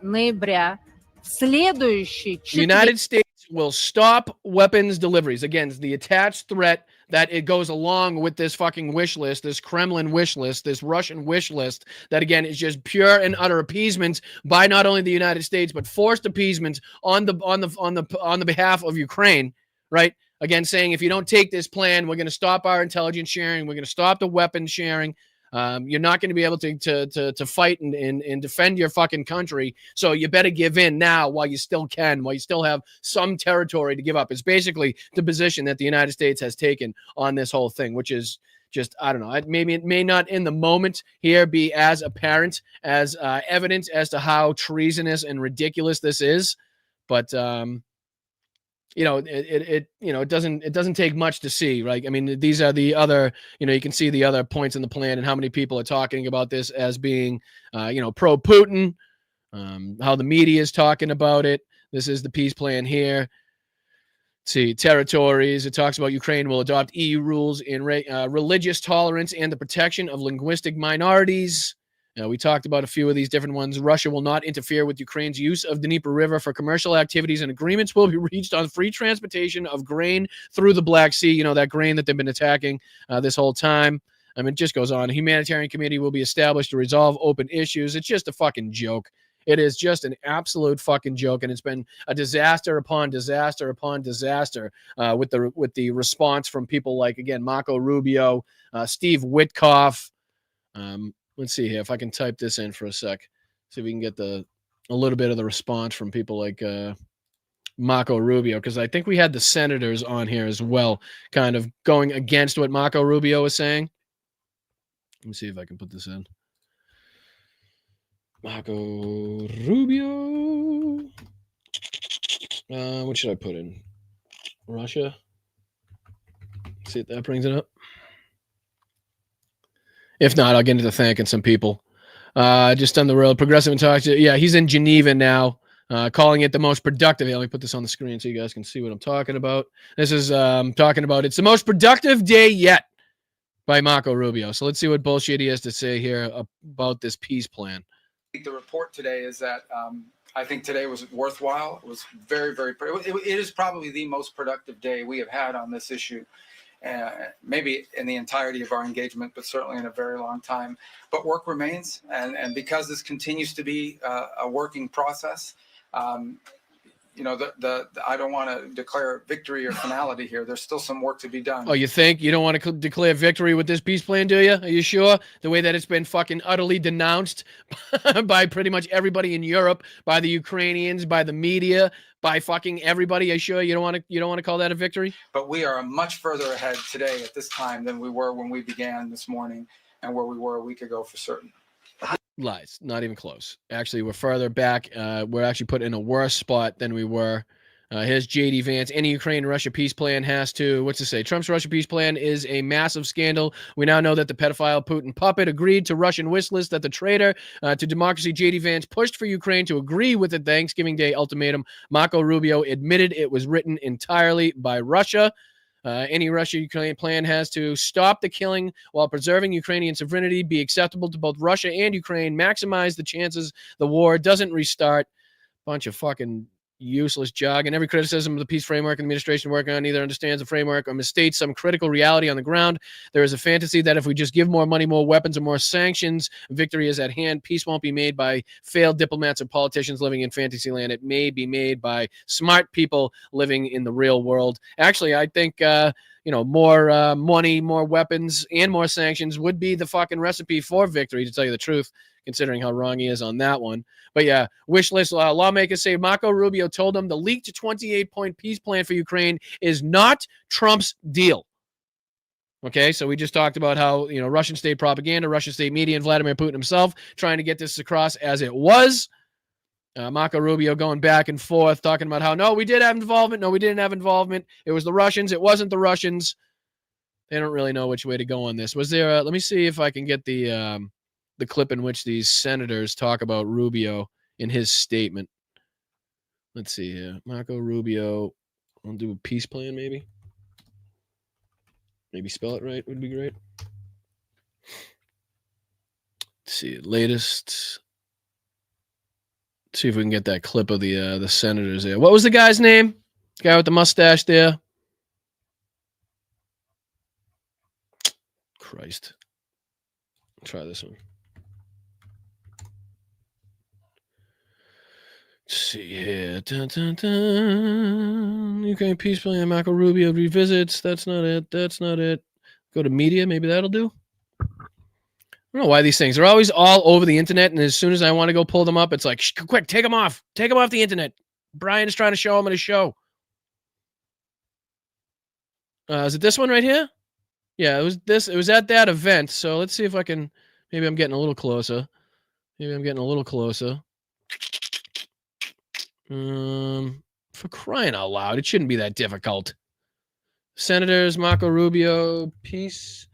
ноября следующий the United States will stop weapons deliveries. Again, the attached threat that it goes along with this fucking wish list, this Kremlin wish list, this Russian wish list, that again is just pure and utter appeasement by not only the United States but forced appeasement on the behalf of Ukraine, right? Again, saying if you don't take this plan, we're going to stop our intelligence sharing, we're going to stop the weapons sharing. You're not going to be able to fight and defend your fucking country. So you better give in now while you still can, while you still have some territory to give up. It's basically the position that the United States has taken on this whole thing, which is just, I don't know, maybe it may not in the moment here be as apparent as evident as to how treasonous and ridiculous this is. But, it doesn't take much to see, right? I mean, these are the other, you can see the other points in the plan and how many people are talking about this as being, pro-Putin, how the media is talking about it. This is the peace plan here. Let's see, territories. It talks about Ukraine will adopt EU rules in religious tolerance and the protection of linguistic minorities. We talked about a few of these different ones. Russia will not interfere with Ukraine's use of the Dnieper River for commercial activities, and agreements will be reached on free transportation of grain through the Black Sea. That grain that they've been attacking this whole time. I mean, it just goes on. A humanitarian committee will be established to resolve open issues. It's just a fucking joke. It is just an absolute fucking joke, and it's been a disaster upon disaster upon disaster with the response from people like, again, Marco Rubio, Steve Witkoff. Let's see here if I can type this in for a sec. See if we can get a little bit of the response from people like Marco Rubio, because I think we had the senators on here as well, kind of going against what Marco Rubio was saying. Let me see if I can put this in. Marco Rubio. What should I put in? Russia. See if that brings it up. If not, I'll get into thanking some people. Just on the road, progressive and talk to. Yeah, he's in Geneva now, calling it the most productive. Let me put this on the screen so you guys can see what I'm talking about. This is talking about it's the most productive day yet by Marco Rubio. So let's see what bullshit he has to say here about this peace plan. The report today is that I think today was worthwhile. It was very, very, it is probably the most productive day we have had on this issue. Maybe in the entirety of our engagement, but certainly in a very long time. But work remains, and because this continues to be a working process, you know, I don't want to declare victory or finality here. There's still some work to be done. Oh, you think you don't want to declare victory with this peace plan, do you? Are you sure? The way that it's been fucking utterly denounced by pretty much everybody in Europe, by the Ukrainians, by the media, by fucking everybody. Are you sure you don't want to call that a victory? But we are much further ahead today at this time than we were when we began this morning, and where we were a week ago for certain. Lies. Not even close. Actually, we're further back. We're actually put in a worse spot than we were. Here's J.D. Vance. Any Ukraine-Russia peace plan has to, what's it say? Trump's Russia peace plan is a massive scandal. We now know that the pedophile Putin puppet agreed to Russian wish list that the traitor to democracy J.D. Vance pushed for Ukraine to agree with the Thanksgiving Day ultimatum. Marco Rubio admitted it was written entirely by Russia. Any Russia-Ukraine plan has to stop the killing while preserving Ukrainian sovereignty, be acceptable to both Russia and Ukraine, maximize the chances the war doesn't restart. Bunch of fucking useless jargon. Every criticism of the peace framework and the administration working on either understands the framework or misstates some critical reality on the ground. There is a fantasy that if we just give more money, more weapons, or more sanctions, victory is at hand. Peace won't be made by failed diplomats or politicians living in fantasy land. It may be made by smart people living in the real world. Actually, I think more money, more weapons, and more sanctions would be the fucking recipe for victory, to tell you the truth, considering how wrong he is on that one. But yeah, wish list lawmakers say Marco Rubio told them the leaked 28-point peace plan for Ukraine is not Trump's deal. Okay, so we just talked about how, Russian state propaganda, Russian state media, and Vladimir Putin himself trying to get this across as it was. Marco Rubio going back and forth, talking about how, no, we did have involvement. No, we didn't have involvement. It was the Russians. It wasn't the Russians. They don't really know which way to go on this. Was there let me see if I can get the clip in which these senators talk about Rubio in his statement. Let's see here. Marco Rubio. I'll do a peace plan, maybe. Maybe spell it right would be great. Let's see. Latest. Let's see if we can get that clip of the senators there. What was the guy's name? The guy with the mustache there. Christ. Try this one. Let's see here. Dun, dun, dun. Ukraine peace plan. Marco Rubio revisits. That's not it. That's not it. Go to media. Maybe that'll do. I don't know why these things are always all over the internet, and as soon as I want to go pull them up, it's like, quick, take them off. Take them off the internet. Brian is trying to show them at his show. Is it this one right here? Yeah, it was this. It was at that event. So let's see if I can. Maybe I'm getting a little closer. For crying out loud, it shouldn't be that difficult. Senators, Marco Rubio, peace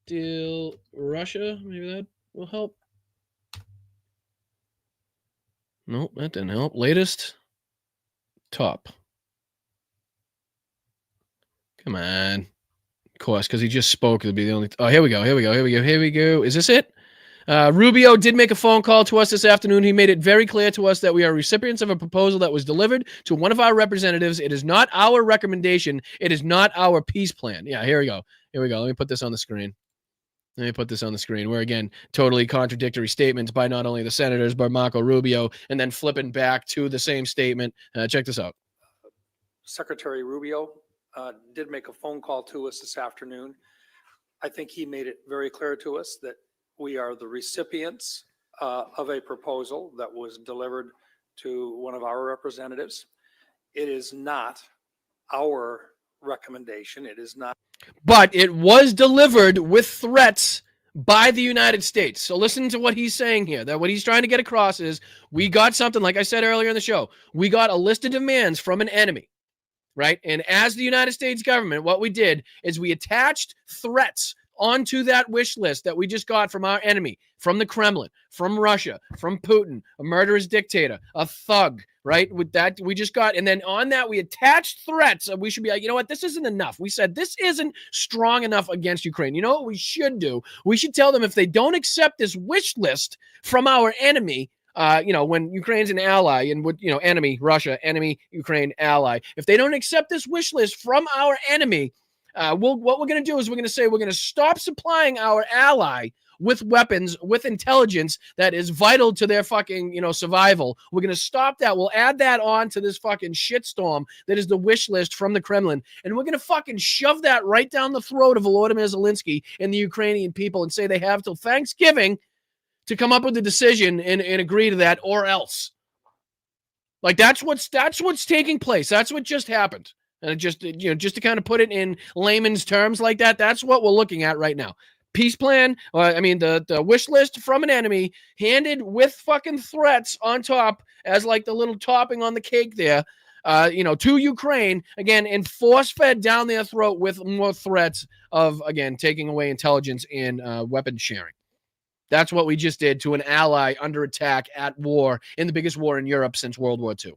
deal, Russia. Maybe that will help. Nope, that didn't help. Latest, top. Come on. Of course, because he just spoke. It'll be the only. Oh, here we go. Is this it? Rubio did make a phone call to us this afternoon. He made it very clear to us that we are recipients of a proposal that was delivered to one of our representatives. It is not our recommendation. It is not our peace plan. Yeah, here we go. Let me put this on the screen. Where, again, totally contradictory statements by not only the senators, but Marco Rubio, and then flipping back to the same statement. Check this out. Secretary Rubio did make a phone call to us this afternoon. I think he made it very clear to us that we are the recipients of a proposal that was delivered to one of our representatives. It is not our recommendation. It is not. But it was delivered with threats by the United States. So listen to what he's saying here. That what he's trying to get across is we got something, like I said earlier in the show, we got a list of demands from an enemy, right? And as the United States government, what we did is we attached threats onto that wish list that we just got from our enemy, from the Kremlin, from Russia, from Putin, a murderous dictator, a thug, right? With that, we just got, and then on that, we attached threats. We should be like, you know what? This isn't enough. We said this isn't strong enough against Ukraine. You know what we should do? We should tell them if they don't accept this wish list from our enemy, when Ukraine's an ally and would, enemy, Russia, enemy, Ukraine, ally, if they don't accept this wish list from our enemy, what we're going to do is we're going to say we're going to stop supplying our ally with weapons, with intelligence that is vital to their fucking, survival. We're going to stop that. We'll add that on to this fucking shitstorm that is the wish list from the Kremlin. And we're going to fucking shove that right down the throat of Volodymyr Zelensky and the Ukrainian people and say they have till Thanksgiving to come up with a decision and agree to that, or else. Like that's what's taking place. That's what just happened. And just to kind of put it in layman's terms like that, that's what we're looking at right now. Peace plan, the wish list from an enemy handed with fucking threats on top as like the little topping on the cake there, to Ukraine, again, and force-fed down their throat with more threats of, again, taking away intelligence and weapon sharing. That's what we just did to an ally under attack at war in the biggest war in Europe since World War II.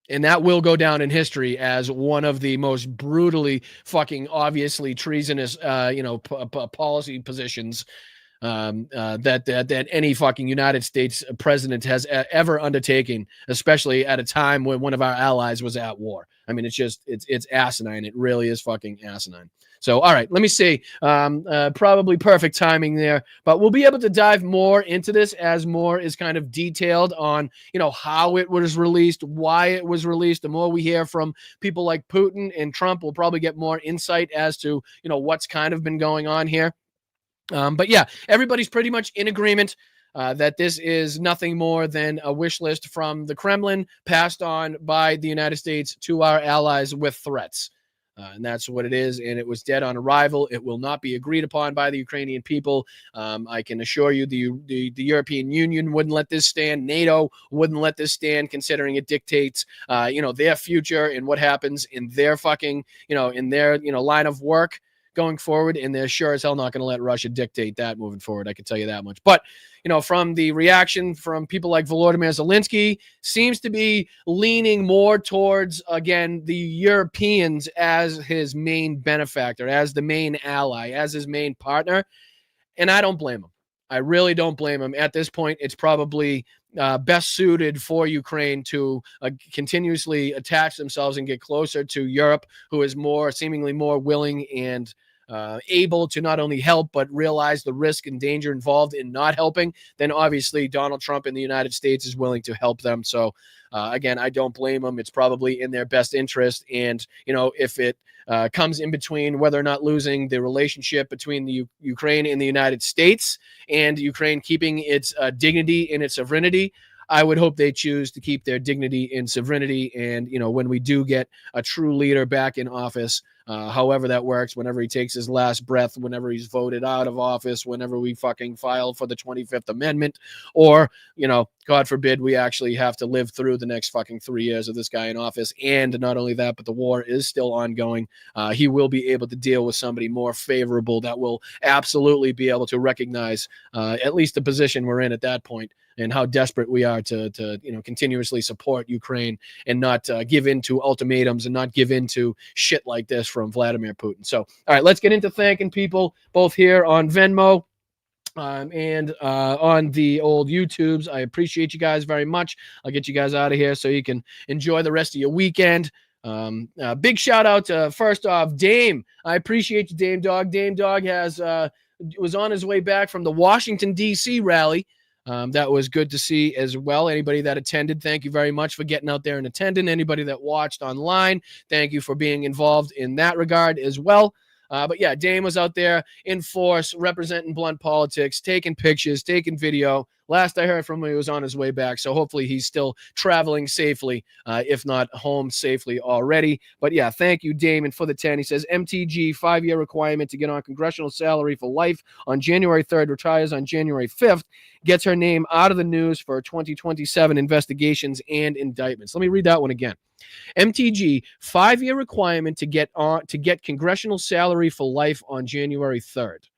And that will go down in history as one of the most brutally fucking obviously treasonous, policy positions that any fucking United States president has ever undertaken, especially at a time when one of our allies was at war. I mean, it's asinine. It really is fucking asinine. So, all right, let me see. Probably perfect timing there, but we'll be able to dive more into this as more is kind of detailed on, how it was released, why it was released. The more we hear from people like Putin and Trump, we'll probably get more insight as to, what's kind of been going on here. But yeah, everybody's pretty much in agreement that this is nothing more than a wish list from the Kremlin passed on by the United States to our allies with threats. And that's what it is. And it was dead on arrival. It will not be agreed upon by the Ukrainian people. I can assure you the European Union wouldn't let this stand. NATO wouldn't let this stand, considering it dictates, their future and what happens in their fucking, in their, line of work going forward. And they're sure as hell not going to let Russia dictate that moving forward. I can tell you that much. But, from the reaction from people like Volodymyr Zelensky, seems to be leaning more towards, again, the Europeans as his main benefactor, as the main ally, as his main partner. And I don't blame him. I really don't blame him. At this point, it's probably best suited for Ukraine to continuously attach themselves and get closer to Europe, who is seemingly more willing and able to not only help, but realize the risk and danger involved in not helping. Then obviously Donald Trump in the United States is willing to help them. So again, I don't blame them. It's probably in their best interest. And, if it comes in between whether or not losing the relationship between the Ukraine and the United States and Ukraine keeping its dignity and its sovereignty, I would hope they choose to keep their dignity and sovereignty. And, when we do get a true leader back in office, however that works, whenever he takes his last breath, whenever he's voted out of office, whenever we fucking file for the 25th Amendment, or, God forbid, we actually have to live through the next fucking 3 years of this guy in office. And not only that, but the war is still ongoing. He will be able to deal with somebody more favorable that will absolutely be able to recognize at least the position we're in at that point, and how desperate we are to continuously support Ukraine and not give in to ultimatums and not give in to shit like this from Vladimir Putin. So, all right, let's get into thanking people both here on Venmo and on the old YouTubes. I appreciate you guys very much. I'll get you guys out of here so you can enjoy the rest of your weekend. Big shout out to, first off, Dame. I appreciate you, Dame Dog. Dame Dog was on his way back from the Washington, D.C. rally. That was good to see as well. Anybody that attended, thank you very much for getting out there and attending. Anybody that watched online, thank you for being involved in that regard as well. But yeah, Dame was out there in force, representing blunt politics, taking pictures, taking video. Last I heard from him, he was on his way back. So hopefully he's still traveling safely, if not home safely already. But yeah, thank you, Damon, for the 10. He says, MTG, 5-year requirement to get on congressional salary for life on January 3rd, retires on January 5th, gets her name out of the news for 2027 investigations and indictments. Let me read that one again. MTG, 5-year requirement to get congressional salary for life on January 3rd.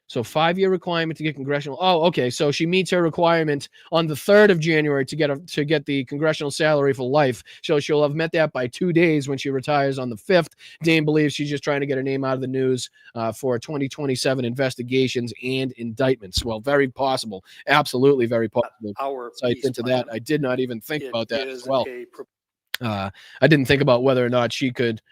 So 5-year requirement to get congressional. Oh, okay. So she meets her requirement on the 3rd of January to get the congressional salary for life. So she'll have met that by 2 days when she retires on the 5th. Dame believes she's just trying to get her name out of the news for 2027 investigations and indictments. Well, very possible. Absolutely very possible. Our Insights into that. I did not even think about that as well. I didn't think about whether or not she could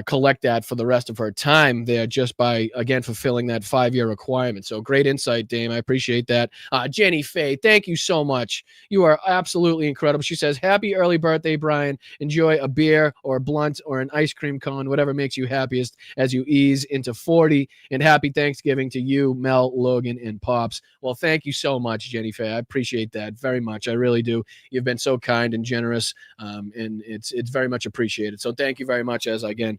collect that for the rest of her time there just by, again, fulfilling that 5-year requirement. So great insight, Dame. I appreciate that. Jenny Faye, thank you so much. You are absolutely incredible. She says, happy early birthday, Brian. Enjoy a beer or a blunt or an ice cream cone, whatever makes you happiest as you ease into 40. And happy Thanksgiving to you, Mel, Logan, and Pops. Well, thank you so much, Jenny Faye. I appreciate that very much. I really do. You've been so kind and generous, and it's very much appreciated. So thank you very much as, again,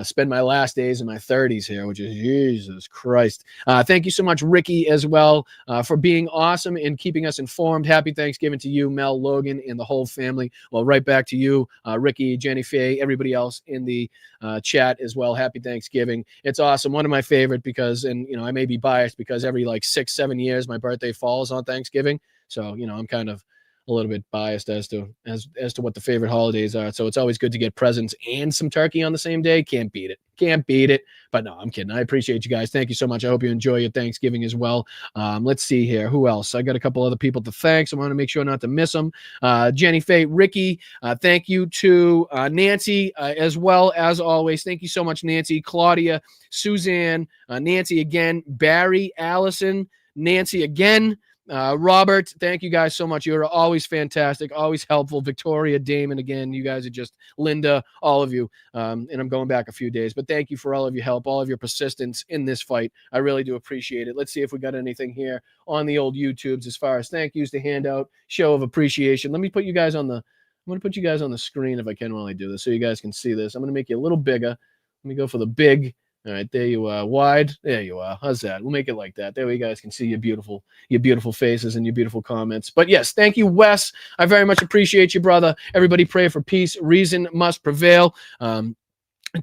spend my last days in my 30s here, which is Jesus Christ. Thank you so much, Ricky, as well, for being awesome and keeping us informed. Happy Thanksgiving to you, Mel, Logan, and the whole family. Well, right back to you, Ricky, Jenny Faye, everybody else in the chat as well. Happy Thanksgiving. It's awesome. One of my favorite because, and, you know, I may be biased because every like 6-7 years, my birthday falls on Thanksgiving. So, you know, I'm kind of a little bit biased as to what the favorite holidays are. So it's always good to get presents and some turkey on the same day. Can't beat it. Can't beat it. But no, I'm kidding. I appreciate you guys. Thank you so much. I hope you enjoy your Thanksgiving as well. Let's see here. Who else? I got a couple other people to thank, so I want to make sure not to miss them. Jenny Faye, Ricky, thank you to Nancy as well, as always. Thank you so much, Nancy, Claudia, Suzanne, Nancy again, Barry, Allison, Nancy again, Robert, thank you guys so much. You're always fantastic, always helpful. Victoria, Damon, again, you guys are just Linda, all of you. And I'm going back a few days, but thank you for all of your help, all of your persistence in this fight. I really do appreciate it. Let's see if we got anything here on the old YouTubes as far as thank yous to hand out, show of appreciation. Let me put you guys on the, I'm going to put you guys on the screen if I can while I do this so you guys can see this. I'm going to make you a little bigger. Let me go for the big. All right, there you are. Wide. There you are. How's that? We'll make it like that. There you guys can see your beautiful faces and your beautiful comments. But yes, thank you, Wes. I very much appreciate you, brother. Everybody pray for peace. Reason must prevail.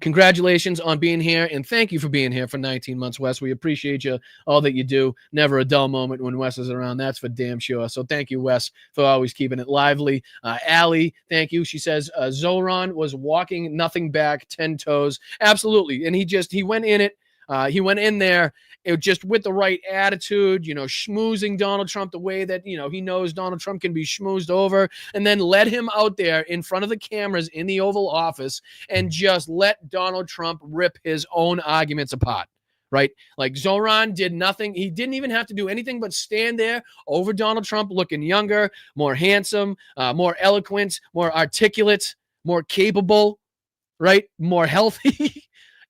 Congratulations on being here, and thank you for being here for 19 months, Wes. We appreciate you, all that you do. Never a dull moment when Wes is around. That's for damn sure. So thank you, Wes, for always keeping it lively. Allie, thank you. She says, Zoran was walking nothing back, 10 toes. Absolutely. And he went in it. He went in there just with the right attitude, you know, schmoozing Donald Trump the way that, you know, he knows Donald Trump can be schmoozed over, and then led him out there in front of the cameras in the Oval Office and just let Donald Trump rip his own arguments apart. Right? Like Zoran did nothing. He didn't even have to do anything but stand there over Donald Trump, looking younger, more handsome, more eloquent, more articulate, more capable, right? More healthy.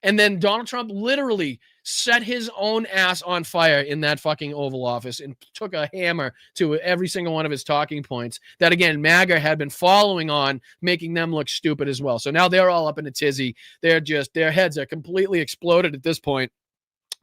And then Donald Trump literally set his own ass on fire in that fucking Oval Office and took a hammer to every single one of his talking points that, again, MAGA had been following on, making them look stupid as well. So now they're all up in a tizzy. Their heads are completely exploded at this point.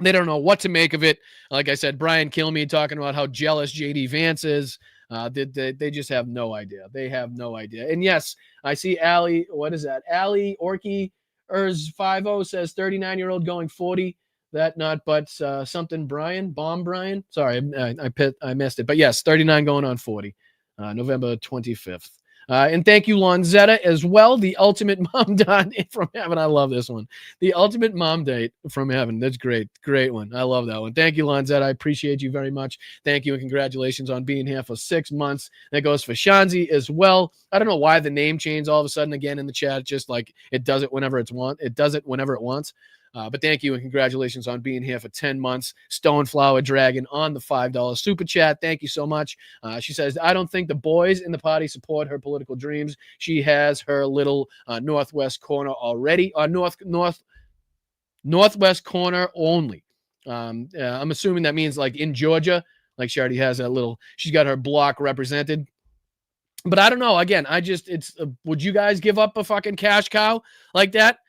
They don't know what to make of it. Like I said, Brian Kilmeade talking about how jealous J.D. Vance is. They just have no idea. They have no idea. And yes, I see Allie. What is that? Allie Orky Ers50 says 39-year-old going 40. That not but something Brian, Bomb Brian. Sorry, I missed it. But yes, 39 going on 40. November 25th. And thank you, Lonzetta, as well. The ultimate mom date from heaven. I love this one. The ultimate mom date from heaven. That's great. Great one. I love that one. Thank you, Lonzetta. I appreciate you very much. Thank you and congratulations on being here for 6 months. That goes for Shanzi as well. I don't know why the name changed all of a sudden again in the chat. It's just like it does it whenever it wants. But thank you and congratulations on being here for 10 months. Stoneflower Dragon on the $5 super chat. Thank you so much. She says, I don't think the boys in the party support her political dreams. She has her little northwest corner already. Northwest corner only. I'm assuming that means like in Georgia. Like she already has that little, she's got her block represented. But I don't know. Again, would you guys give up a fucking cash cow like that?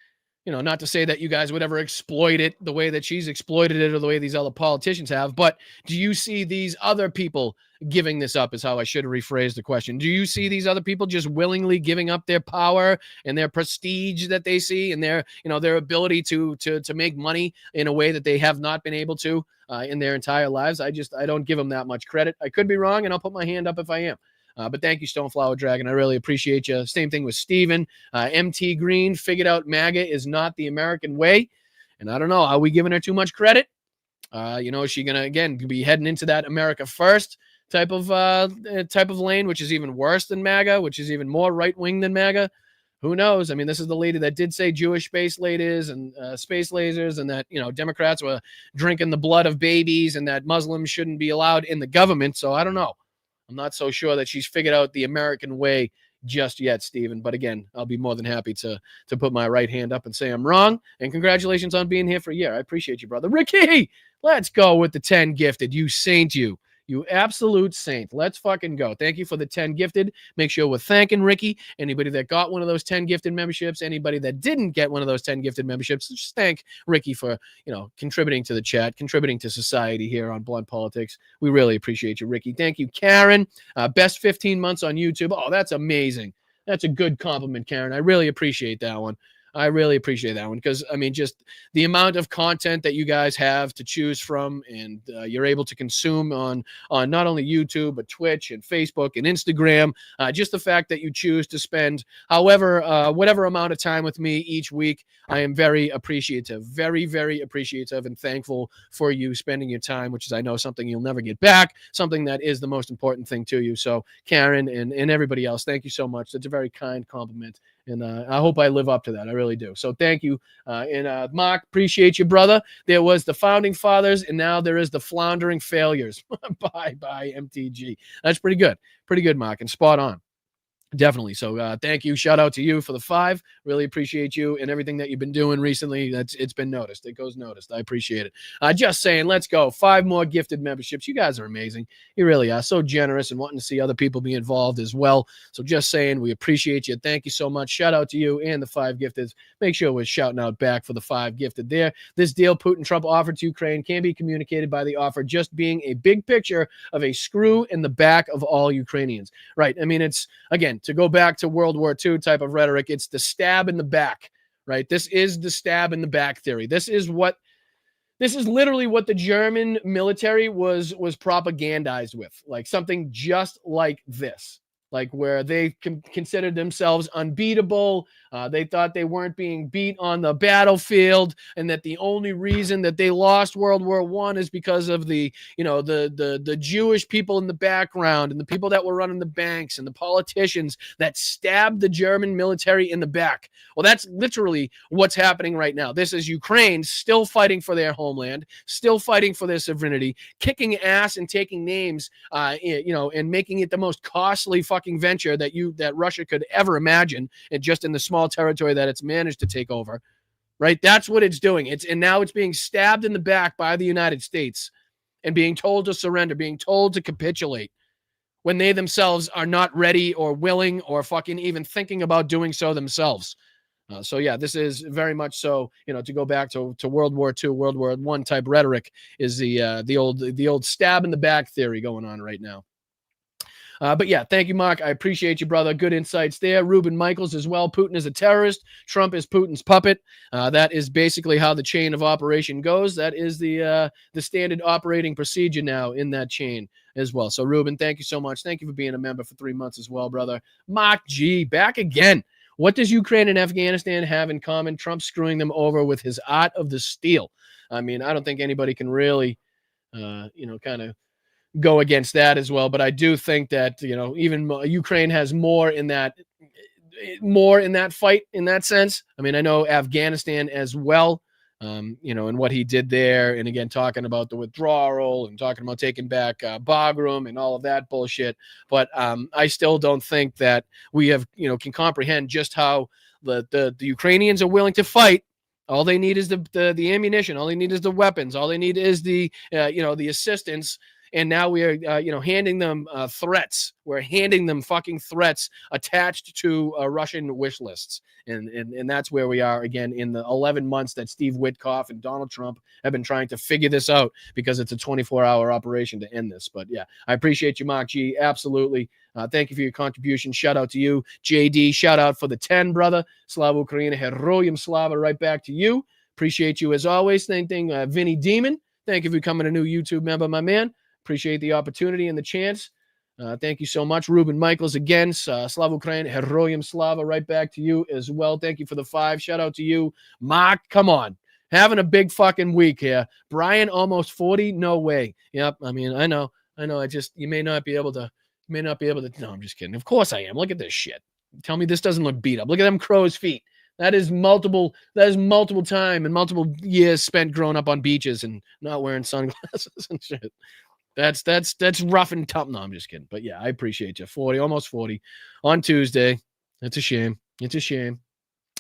not to say that you guys would ever exploit it the way that she's exploited it or the way these other politicians have, but do you see these other people giving this up is how I should rephrase the question. Do you see these other people just willingly giving up their power and their prestige that they see and their ability to make money in a way that they have not been able to in their entire lives? I don't give them that much credit. I could be wrong, and I'll put my hand up if I am. But thank you, Stoneflower Dragon. I really appreciate you. Same thing with Steven. MT Green figured out MAGA is not the American way. And I don't know, are we giving her too much credit? Is she going to, again, be heading into that America First type of lane, which is even worse than MAGA, which is even more right-wing than MAGA? Who knows? I mean, this is the lady that did say Jewish space ladies and space lasers, and that, Democrats were drinking the blood of babies, and that Muslims shouldn't be allowed in the government. So I don't know. I'm not so sure that she's figured out the American way just yet, Stephen. But again, I'll be more than happy to put my right hand up and say I'm wrong. And congratulations on being here for a year. I appreciate you, brother. Ricky, let's go with the 10 gifted. You saint, you absolute saint. Let's fucking go. Thank you for the 10 gifted. Make sure we're thanking Ricky. Anybody that got one of those 10 gifted memberships, anybody that didn't get one of those 10 gifted memberships, just thank Ricky for, contributing to the chat, contributing to society here on Blunt Politics. We really appreciate you, Ricky. Thank you, Karen. Best 15 months on YouTube. Oh, that's amazing. That's a good compliment, Karen. I really appreciate that one. I really appreciate that one because, just the amount of content that you guys have to choose from and you're able to consume on not only YouTube, but Twitch and Facebook and Instagram, just the fact that you choose to spend whatever amount of time with me each week, I am very appreciative, very, very appreciative and thankful for you spending your time, which is, I know, something you'll never get back, something that is the most important thing to you. So Karen and everybody else, thank you so much. That's a very kind compliment. And I hope I live up to that. I really do. So thank you. And Mark, appreciate you, brother. There was the founding fathers, and now there is the floundering failures. Bye, MTG. That's pretty good. Pretty good, Mark, and spot on. Definitely. So thank you. Shout out to you for the 5. Really appreciate you and everything that you've been doing recently. It's been noticed. It goes noticed. I appreciate it. Just saying, let's go. 5 more gifted memberships. You guys are amazing. You really are so generous and wanting to see other people be involved as well. So just saying, we appreciate you. Thank you so much. Shout out to you and the 5 gifted. Make sure we're shouting out back for the 5 gifted there. This deal Putin-Trump offered to Ukraine can be communicated by the offer just being a big picture of a screw in the back of all Ukrainians. Right. It's, again, to go back to World War II type of rhetoric, it's the stab in the back, right? This is the stab in the back theory. This is literally what the German military was propagandized with, like something just like this, like where they considered themselves unbeatable. They thought they weren't being beat on the battlefield, and that the only reason that they lost World War I is because of the Jewish people in the background and the people that were running the banks and the politicians that stabbed the German military in the back. Well, that's literally what's happening right now. This is Ukraine still fighting for their homeland, still fighting for their sovereignty, kicking ass and taking names, and making it the most costly fucking venture that Russia could ever imagine, and just in the small territory that it's managed to take over, right? That's what it's doing. And now it's being stabbed in the back by the United States and being told to surrender, being told to capitulate when they themselves are not ready or willing or fucking even thinking about doing so themselves. So yeah, this is very much so, to go back to World War II, World War I type rhetoric is the old stab in the back theory going on right now. But yeah, thank you, Mark. I appreciate you, brother. Good insights there. Ruben Michaels as well. Putin is a terrorist. Trump is Putin's puppet. That is basically how the chain of operation goes. That is the standard operating procedure now in that chain as well. So, Ruben, thank you so much. Thank you for being a member for 3 months as well, brother. Mark G, back again. What does Ukraine and Afghanistan have in common? Trump screwing them over with his art of the steal. I don't think anybody can really, kind of go against that as well. But I do think that, even Ukraine has more in that fight in that sense. I know Afghanistan as well, and what he did there. And again, talking about the withdrawal and talking about taking back Bagram and all of that bullshit. But I still don't think that we have, can comprehend just how the Ukrainians are willing to fight. All they need is the ammunition. All they need is the weapons. All they need is the assistance, And now we are, handing them threats. We're handing them fucking threats attached to Russian wish lists. And that's where we are again in the 11 months that Steve Witkoff and Donald Trump have been trying to figure this out, because it's a 24-hour operation to end this. But yeah, I appreciate you, Mark G. Absolutely. Thank you for your contribution. Shout out to you, JD. Shout out for the 10, brother. Slava Ukraina, Heroyam Slava. Right back to you. Appreciate you as always. Same thing, Vinny Demon. Thank you for becoming a new YouTube member, my man. Appreciate the opportunity and the chance. Thank you so much. Ruben Michaels again. Slava Ukraine, Heroyam Slava. Right back to you as well. Thank you for the 5. Shout out to you, Mark. Come on. Having a big fucking week here. Brian, almost 40. No way. Yep. I mean, I know. You may not be able to. No, I'm just kidding. Of course I am. Look at this shit. Tell me this doesn't look beat up. Look at them crow's feet. That is multiple time and multiple years spent growing up on beaches and not wearing sunglasses and shit. That's rough and tough. No, I'm just kidding. But yeah, I appreciate you. 40, almost 40 on Tuesday. That's a shame. It's a shame.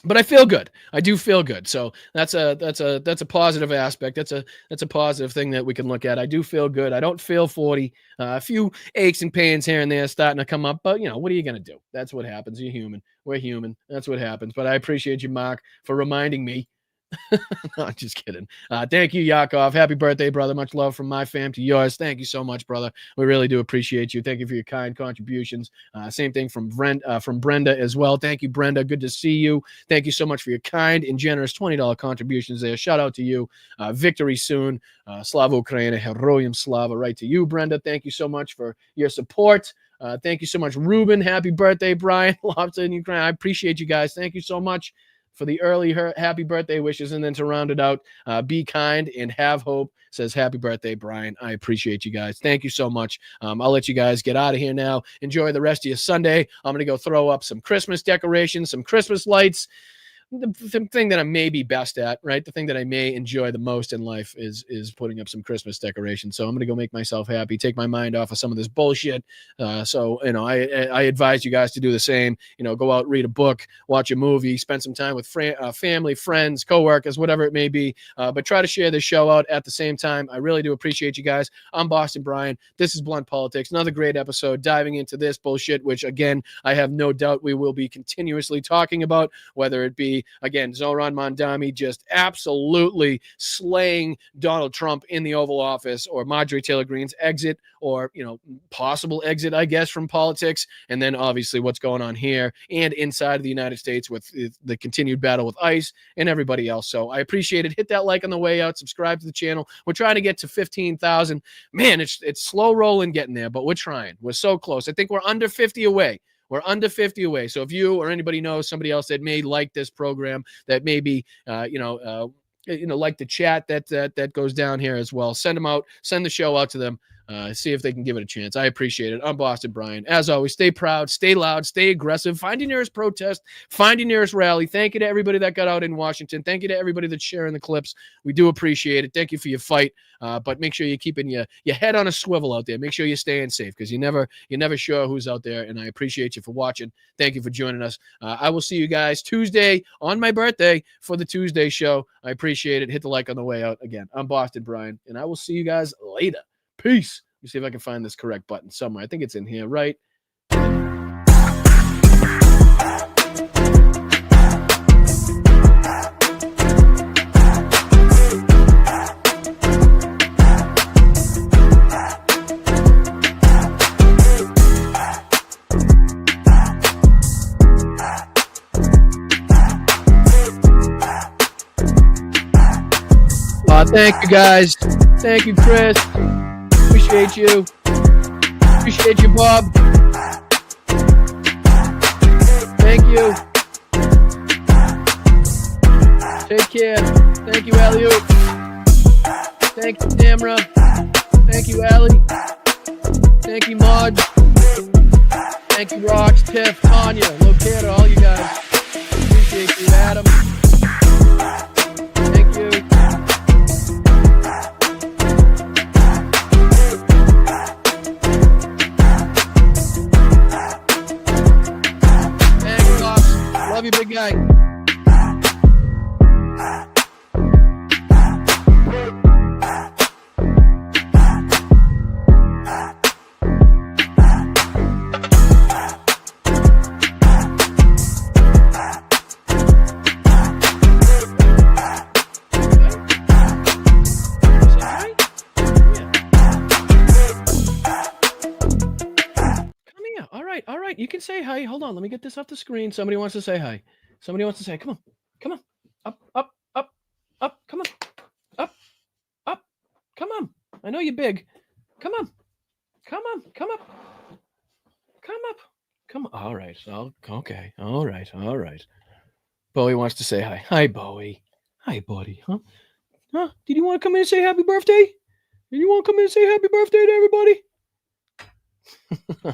But I feel good. I do feel good. So that's a positive aspect. That's a positive thing that we can look at. I do feel good. I don't feel 40. A few aches and pains here and there starting to come up. But, what are you going to do? That's what happens. You're human. We're human. That's what happens. But I appreciate you, Mark, for reminding me. No, I'm just kidding. Thank you, Yakov. Happy birthday, brother. Much love from my fam to yours. Thank you so much, brother. We really do appreciate you. Thank you for your kind contributions. Same thing from Brenda as well. Thank you, Brenda. Good to see you. Thank you so much for your kind and generous $20 contributions there. Shout out to you. Victory soon. Slava Ukraina, Heroyam Slava. Right to you, Brenda. Thank you so much for your support. Thank you so much, Ruben. Happy birthday, Brian. Lobster in Ukraine. I appreciate you guys. Thank you so much for the early happy birthday wishes. And then to round it out, be kind and have hope. Says happy birthday, Brian. I appreciate you guys. Thank you so much. I'll let you guys get out of here now. Enjoy the rest of your Sunday. I'm going to go throw up some Christmas decorations, some Christmas lights. The thing that I may be best at, right? The thing that I may enjoy the most in life is putting up some Christmas decorations. So I'm going to go make myself happy, take my mind off of some of this bullshit. So I advise you guys to do the same. Go out, read a book, watch a movie, spend some time with family, friends, coworkers, whatever it may be. But try to share this show out at the same time. I really do appreciate you guys. I'm Boston Brian. This is Blunt Politics. Another great episode diving into this bullshit, which again, I have no doubt we will be continuously talking about, whether it be again, Zoran Mondami just absolutely slaying Donald Trump in the Oval Office, or Marjorie Taylor Greene's exit, or, possible exit, I guess, from politics. And then obviously what's going on here and inside of the United States with the continued battle with ICE and everybody else. So I appreciate it. Hit that like on the way out. Subscribe to the channel. We're trying to get to 15,000. Man, it's slow rolling getting there, but we're trying. We're so close. I think we're under 50 away. We're under 50 away. So if you or anybody knows somebody else that may like this program, that maybe, like the chat that goes down here as well, send them out, send the show out to them. See if they can give it a chance. I appreciate it. I'm Boston Brian. As always, stay proud, stay loud, stay aggressive. Find your nearest protest. Find your nearest rally. Thank you to everybody that got out in Washington. Thank you to everybody that's sharing the clips. We do appreciate it. Thank you for your fight. But make sure you're keeping your head on a swivel out there. Make sure you're staying safe, because you're never sure who's out there. And I appreciate you for watching. Thank you for joining us. I will see you guys Tuesday on my birthday for the Tuesday show. I appreciate it. Hit the like on the way out. Again, I'm Boston Brian, and I will see you guys later. Peace. Let me see if I can find this correct button somewhere. I think it's in here, right? Thank you, guys. Thank you, Chris. Appreciate you. Appreciate you, Bob. Thank you. Take care. Thank you, Elliot. Thank you, Tamra. Thank you, Allie. Thank you, Maud. Thank you, Rox, Tiff, Tanya, Locator, all you guys. Appreciate you, Adam. Thank you. Love you, big guy. right, you can say hi. Hold on, let me get this off the screen. Somebody wants to say hi. Somebody wants to say, come on, come on, up, up, up, up, come on, up, up, come on. I know you're big. Come on, come on, come up, come up, come on. All right, okay, all right, all right. Bowie wants to say hi. Hi, Bowie. Hi, buddy. Huh? Did you want to come in and say happy birthday? Did you want to come in and say happy birthday to everybody?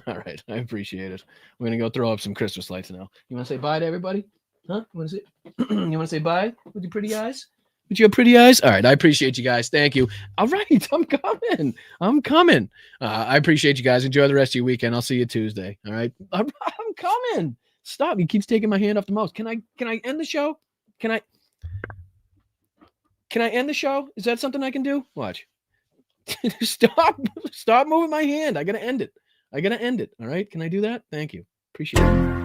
All right, I appreciate it. We're gonna go throw up some Christmas lights now. You want to say bye to everybody? Huh? You want to say? You want to say bye with your pretty eyes? With your pretty eyes? All right, I appreciate you guys. Thank you. All right, I'm coming. I'm coming. I appreciate you guys. Enjoy the rest of your weekend. I'll see you Tuesday. All right, I'm coming. Stop. He keeps taking my hand off the mouse. Can I end the show? Can I end the show? Is that something I can do? Watch. Stop moving my hand. I gotta end it. All right. Can I do that? Thank you. Appreciate it.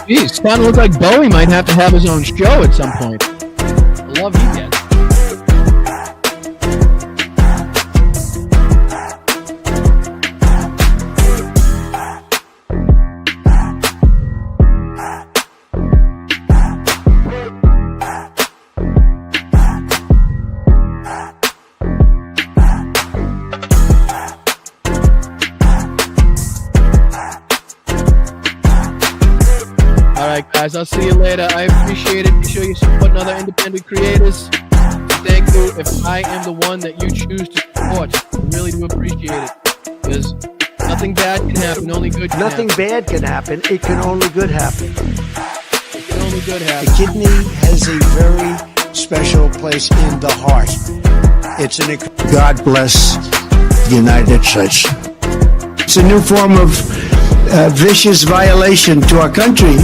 Geez, kind of look like Bowie might have to have his own show at some point. The love he gets. Guys, I'll see you later. I appreciate it. Make sure you support other independent creators. Thank you if I am the one that you choose to support. I really do appreciate it. Because nothing bad can happen, only good can Nothing happen. bad can happen. It can only good happen. It can only good happen. The kidney has a very special place in the heart. It's an God bless the United States. It's a new form of vicious violation to our country.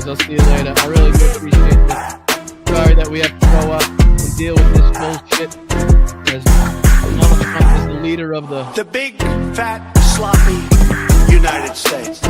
I'll see you later. I really do appreciate this. Sorry that we have to go up and deal with this bullshit. As Donald Trump is the leader of the big, fat, sloppy United States.